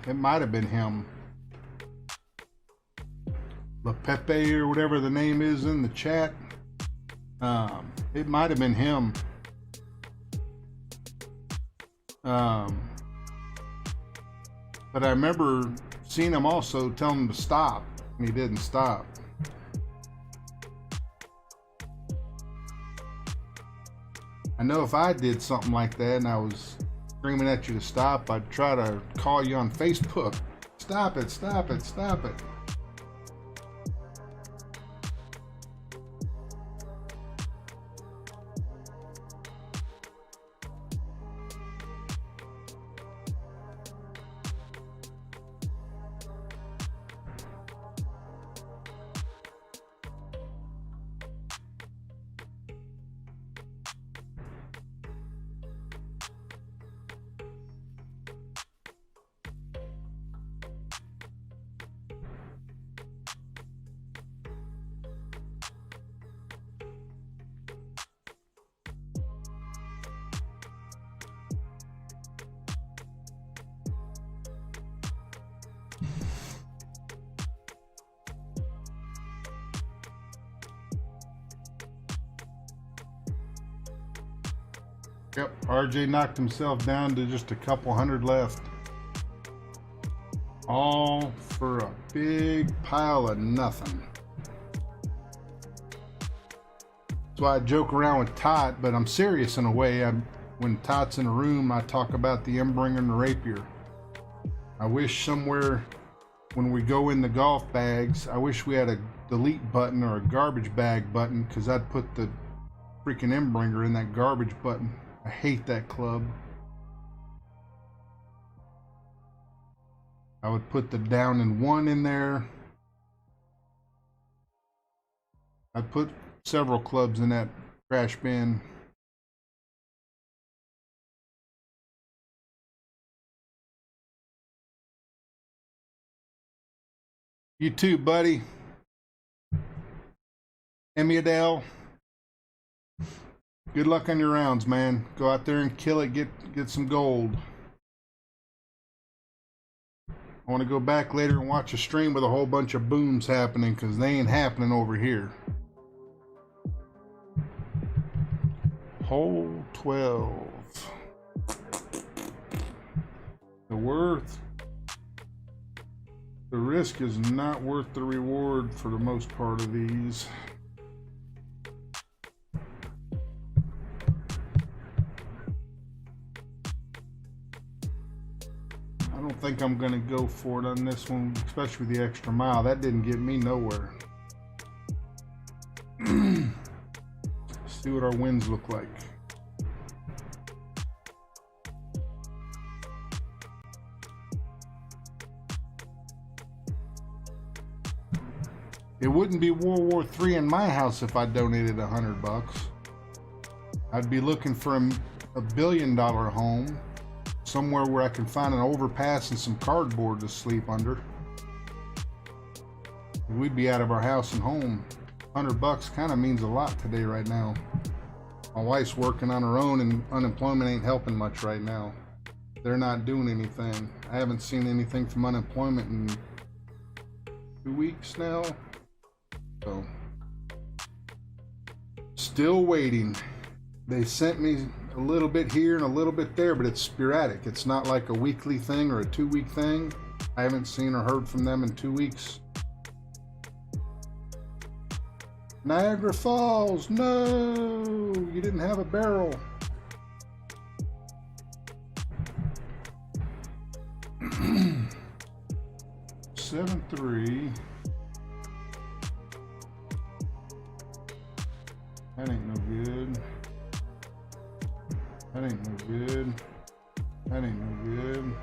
him. La Pepe or whatever the name is in the chat. It might have been him. But I remember seeing him also tell him to stop, and he didn't stop. I know if I did something like that and I was screaming at you to stop, I'd try to call you on Facebook. Stop it, stop it, stop it. Yep, RJ knocked himself down to just a couple hundred left. All for a big pile of nothing. That's why I joke around with Tot, but I'm serious in a way. When Tot's in a room, I talk about the Embringer and the rapier. I wish somewhere when we go in the golf bags, I wish we had a delete button or a garbage bag button, because I'd put the freaking Embringer in that garbage button. I hate that club. I would put the down in one in there. I'd put several clubs in that trash bin. You too, buddy. Emiadale. Good luck on your rounds, man. Go out there and kill it. Get some gold. I want to go back later and watch a stream with a whole bunch of booms happening, because they ain't happening over here. Hole 12. The risk is not worth the reward for the most part of these. I don't think I'm gonna go for it on this one, especially with the extra mile. That didn't get me nowhere. Let's see what our winds look like. It wouldn't be World War III in my house if I donated $100. I'd be looking for a $1 billion home, somewhere where I can find an overpass and some cardboard to sleep under. We'd be out of our house and home. $100 kind of means a lot today right now. My wife's working on her own and unemployment ain't helping much right now. They're not doing anything. I haven't seen anything from unemployment in 2 weeks now. So, still waiting. They sent me a little bit here and a little bit there, but it's sporadic. It's not like a weekly thing or a 2-week thing. I haven't seen or heard from them in 2 weeks. Niagara Falls, no, you didn't have a barrel. Seven, 3. That ain't no good. That ain't no good. That ain't no good.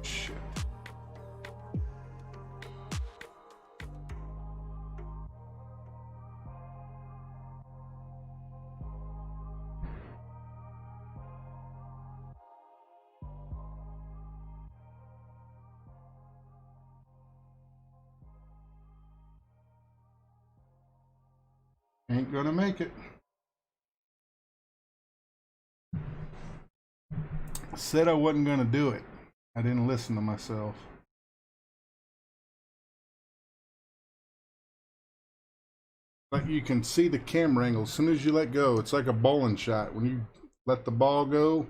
Shit. Ain't gonna make it. Said I wasn't gonna do it. I didn't listen to myself. But you can see the camera angle as soon as you let go. It's like a bowling shot. When you let the ball go,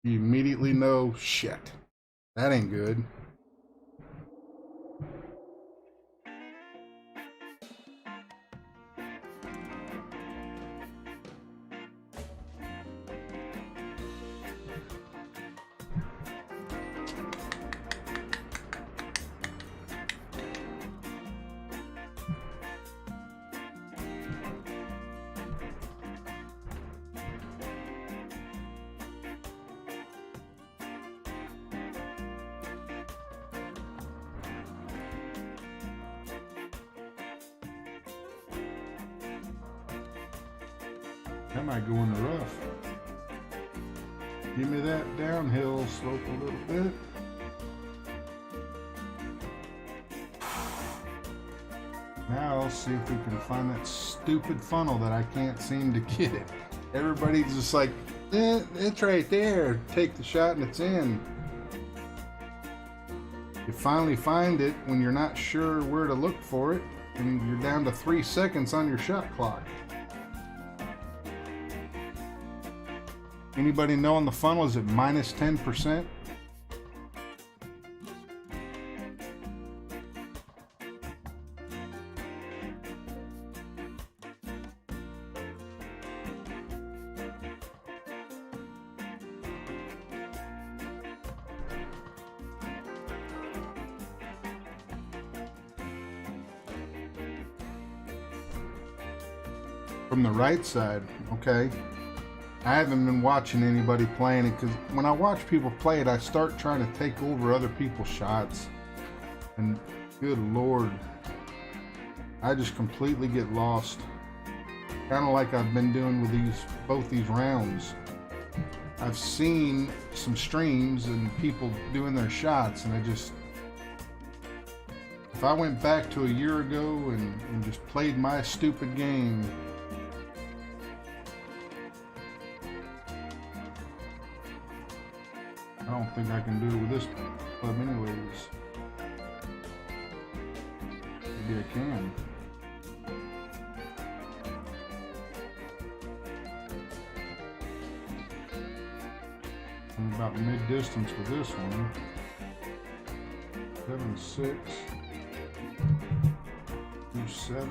you immediately know, shit, that ain't good. That might go in the rough. Give me that downhill slope a little bit. Now I'll see if we can find that stupid funnel that I can't seem to get it. Everybody's just like, it's right there. Take the shot and it's in. You finally find it when you're not sure where to look for it, and you're down to 3 seconds on your shot clock. Anybody know on the funnel, is it minus 10%? From the right side, okay. I haven't been watching anybody playing it, because when I watch people play it, I start trying to take over other people's shots. And good Lord, I just completely get lost. Kind of like I've been doing with both these rounds. I've seen some streams and people doing their shots, and If I went back to a year ago and just played my stupid game, I don't think I can do it with this club anyways. Maybe I can. I'm about mid-distance with this one. 7-6. 2-7.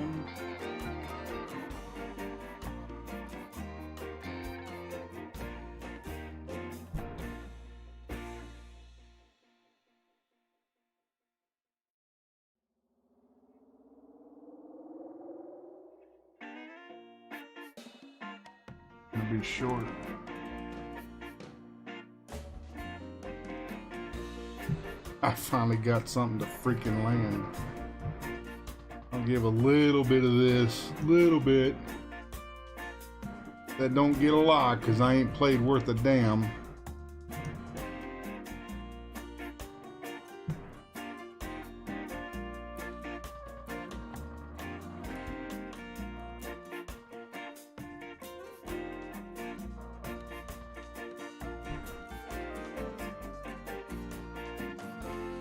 Gonna be short. I finally got something to freaking land. I'll give a little bit of this, little bit. That don't get a lot because I ain't played worth a damn.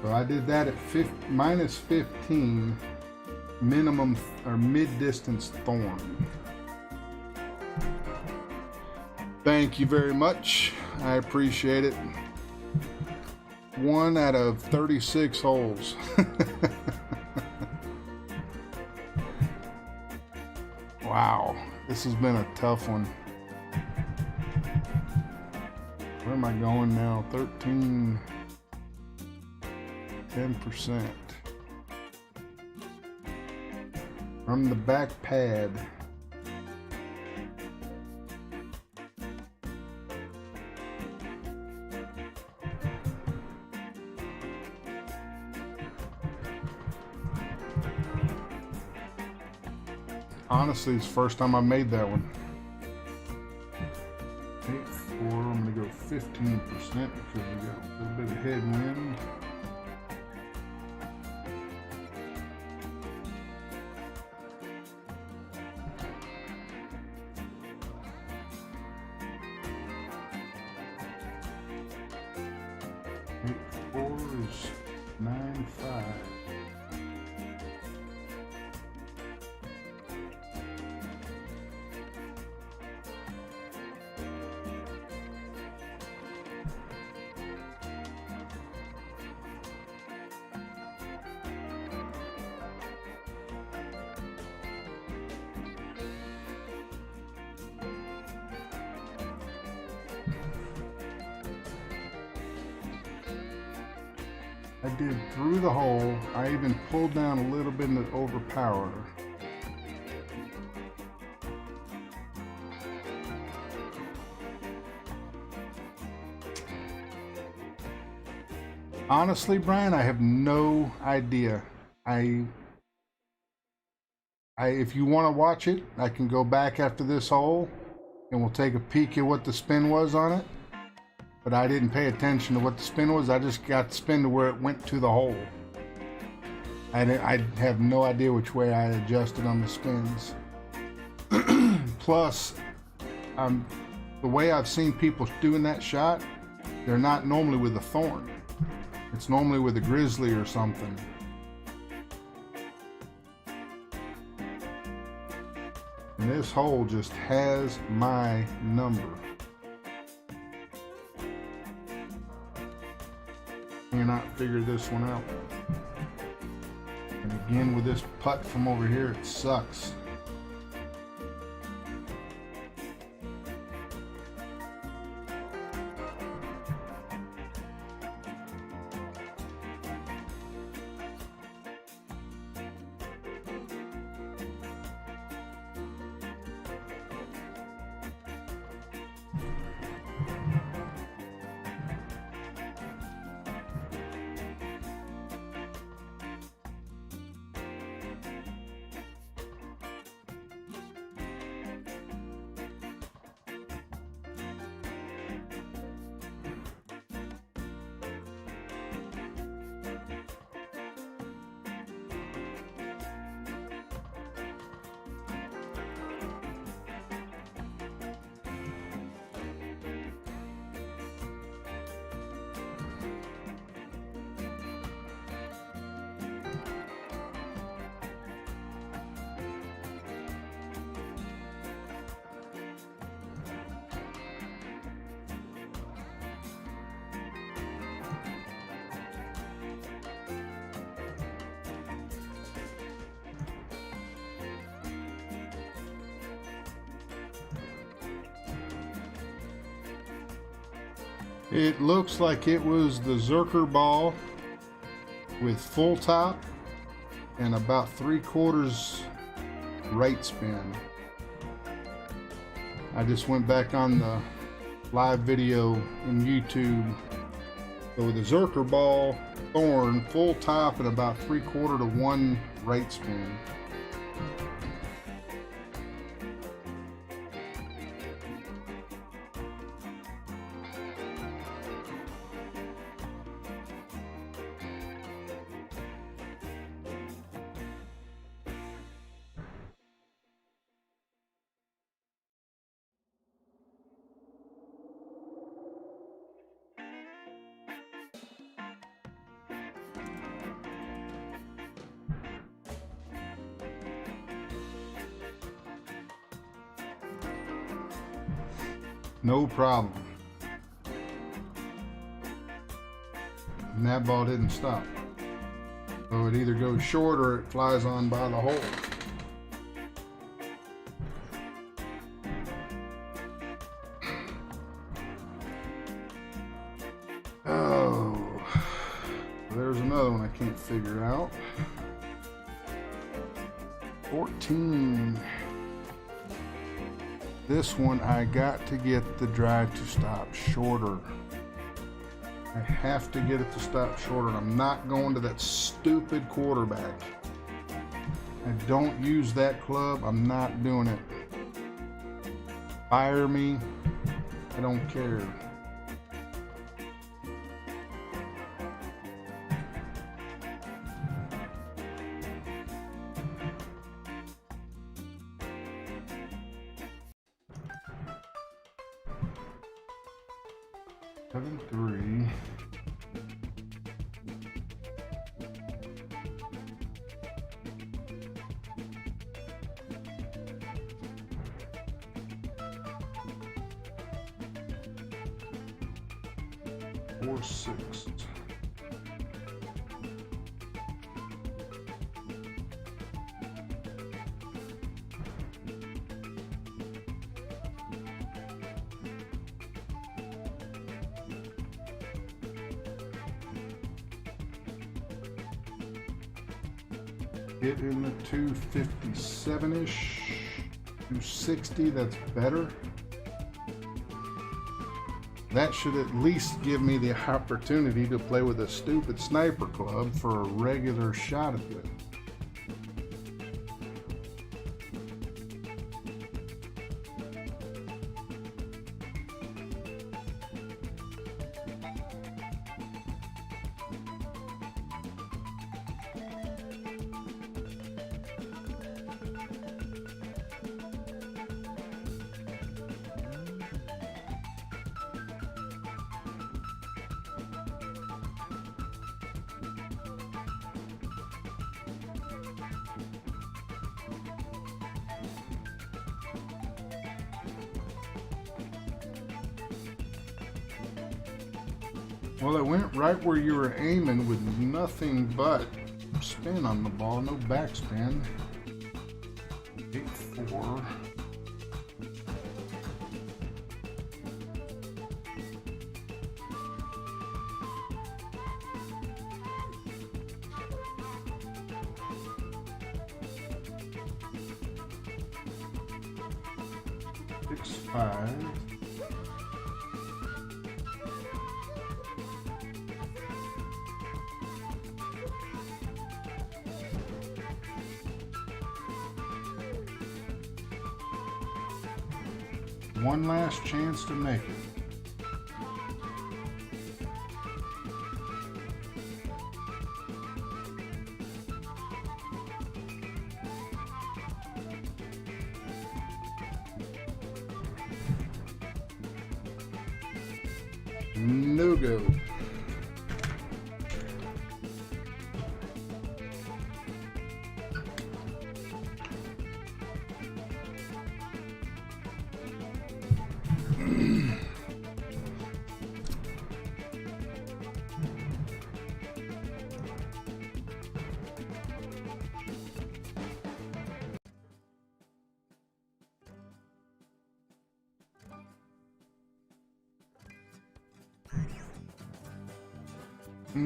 So I did that at minus 15 minimum or mid-distance thorn. Thank you very much. I appreciate it. 1 out of 36 holes. Wow, this has been a tough one. Where am I going now? 13. 10% from the back pad. Honestly, it's the first time I made that one. 8-4. I'm gonna go 15% because we got a little bit of headwind. Is 9-5. I did through the hole. I even pulled down a little bit to overpower. Honestly, Brian, I have no idea. If you want to watch it, I can go back after this hole and we'll take a peek at what the spin was on it. But I didn't pay attention to what the spin was. I just got the spin to where it went to the hole. I have no idea which way I adjusted on the spins. Plus, the way I've seen people doing that shot, they're not normally with a thorn. It's normally with a grizzly or something. And this hole just has my number. Cannot figure this one out. And again, with this putt from over here, it sucks. It looks like it was the Zerker ball with full top and about 3/4 right spin. I just went back on the live video in YouTube. So the Zerker ball, thorn, full top and about 3/4 to 1 right spin. No problem. And that ball didn't stop. So it either goes short or it flies on by the hole. Oh, there's another one I can't figure out. 14. This one I got to get the drive to stop shorter. I have to get it to stop shorter, and I'm not going to that stupid quarterback. I don't use that club. I'm not doing it. Fire me. I don't care. Seven, 3. Four, 6. Get in the 257-ish, 260, that's better. That should at least give me the opportunity to play with a stupid sniper club for a regular shot at this. Well, it went right where you were aiming with nothing but spin on the ball, no backspin. 8-4. Six, 5. One last chance to make it. No go. We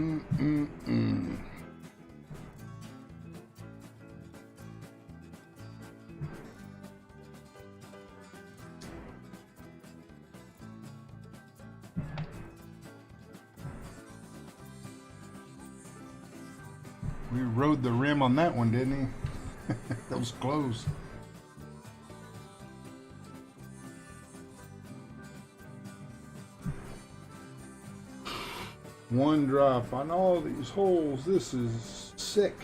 rode the rim on that one, didn't he? That was close. One drop on all these holes. This is sick.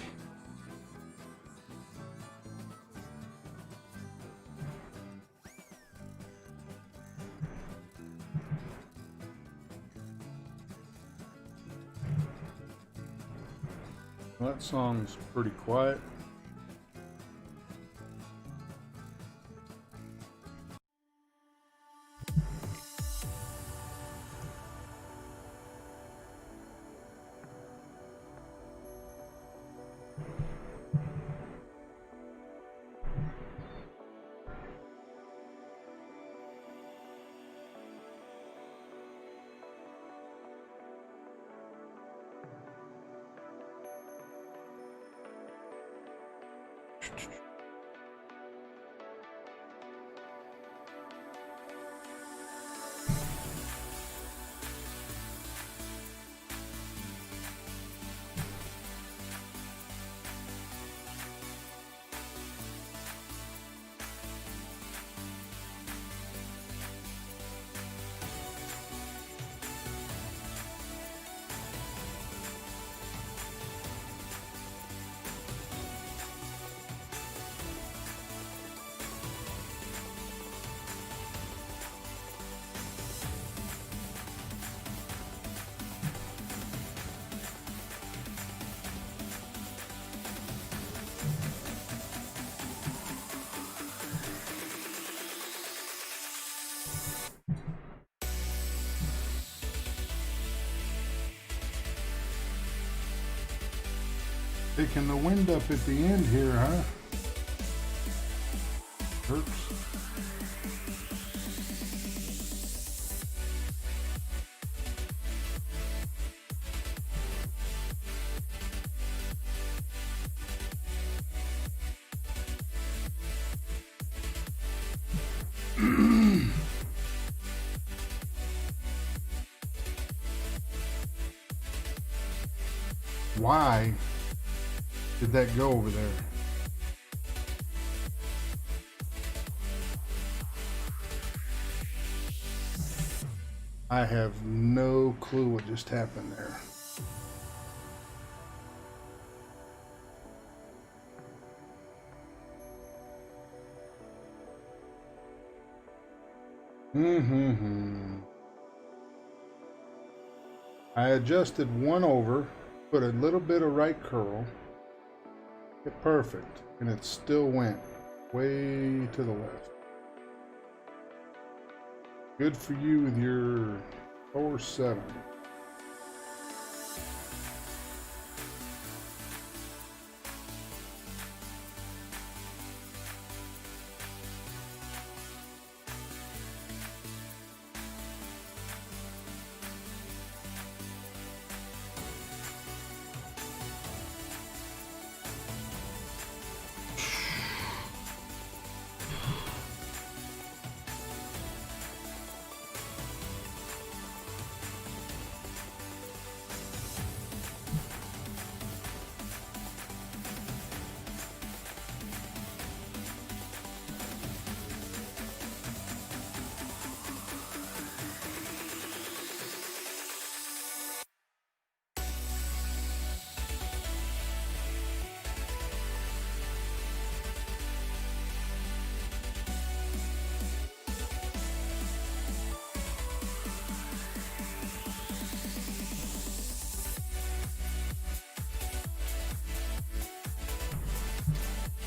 Well, that song's pretty quiet. Picking the wind up at the end here, huh? Hurts. Why did that go over there? I have no clue what just happened there. I adjusted one over, put a little bit of right curl. Perfect, and it still went way to the left. Good for you with your 4-7.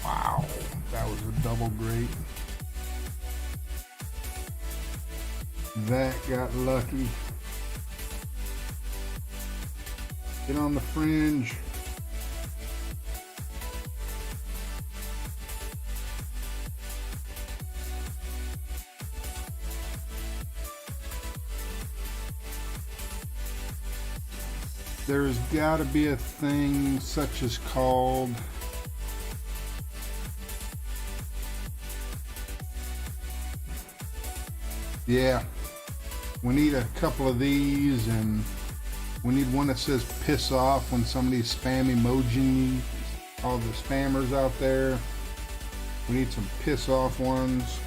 Wow, that was a double great. That got lucky. Get on the fringe. there's got to be a thing such as called yeah, we need a couple of these, and we need one that says piss off when somebody's spam emoji, all the spammers out there. We need some piss off ones.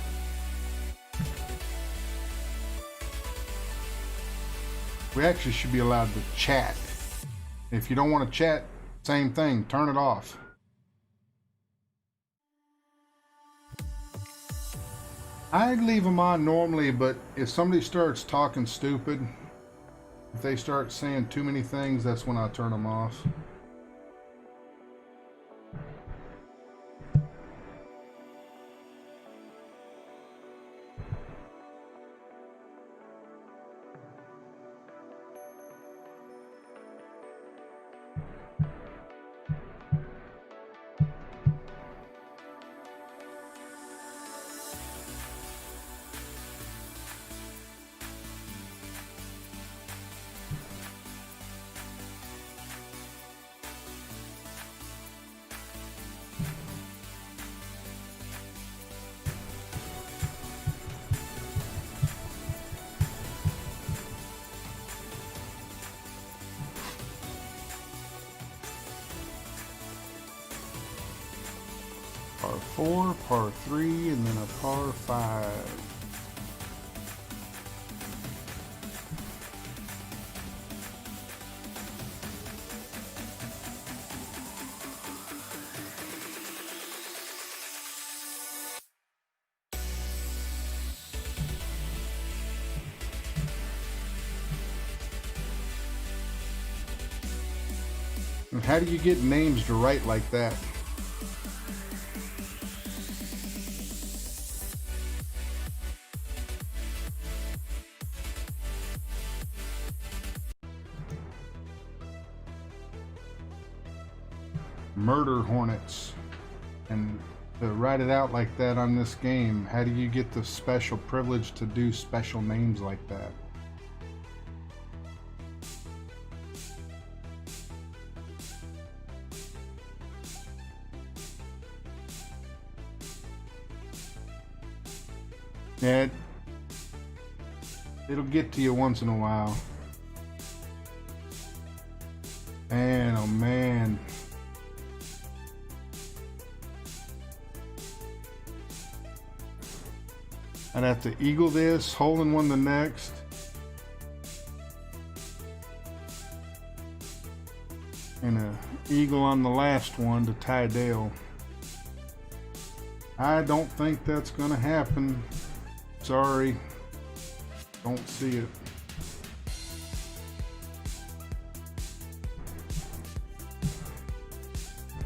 We actually should be allowed to chat. If you don't want to chat, same thing, turn it off. I'd leave them on normally, but if somebody starts talking stupid, if they start saying too many things, that's when I turn them off. Par 4, par 3, and then a par 5. And how do you get names to write like that? Murder hornets, and to write it out like that on this game, how do you get the special privilege to do special names like that? Yeah, it'll get to you once in a while. Man, oh man. I'd have to eagle this, hole in one the next. And a eagle on the last one to tie Dale. I don't think that's gonna happen. Sorry. Don't see it.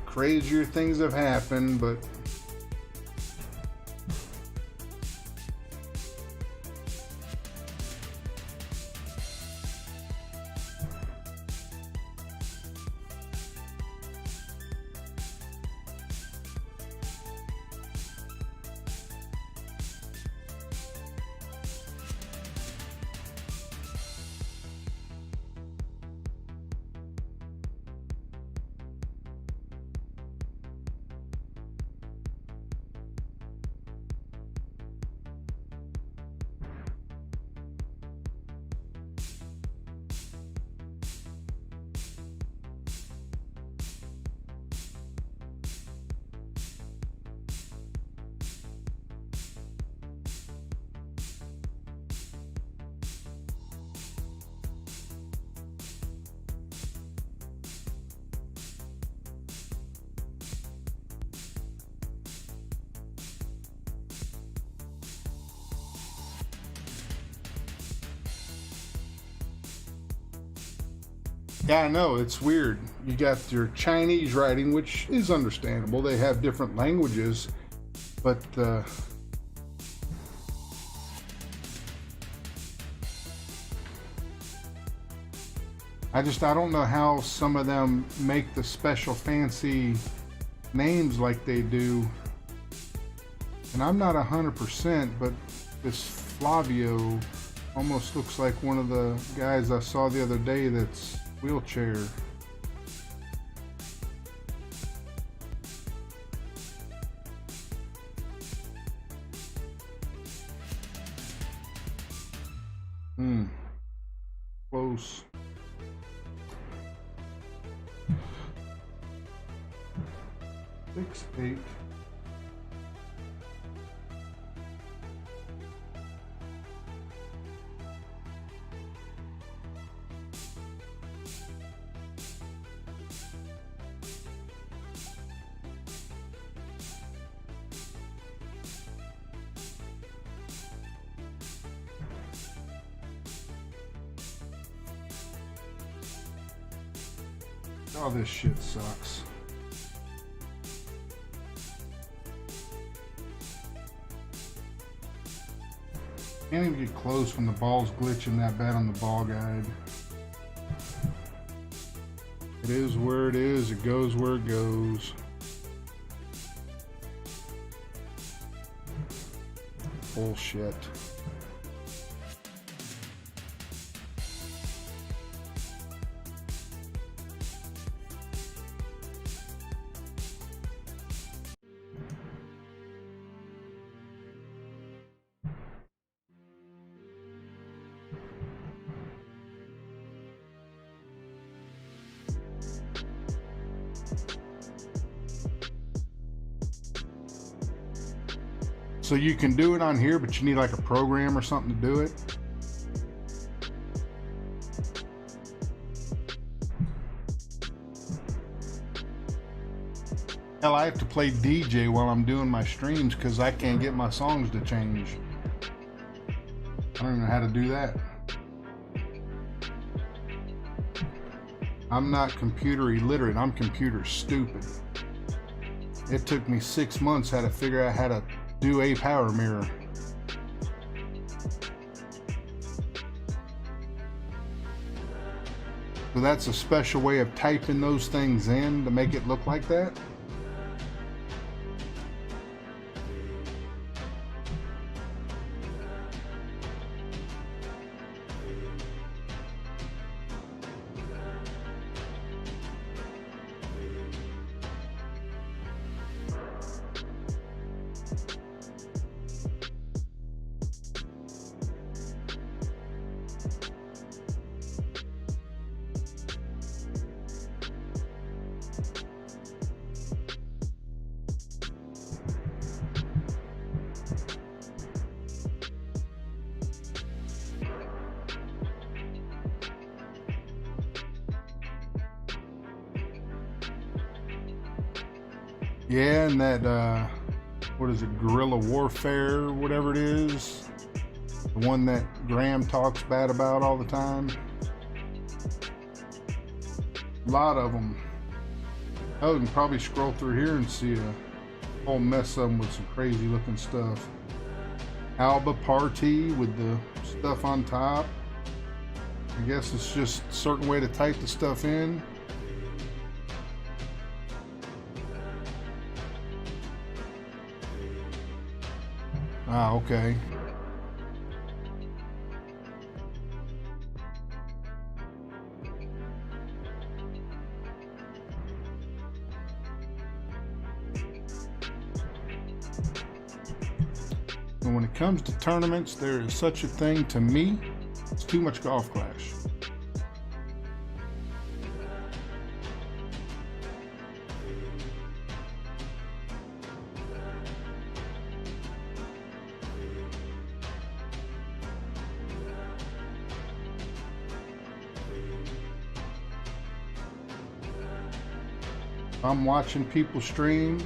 Crazier things have happened, but yeah, I know, it's weird. You got your Chinese writing, which is understandable. They have different languages, but I don't know how some of them make the special fancy names like they do. And I'm not 100%, but this Flavio almost looks like one of the guys I saw the other day that's wheelchair. Close. Six, 8. Oh, this shit sucks. Can't even get close when the ball's glitching that bad on the ball guide. It is where it is, it goes where it goes. Bullshit. So you can do it on here, but you need like a program or something to do it. Hell, I have to play DJ while I'm doing my streams because I can't get my songs to change. I don't even know how to do that. I'm not computer illiterate, I'm computer stupid. It took me 6 months how to figure out how to do a power mirror. So that's a special way of typing those things in to make it look like that. Yeah, and that, what is it, guerrilla warfare, whatever it is. The one that Graham talks bad about all the time. A lot of them. Oh, you can probably scroll through here and see a whole mess of them with some crazy looking stuff. Alba Party with the stuff on top. I guess it's just a certain way to type the stuff in. Ah, okay. And when it comes to tournaments, there is such a thing to me. It's too much Golf Clash. I'm watching people stream.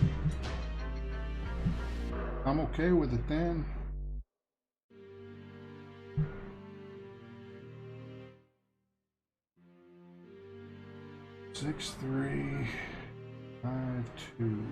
I'm okay with it then. Six, 3, 5, 2.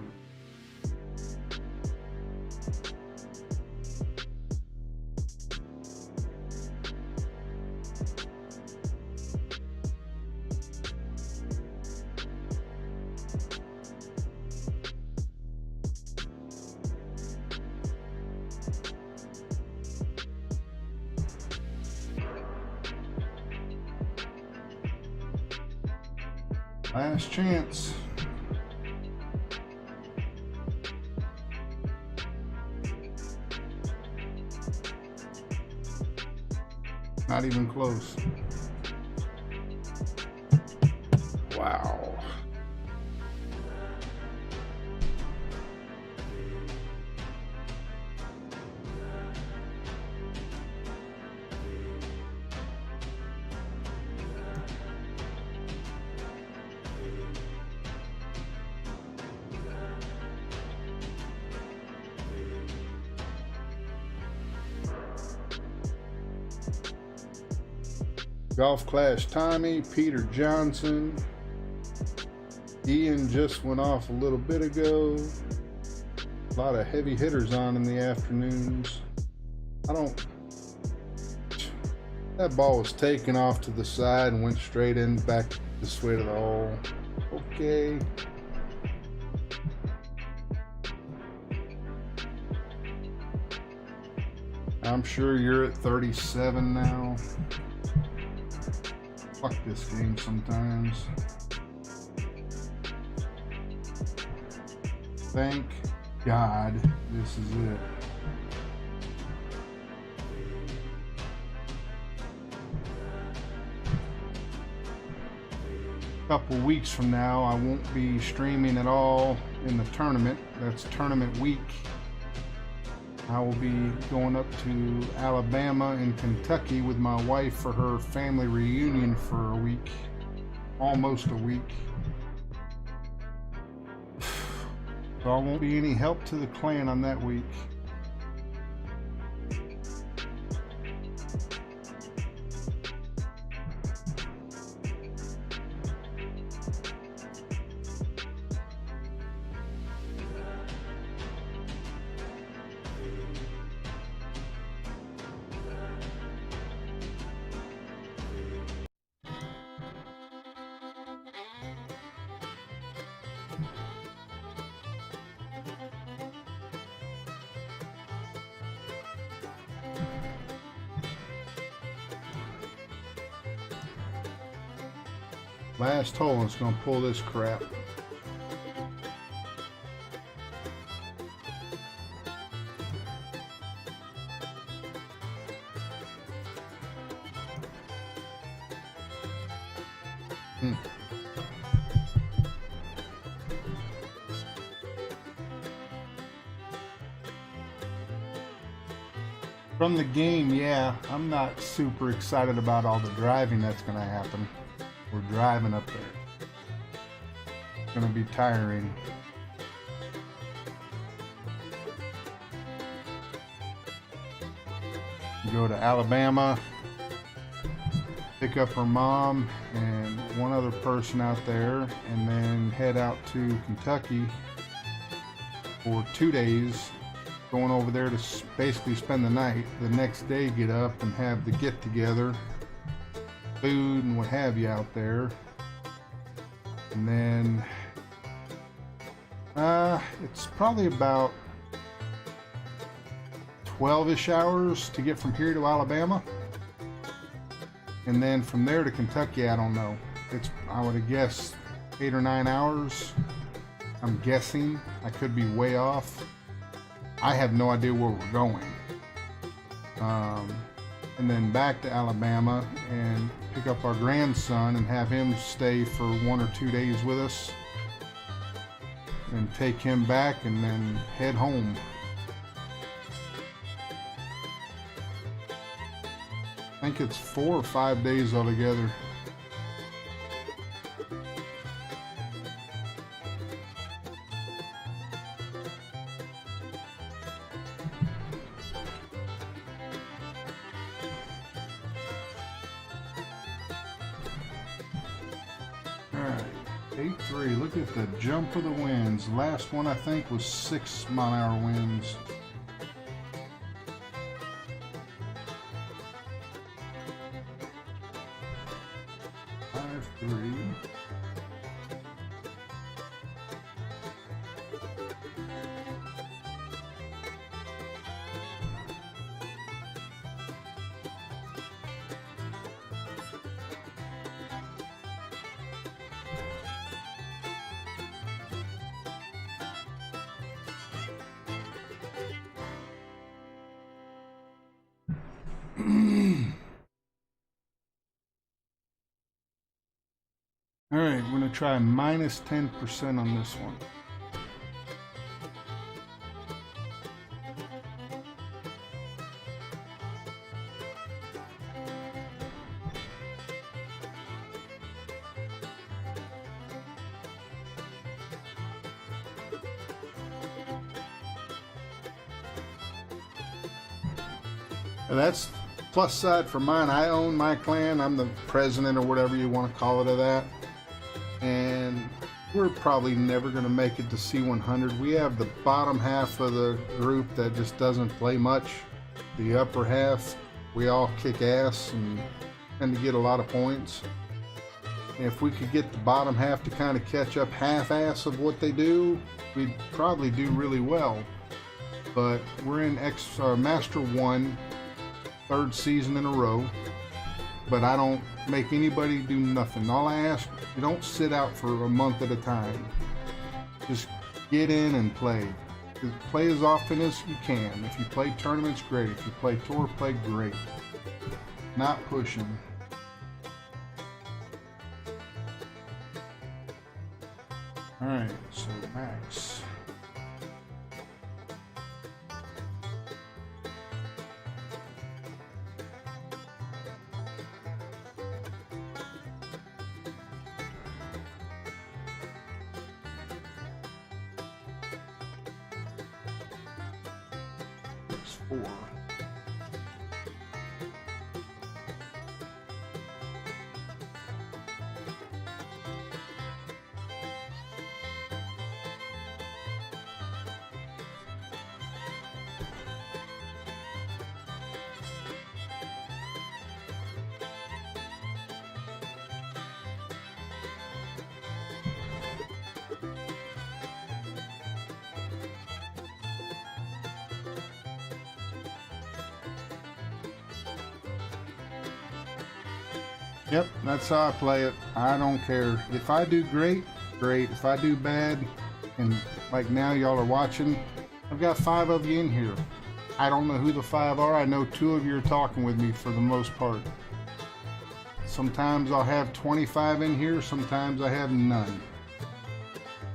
Last chance. Not even close. Wow. Golf Clash Tommy, Peter Johnson. Ian just went off a little bit ago. A lot of heavy hitters on in the afternoons. That ball was taken off to the side and went straight in back this way to the hole. Okay. I'm sure you're at 37 now. Fuck this game sometimes. Thank God this is it. A couple weeks from now, I won't be streaming at all in the tournament. That's tournament week. I will be going up to Alabama and Kentucky with my wife for her family reunion for a week, almost a week. So I won't be any help to the clan on that week. Last hole is going to pull this crap. From the game, yeah, I'm not super excited about all the driving that's going to happen. We're driving up there. It's going to be tiring. Go to Alabama, pick up her mom and one other person out there, and then head out to Kentucky for 2 days, going over there to basically spend the night. The next day get up and have the get together, food and what have you out there. And then it's probably about 12-ish hours to get from here to Alabama, and then from there to Kentucky, I don't know. It's, I would have guessed 8 or 9 hours. I'm guessing. I could be way off. I have no idea where we're going. And then back to Alabama and pick up our grandson and have him stay for 1 or 2 days with us, and take him back and then head home. I think it's 4 or 5 days altogether. Alright, 8-3. Look at the jump of the winds. Last one I think was 6-mile-an-hour winds. All right, we're gonna try minus 10% on this one. And that's plus side for mine. I own my clan. I'm the president or whatever you want to call it of that. And we're probably never going to make it to C100. We have the bottom half of the group that just doesn't play much. The upper half, we all kick ass and tend to get a lot of points. And if we could get the bottom half to kind of catch up half-ass of what they do, we'd probably do really well. But we're in Master 1, third season in a row. But I don't make anybody do nothing. All I ask, you don't sit out for a month at a time. Just get in and play. Just play as often as you can. If you play tournaments, great. If you play tour, play great. Not pushing. Alright, so max. Four. Yep, that's how I play it. I don't care. If I do great, great. If I do bad, and like now y'all are watching, I've got 5 of you in here. I don't know who the 5 are. I know 2 of you are talking with me for the most part. Sometimes I'll have 25 in here, sometimes I have none.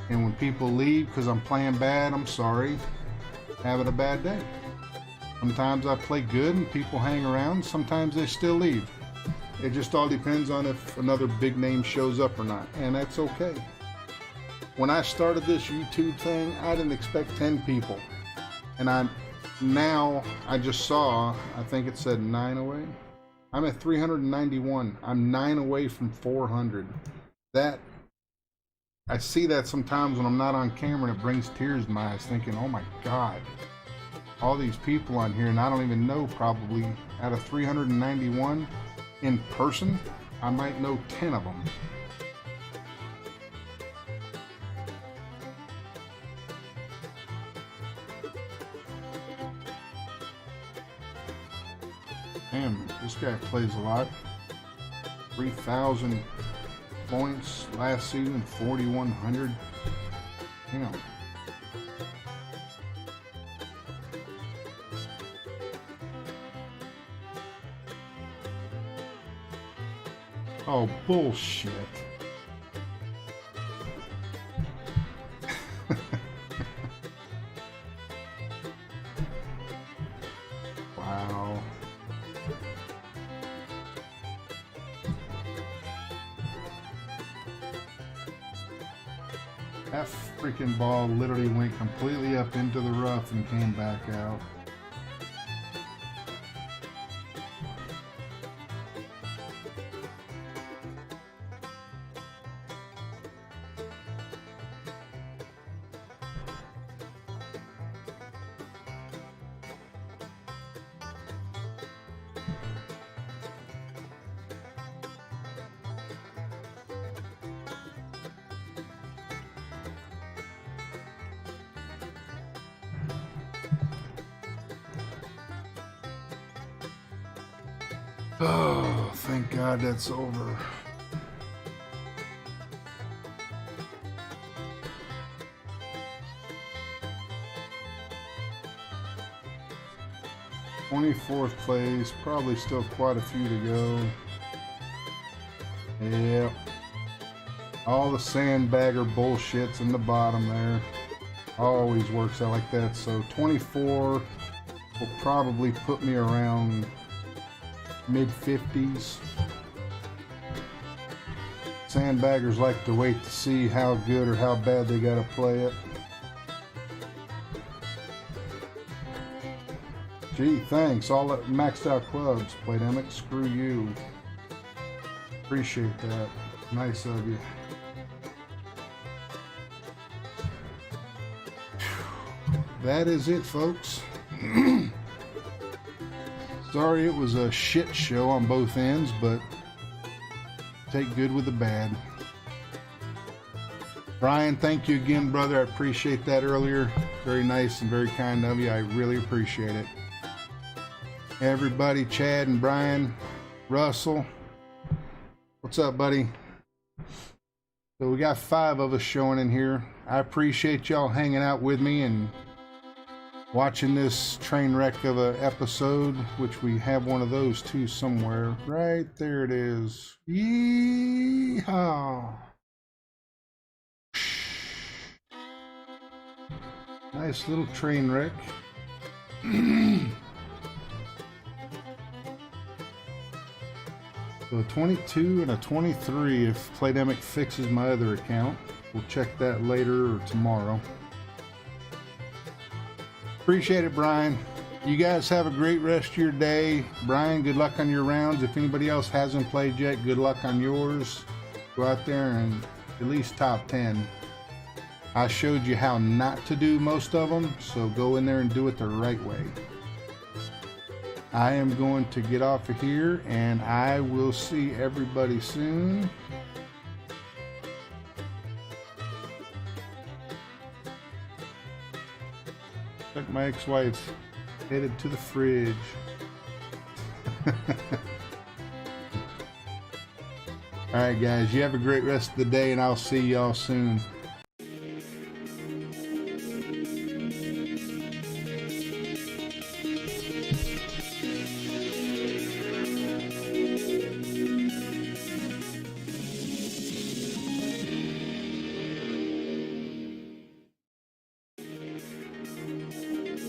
And when people leave because I'm playing bad, I'm sorry. Having a bad day. Sometimes I play good and people hang around, sometimes they still leave. It just all depends on if another big name shows up or not, and that's okay. When I started this YouTube thing, I didn't expect 10 people. And I just saw, I think it said 9 away. I'm at 391. I'm 9 away from 400. That, I see that sometimes when I'm not on camera and it brings tears to my eyes thinking, oh my God, all these people on here and I don't even know probably out of 391 in person, I might know 10 of them. Damn, this guy plays a lot. 3,000 points last season, 4,100. Damn. Oh, bullshit. Wow. That freaking ball literally went completely up into the rough and came back out. Oh, thank God that's over. 24th place, probably still quite a few to go. Yeah. All the sandbagger bullshit's in the bottom there. Always works out like that. So 24 will probably put me around mid-50s. Sandbaggers like to wait to see how good or how bad they gotta play it. Gee, thanks. All that maxed out clubs, Playdemic. Screw you. Appreciate that. Nice of you. That is it, folks. Sorry it was a shit show on both ends, but take good with the bad. Brian, thank you again, brother. I appreciate that earlier. Very nice and very kind of you. I really appreciate it. Everybody, Chad and Brian, Russell, what's up, buddy? So we got 5 of us showing in here. I appreciate y'all hanging out with me and watching this train wreck of an episode, which we have one of those too somewhere. Right there it is. Yeehaw! Nice little train wreck. So a 22 and a 23 if Playdemic fixes my other account. We'll check that later or tomorrow. Appreciate it, Brian. You guys have a great rest of your day. Brian, good luck on your rounds. If anybody else hasn't played yet, good luck on yours. Go out there and at least top 10. I showed you how not to do most of them, so go in there and do it the right way. I am going to get off of here, and I will see everybody soon. Like my ex-wife headed to the fridge. Alright guys, you have a great rest of the day, and I'll see y'all soon.